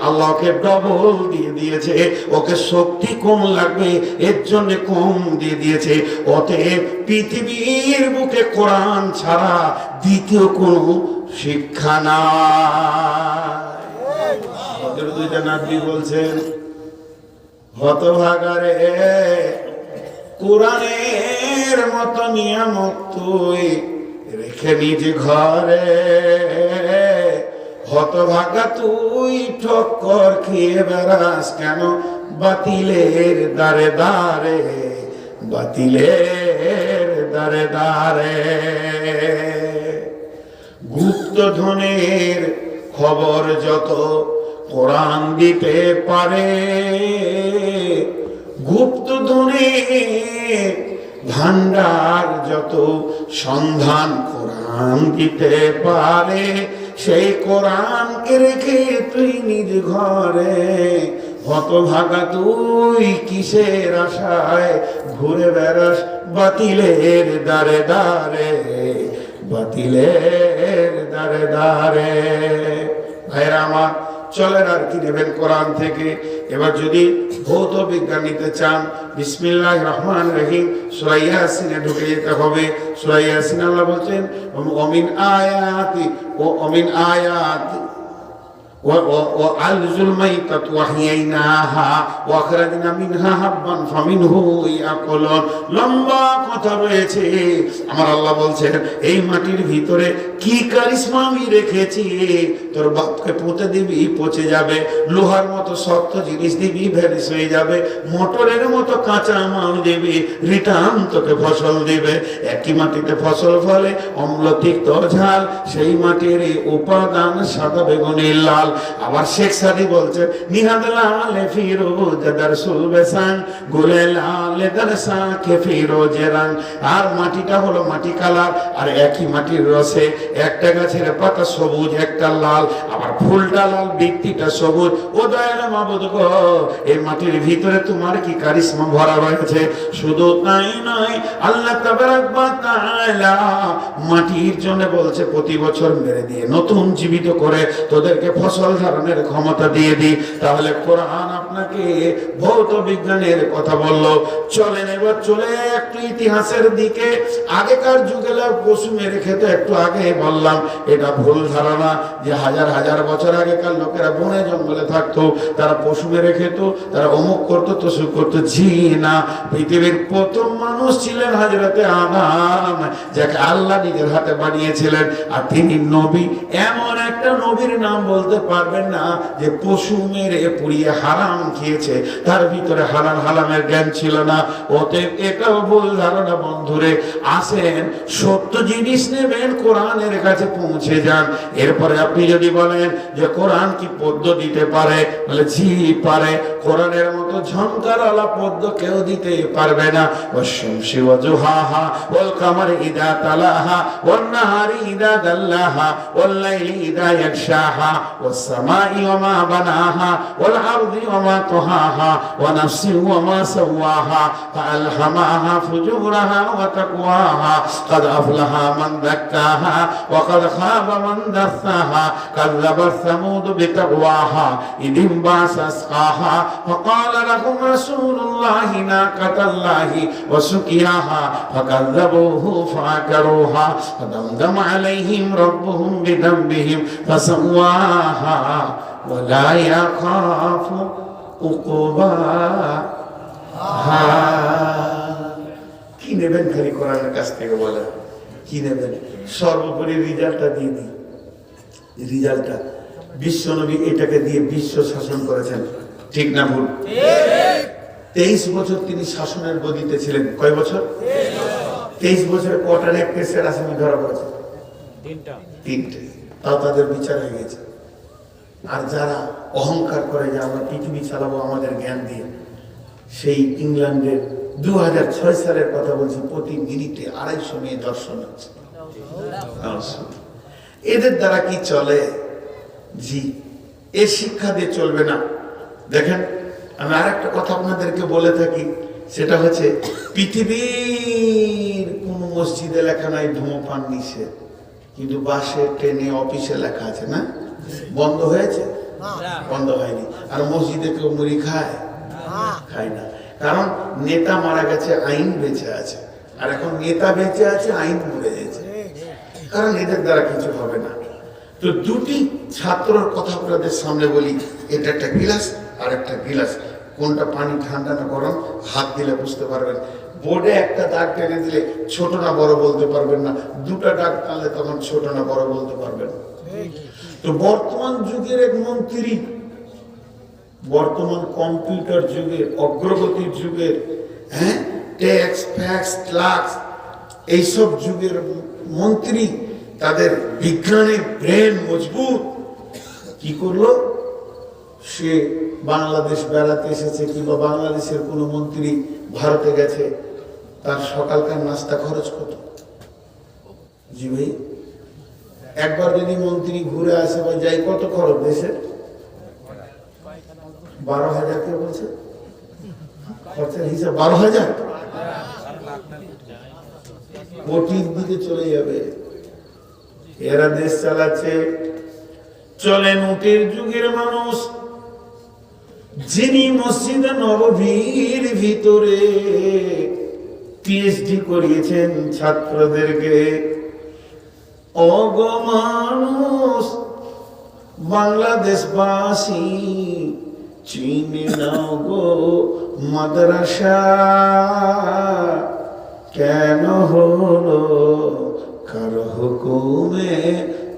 আল্লাহকে ডবল দিয়ে দিয়েছে। ওকে শক্তি কম লাগবে, এর জন্য কম দিয়ে দিয়েছে। অতএব পৃথিবীর বুকে কোরআন ছাড়া দ্বিতীয় কোনো শিক্ষা নাই। ওদের 2টা নাতি বলছেন, হতভাগারে কোরআনের মতো নিয়ামক তুই রেখে নিজ ঘরে, হতভাগা তুই ঠক্কর খেয়ে বেড়াস কেন বাতিলের দ্বারে দ্বারে, বাতিলের দ্বারে দ্বারে। গুপ্তধনের খবর যত কোরআন দিতে পারে, গুপ্তধনের ভান্ডার যত সন্ধান কোরআন দিতে পারে, সেই কোরআনকে রেখে তুই নিজ ঘরে, হতভাগা তুই কিসের আশায় ঘুরে বেড়াস বাতিলের দ্বারে দ্বারে, বাতিলের দ্বারে দ্বারে। ভাইরা আমার, চলেন আর কি নেবেন কোরআন থেকে। এবার যদি ভৌত বিজ্ঞান নিতে চান, বিসমিল্লাহির রহমানির রহিম সূরা ইয়াসিনে ঢুকে যেতে হবে। সূরা ইয়াসিন আল্লাহ বলছেন, অমিন আয়াতি ও অমিন আয়াতি وَأَلْزُ الْمَيْتَةَ وَأَحْيَيْنَاهَا وَأَخْرَجْنَا مِنْهَا حَبًّا فَمِنْهُ يَأْكُلُونَ। লম্বা কথা রয়েছে। আমার আল্লাহ বলছেন, এই মাটির ভিতরে কি কারিশমা আমি রেখেছি, তোর বাপকে পুঁতে দিবি পচে যাবে, লোহার মতো শক্ত জিনিস দিবি ভেরিস হয়ে যাবে, মোটরের মতো কাঁচা মাল দিবি রিটার্ন তোকে ফসল দিবে। একই মাটিতে ফসল ফলে, অম্ল তিক্ত ঝাল, সেই মাটির উপাদান সাদা বেগুনি লাল। আবার শেখ সাদি বলছে, নিহাদ লাল ফিরোজ দরসুল বেসান গুলে লাল দরসা কে ফিরোজ রং। আর মাটিটা হলো মাটি কালার, আর একই মাটির রসে একটা গাছের পাতা সবুজ একটা লাল, আবার ফুলটা লাল বৃত্তিটা সবুজ। ও দয়াল মাবুদ গো, এই মাটির ভিতরে তোমার কি কারিশমা ভরা রয়েছে। শুধু তাই নয়, আল্লাহ তাবারাক ওয়া তাআলা মাটির জন্য বলছে প্রতি বছর মেরে দিয়ে নতুন জীবিত করে তোদেরকে ফসল ধারণের ক্ষমতা দিয়ে দিই। তাহলে কোরআন আপনাকে ভৌত বিজ্ঞানের কথা বললো। চলেন এবার চলে একটু ইতিহাসের দিকে। আগেকার যুগে পশু মেরে খেতে, একটু আগে বললাম এটা ভুল ধারণা যে হাজার হাজার বছর আগেকার লোকেরা বনে জঙ্গলে থাকতো, তারা পশু মেরে খেত, তারা অমুক করতো তসুক করতো। জি না, পৃথিবীর প্রথম মানুষ ছিলেন হযরতে আদম, যাকে আল্লাহ নিজের হাতে বানিয়েছিলেন। আর তিনি নবী, এমন একটা নবীর নাম বলতে পারবেন না যে পশু মেরে পুড়িয়ে হারাম খেয়েছে, তার ভিতরে হালাল হারামের জ্ঞান ছিল না। অতএব এটাও ভুল ধারণা বন্ধুরে। আসেন, সত্য জিনিস নেবেন, কোরআনের কাছে পৌঁছে যান। এরপরে আপনি যদি বলেন যে কোরআন কি পদ্য দিতে পারে, বলে জি পারে। কোরআনের মতো ঝংকারওয়ালা পদ্য কেউ দিতে পারবে না। ওয়াশ-শামসি ওয়া যুহাহা ওয়াল কামারি ইযা তালাহা ওয়ান নাহারি ইযা দাল্লাহা ওয়াল লাইলি ইযা ইয়াগশাহা ওয়াস সামাই ওয়া মা বানাহা ওয়াল আরদি ওয়া মা তাহাহা ওয়া নাফসি ওয়া মা সাওয়াহা ফাআলহামাহা ফুজুরাহা ওয়া তাকওয়াহা قد أفلح من زكاها وقد خاب من دساها كذبت ثمود بتقواها إذ انبعث أسقاها فقال لهم رسول الله ناقة الله وسقياها فكذبوه فعقروها فدمدم عليهم ربهم بذنبهم فسواها ওয়ালা ইয়াখাফু উকুবাহা। কি নেবেন খালি কোরআনের কাছ থেকে বলেন, কি নেবেন? সর্বোপরি রিজাল্টটা দিয়ে দিই। রিজাল্টটা বিশ্বনবী এটাকে দিয়ে বিশ্ব শাসন করেছেন, ঠিক না ভুল? 23 বছর তিনি শাসনের গদিতে ছিলেন। কয় বছর? 23 বছরে কটা রেপ কেসের আসামি ধরা পড়েছে? তিনটে। তাও তাদের বিচার হয়ে গেছে। আর যারা অহংকার করে যে আমরা পৃথিবী চালাবো আমাদের জ্ঞান দিয়ে, সেই ইংল্যান্ডের 2006 সালের কথা বলছি, প্রতি মিনিটে 250 মেয়ে দর্শন হচ্ছে। এদের দ্বারা কি চলে? জি, এ শিক্ষা দিয়ে চলবে না। দেখেন, আমি আরেকটা কথা আপনাদেরকে বলে থাকি, সেটা হচ্ছে পৃথিবীর কোন মসজিদে লেখা নাই ধূমপান নিষেধ, কিন্তু বাসে, ট্রেনে, অফিসে লেখা আছে না? বন্ধ হয়েছে? বন্ধ হয়নি। আর মসজিদে কেউ মুড়ি খায়? খায় না। কারণ নেতা মারা গেছে, আইন বেঁচে আছে। আর এখন নেতা বেঁচে আছে, আইন মরে গেছে। কারণ এদের দ্বারা কিছু হবে না। তো দুটি ছাত্রর কথা আপনাদের সামনে বলি। এটা একটা গিলাস আর একটা গিলাস, কোনটা পানি ঠান্ডা না গরম হাত দিলে বুঝতে পারবেন। বোর্ডে একটা দাগ টেনে দিলে ছোট না বড় বলতে পারবেন না, দুটা দাগ টানলে তখন ছোট না বড় বলতে পারবেন। তো বর্তমান যুগের এক মন্ত্রী, বর্তমান কম্পিউটার যুগের, অগ্রগতির যুগের, ট্যাক্স ফ্যাক্স ক্লাক্স এইসব যুগের মন্ত্রী, তাদের বিজ্ঞানের ব্রেন মজবুত, কি করলো? সে বাংলাদেশ বেড়াতে এসেছে, কিংবা বাংলাদেশের কোনো মন্ত্রী ভারতে গেছে, তার সকালকার নাস্তা খরচ কত? জি ভাই, একবার যদি মন্ত্রী ঘুরে আসে বা যাই, কত খরচ দেশে? 12,000। কে বলছে? খরচের হিসাব 12,000 কোটির দিকে চলে যাবে। এরা দেশ চালাচ্ছে, চলে নোটের যুগের মানুষ। যিনি মসজিদে নববীর ভিতরে পিএইচডি করিয়েছেন ছাত্রদেরকে, অগো মানুষ বাংলাদেশবাসী চিনে নাও গো মাদ্রাসা, কেন হলো কার হুকুমে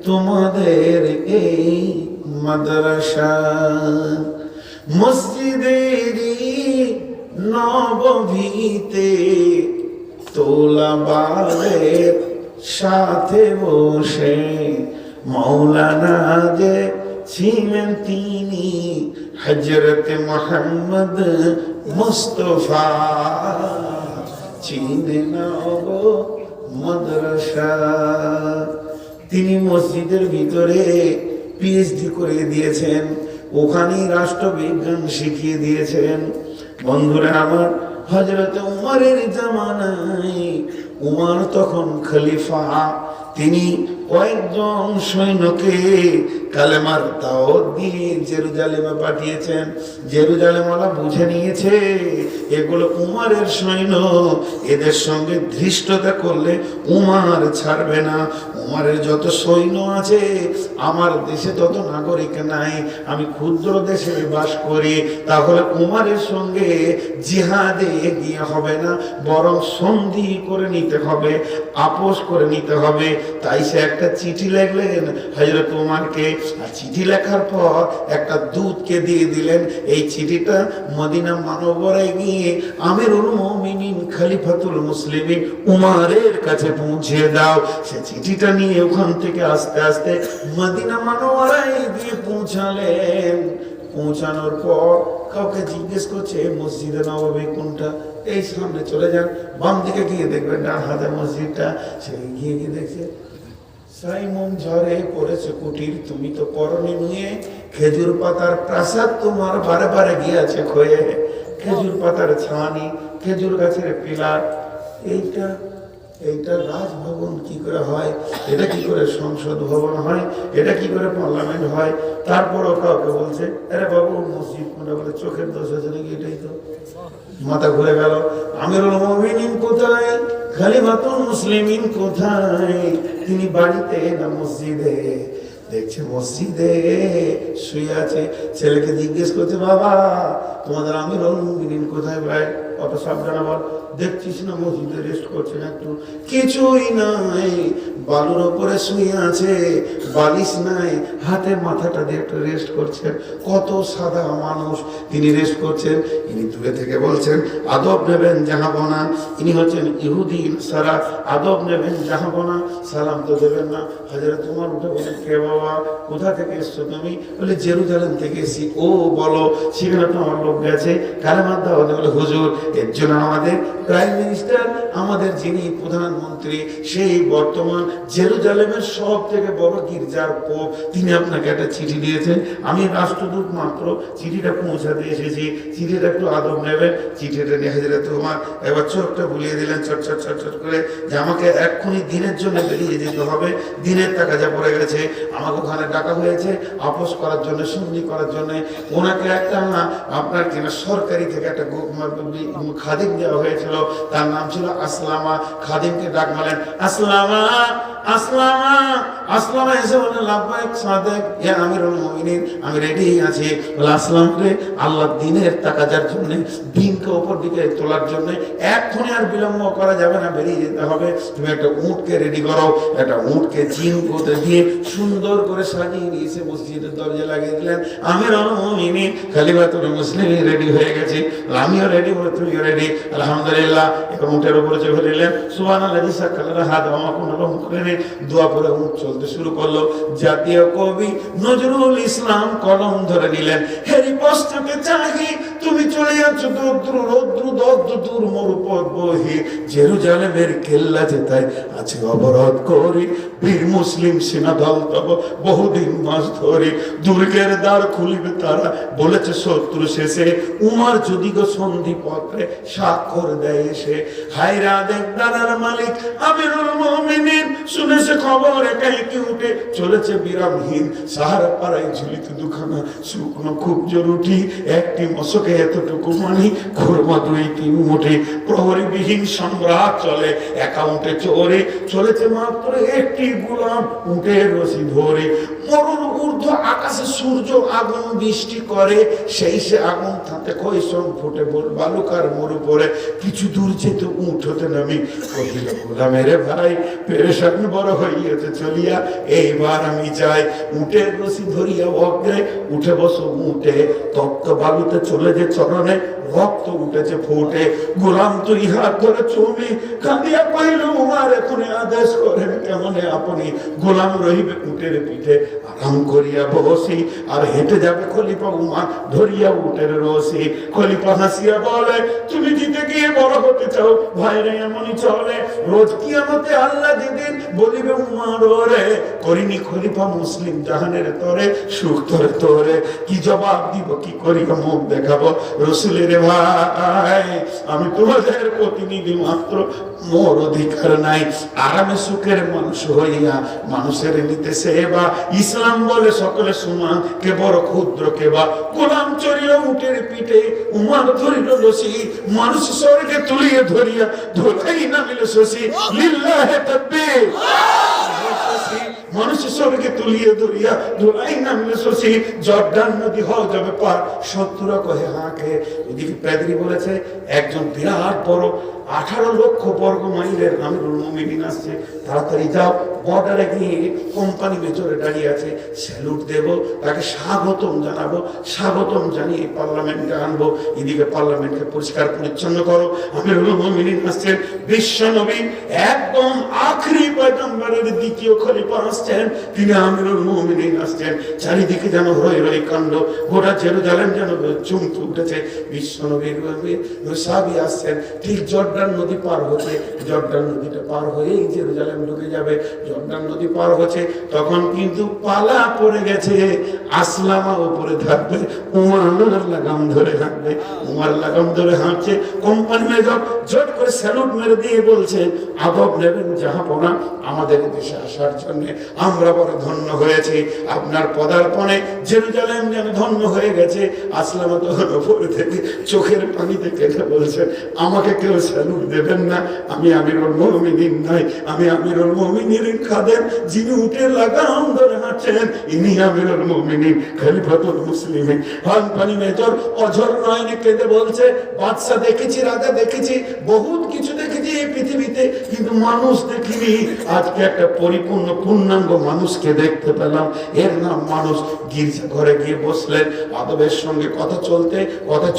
তোমাদের এই মাদ্রাসা? মসজিদেরই নববীতে তোলাবারের সাথে বসে মাওলানা যে ছিলেন তিনি হযরত মুহাম্মদ মুস্তাফা, চিনে নাও গো মাদ্রাসা। তিনি মসজিদের ভিতরে পিএইচডি করে দিয়েছেন, ওখানেই রাষ্ট্রবিজ্ঞান শিখিয়ে দিয়েছেন। বন্ধুরা আমার, হযরত উমরের জামানায়, উমর তখন খলিফা, তিনি কয়েকজন সৈন্যকে কালেমার দাওয়াত দিয়ে জেরুজালেমে পাঠিয়েছেন। জেরুজালেমওয়ালা বুঝে নিয়েছে এগুলো উমরের সৈন্য, এদের সঙ্গে ধৃষ্টতা করলে উমর ছাড়বে না। উমরের যত সৈন্য আছে, আমার দেশে তত নাগরিক নাই, আমি ক্ষুদ্র দেশে বাস করি, তাহলে উমরের সঙ্গে জিহাদে গিয়ে হবে না, বরং সন্ধি করে নিতে হবে, আপোষ করে নিতে হবে। তাই সে একটা চিঠি লিখলেন হযরত উমরকে, আর চিঠি লেখার পর একটা দূতকে দিয়ে দিলেন। এই চিঠিটা মদিনা মানবরায় গিয়ে আমিরুল মুমিনিন খলিফাতুল মুসলিমিন উমরের কাছে পৌঁছে দাও। সে চিঠিটা নিয়ে ওখান থেকে আস্তে আস্তে মদিনা মানবরায় গিয়ে পৌঁছালেন। পৌঁছানোর পর কাউকে জিজ্ঞেস করছে মসজিদে নববী কোনটা, এই সামনে চলে যান, বাম দিকে গিয়ে দেখবেন ডান হাতে মসজিদটা। সে গিয়ে গিয়ে দেখছে সাইমন ঝরে পড়েছে কুটির, তুমি তো পরনে নিয়ে খেজুর পাতার প্রাসাদ তোমার বারে বারে গিয়েছে ক্ষয়ে, খেজুর পাতার ছানি, খেজুর গাছের পিলার। এইটা রাজভবন কি করে হয়, এটা কি করে সংসদ ভবন হয়, এটা কি করে পার্লামেন্ট হয়? তারপরও কাউকে বলছে আরে বাবু মসজিদ কোনটা, বলে চোখের দোষ হয়েছে নাকি, এটাই তো। মাথা ঘুরে গেল। আমিরুল মুমিনিন কোথায়, খলিফাতুল মুসলিমিন কোথায়? তিনি বাড়িতে না মসজিদে? দেখছে মসজিদে শুয়ে আছে, ছেলেকে জিজ্ঞেস করছে, বাবা তোমাদের আমিরুল মুমিনিন কোথায় ভাই? কত সাবধান আবার, দেখছিস না মসজিদে রেস্ট করছেন একটু? কিছুই নাই, বালুর ওপরে শুয়ে আছে, বালিশ নাই, হাতে মাথাটা দিয়ে একটু রেস্ট করছেন। কত সাদা মানুষ, তিনি রেস্ট করছেন। ইনি দূরে থেকে বলছেন, আদব নেবেন জাহাবনা। ইনি হচ্ছেন ইহুদি সারা, আদব নেবেন জাহাবনা, সালাম তো দেবেন না। হাজরত তোমার উঠে বলে, কে বাবা, কোথা থেকে এসছো তুমি? বলে জেরুজালেম থেকে এসেছি। ও বলো, সেখানে তো আমার লোক গেছে কালেমার দাওয়াতে। বলে হুজুর, এর জন্য আমাদের প্রাইম মিনিস্টার, আমাদের যিনি প্রধানমন্ত্রী, সেই বর্তমান জেরুজালেমের সব থেকে বড় গির্জার পোপ, তিনি আপনাকে একটা চিঠি দিয়েছেন। আমি রাষ্ট্রদূত মাত্র, চিঠিটা পৌঁছাতে এসেছি, চিঠিটা একটু আদব নেবেন। চিঠিটা নিয়ে হাজিরা তোমার এবার চোখটা বুলিয়ে দিলেন চট চট চট চট করে, যে আমাকে এক্ষুনি দিনের জন্য বেরিয়ে যেতে হবে, দিনের টাকা যা পড়ে গেছে, আমাকে ওখানে ডাকা হয়েছে আপোষ করার জন্য, সন্ধি করার জন্য। ওনাকে একটা আপনার কিনা সরকারি থেকে একটা খাদিম দেওয়া হয়েছিল, তার নাম ছিল আসলামা। খাদিমকে ডাক মারলেন, আসলামা আসলামা। আসলামা এসে বললেন, লাব্বাইক সাদেক ইয়া আমিরুল মুমিনিন, আমি রেডি আছি। বলে, আসলাম রে, আল্লাহর দিনের তাকাজার জন্য, দিনকে ওপর দিকে তোলার জন্য এক্ষুনি আর বিলম্ব করা যাবে না, বেরিয়ে যেতে হবে। তুমি একটা উটকে রেডি করো। একটা উটকে জিন করতে দিয়ে সুন্দর করে সাজিয়ে নিয়েছে, মসজিদের দরজা লাগিয়ে দিলেন। আমিরুল মুমিনিন খলিফাতুল মুসলিমিন রেডি হয়ে গেছে, আমিও রেডি, বলে তুমিও রেডি। আলহামদুলিল্লাহ। এখন উটের উপরে চেপে দিলেন, সুবহানাল্লাহি সাক্কালানা হাদা ওয়া মাকুনা মুকরিনিন, দোয়া পড়ে উট চলতে শুরু করলো। জাতীয় কবি নজরুল ইসলাম কলম ধরে নিলেন, হেরি কষ্টকে চাহি তুমি চলে যাচ্ছ দূর রৌদ্র দগ্ধ দূর মরুপথ বহি, জেরুজালেমের কেল্লা যেতায় আছে অবরোধ করি, বীর মুসলিম সেনা দল তব বহুদিন মাস ধরে, দুর্গের দ্বার খুলিবে তারা, বলেছে শত্রু শেষে, উমার যদি গো সন্ধি পত্রে স্বাক্ষর দেয় এসে। হায়রা দেখ দানার মালিক আমিরুল মুমিনিন, শুনেছে খবর একাই কি উঠে চলেছে বিরামহীন, সাহারা পাড়ায় ঝুলিত দুখানা শুকনো খুব জরুরি, একটি মশকে এতটুকু মানি, খুরমা 2-3 মুঠি, প্রহরীবিহীন সম্রাট চলে অ্যাকাউন্টে চোরে, চলেছে মাত্র একটি গোলাম উটের রশি ধরে। মরুর ঊর্ধ্ব আকাশে সূর্য আগুন বৃষ্টি করে, সেই সে আগুন তাতে কৈশম ফুটে বালুকার মরু পরে, কিছু দূর যেতে উঠ হতে নামি, কহিল গোলামের ভাই পেরেশান বড় হইয়াছে চলিয়া, এইবার আমি যাই। উটের রশি ধরিয়া অগ্রে উঠে বসো উঠে, তপ্ত বালুতে চলে যে চরণে রক্ত উঠেছে ফুটে, গোলাম তুই হাত ধরে চুমি কাঁদিয়া কহিল, উমার এখন আদেশ করেন কেমনে আপনি, গোলাম রহিবে উটের পিঠে আরাম করিয়া বসি, আর হেঁটে যাবে খলিফা উমার ধরিয়া উটের রশি। খলিফা হাসিয়া বলে, তুমি জিতে গিয়ে বড় হতে চাও ভাইরে, এমনই চলে রোজ কিয়ামতে আল্লাহ দিদিন বলিবে উমার ওরে, করিনি খলিফা মুসলিম জাহানের তরে, সুখ তরে তোরে কি জবাব দিব, কি করিয়া মুখ দেখাবো রসুলের ভাই, আমি তোমাদের প্রতিনিধি মাত্র, মোর অধিকার নাই আরামে সুখের মানুষ হইয়া মানুষের নিতে সেবা, ইসলাম বলে সকলে সমান, কে বড় ক্ষুদ্র কে বা, গোলাম চড়িল উটের পিঠে, উমার ধরিল রশি, মানুষ স্বর্গে তুলিয়ে ধরিয়া ধরাই নামিল শশী, লিল্লাহে তাকবীর। মানুষ স্বর্গে তুলিয়ে ধরিয়া ধরাই নামিল শশী, জর্দান নদী হওয়া যাবে পার, শত্রুরা কহে হাঁকে। এদিকে প্যাদরি বলেছে, একজন বিরাট বড় 18 লক্ষ বর্গ মাইলের আমিরুল মুমিনিন আসছে, তাড়াতাড়ি যাও, বর্ডারে গিয়ে কোম্পানি মেজরে দাঁড়িয়ে আছে, স্যালুট দেব, তাকে স্বাগতম জানাবো, স্বাগতম জানিয়ে পার্লামেন্টে আনবো। এদিকে পার্লামেন্টকে পরিষ্কার পরিচ্ছন্ন করো। আমিরুল মুমিনিন আসছেন, বিশ্ব নবী একদম আখরি পয়গম্বরের দ্বিতীয় খলিফা আসছেন, তিনি আমিরুল মুমিনিন আসছেন। চারিদিকে যেন রই রই কাণ্ড, গোটা জেরুজালেম যেন চমকে উঠেছে। বিশ্ব নবীর সাহাবী আসছেন, ঠিক জর্ডান নদী পার হচ্ছে, জর্ডান নদীটা পার হয়েই জেরুজালেম ঢুকে যাবে। জর্ডান নদী পার হচ্ছে, তখন কিন্তু পালা পড়ে গেছে, আসলামা উপরে থাকবে, উমার লাগাম ধরে হাঁটবে, উমার লাগাম ধরে হাঁটছে। কোম্পানি মেজর জট করে স্যালুট মেরে দিয়ে বলছে, আদব নেবেন জাহাপনা, আমাদের দেশে আসার জন্য আমরা বড় ধন্য হয়েছি, আপনার পদার্পণে জেরুজালেম যেন ধন্য হয়ে গেছে। আসলামা তখন উপরে থেকে চোখের পানিতে কেটে বলছে, আমাকে কেউ তালুক দেবেন না, আমি আমিরুল মুমিনিন নাই, আমি আমিরুল মুমিনিনের খাদেম, যিনি উঠে লাগাম ধরে হাঁটছেন ইনি আমিরুল মুমিনিন খলিফাতুল মুসলিমিন। পানি মেজর অঝর নয়নে কেঁদে বলছে, বাদশা দেখেছি, রাজা দেখেছি, বহুত কিছু দেখেছি এই পৃথিবীতে, কিন্তু মানুষ দেখিনি। আজকে একটা পরিপূর্ণ পূর্ণাঙ্গ মানুষকে দেখতে পেলাম, এর নাম মানুষ। গির্জা ঘরে গিয়ে বসলেন, আদবের সঙ্গে কথা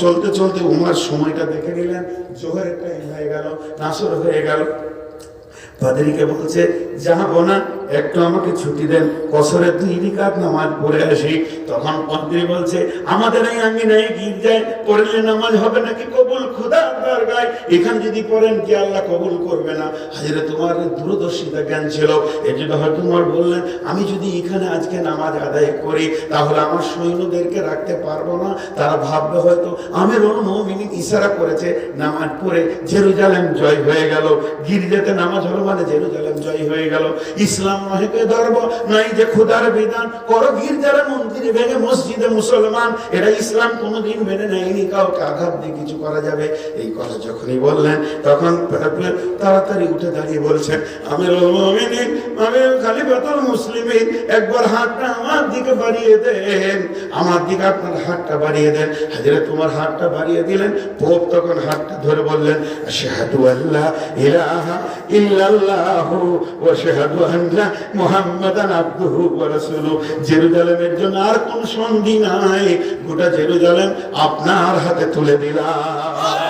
চলতে চলতে উমার সময়টা দেখে নিলেন, জোহরের টাইম হয়ে গেল, নাসর হয়ে গেল। পাদ্রীকে বলছে, যাবো না, একটু আমাকে ছুটি দেন, কসরের 2 রাকাত নামাজ পড়ে আসি। তখন পাদ্রী বলছে, আমাদের এই আঙ্গিনায় গির্জায় পড়লে নামাজ হবে নাকি কবুল? খোদার দরগায় এখানে যদি পড়েন কি আল্লাহ কবুল করবে না? হাজরে তোমার দূরদর্শিতা জ্ঞান ছিল, এর জন্য হয়তো তোমার বললেন, আমি যদি এখানে আজকে নামাজ আদায় করি তাহলে আমার সৈন্যদেরকে রাখতে পারবো না, তারা ভাববে হয়তো আমিরুল মুমিনিন ইশারা করেছে, নামাজ পড়ে জেরুজালেম জয় হয়ে গেল। গির্জাতে নামাজ হলো মানে জেরুজালেম জয় হয়ে গেল। ইসলাম নয় ধর্ম নাই যে খোদার বিধান করো, গির্জার মন্দিরে ভেঙে মসজিদে মুসলমান, এটা ইসলাম কোনোদিন মেনে নেয়নি, কাউকে আঘাত দিয়ে কিছু করা যাবে। এই কথা যখনই বললেন তখন তাড়াতাড়ি উঠে দাঁড়িয়ে বলছেন, আমিরুল মুমিনিন, আমির খলিফাতুল মুসলিমিন, একবার হাতটা আমার দিকে বাড়িয়ে দেন, আমার দিকে আপনার হাতটা বাড়িয়ে দেন। হাজরে তোমার হাতটা বাড়িয়ে দিলেন। পোপ তখন হাতটা ধরে বললেন, আশহাদু আল্লা ইলাহা ইল্লাল্লাহু ওয়া আশহাদু আন্না মুহাম্মাদান আবদুহু ওয়া রাসূলুহু। জেরুজালেমের জন্য আর কোন সন্ধি নাই, গোটা জেরুজালেম আপনার হাতে তুলে দিলাম।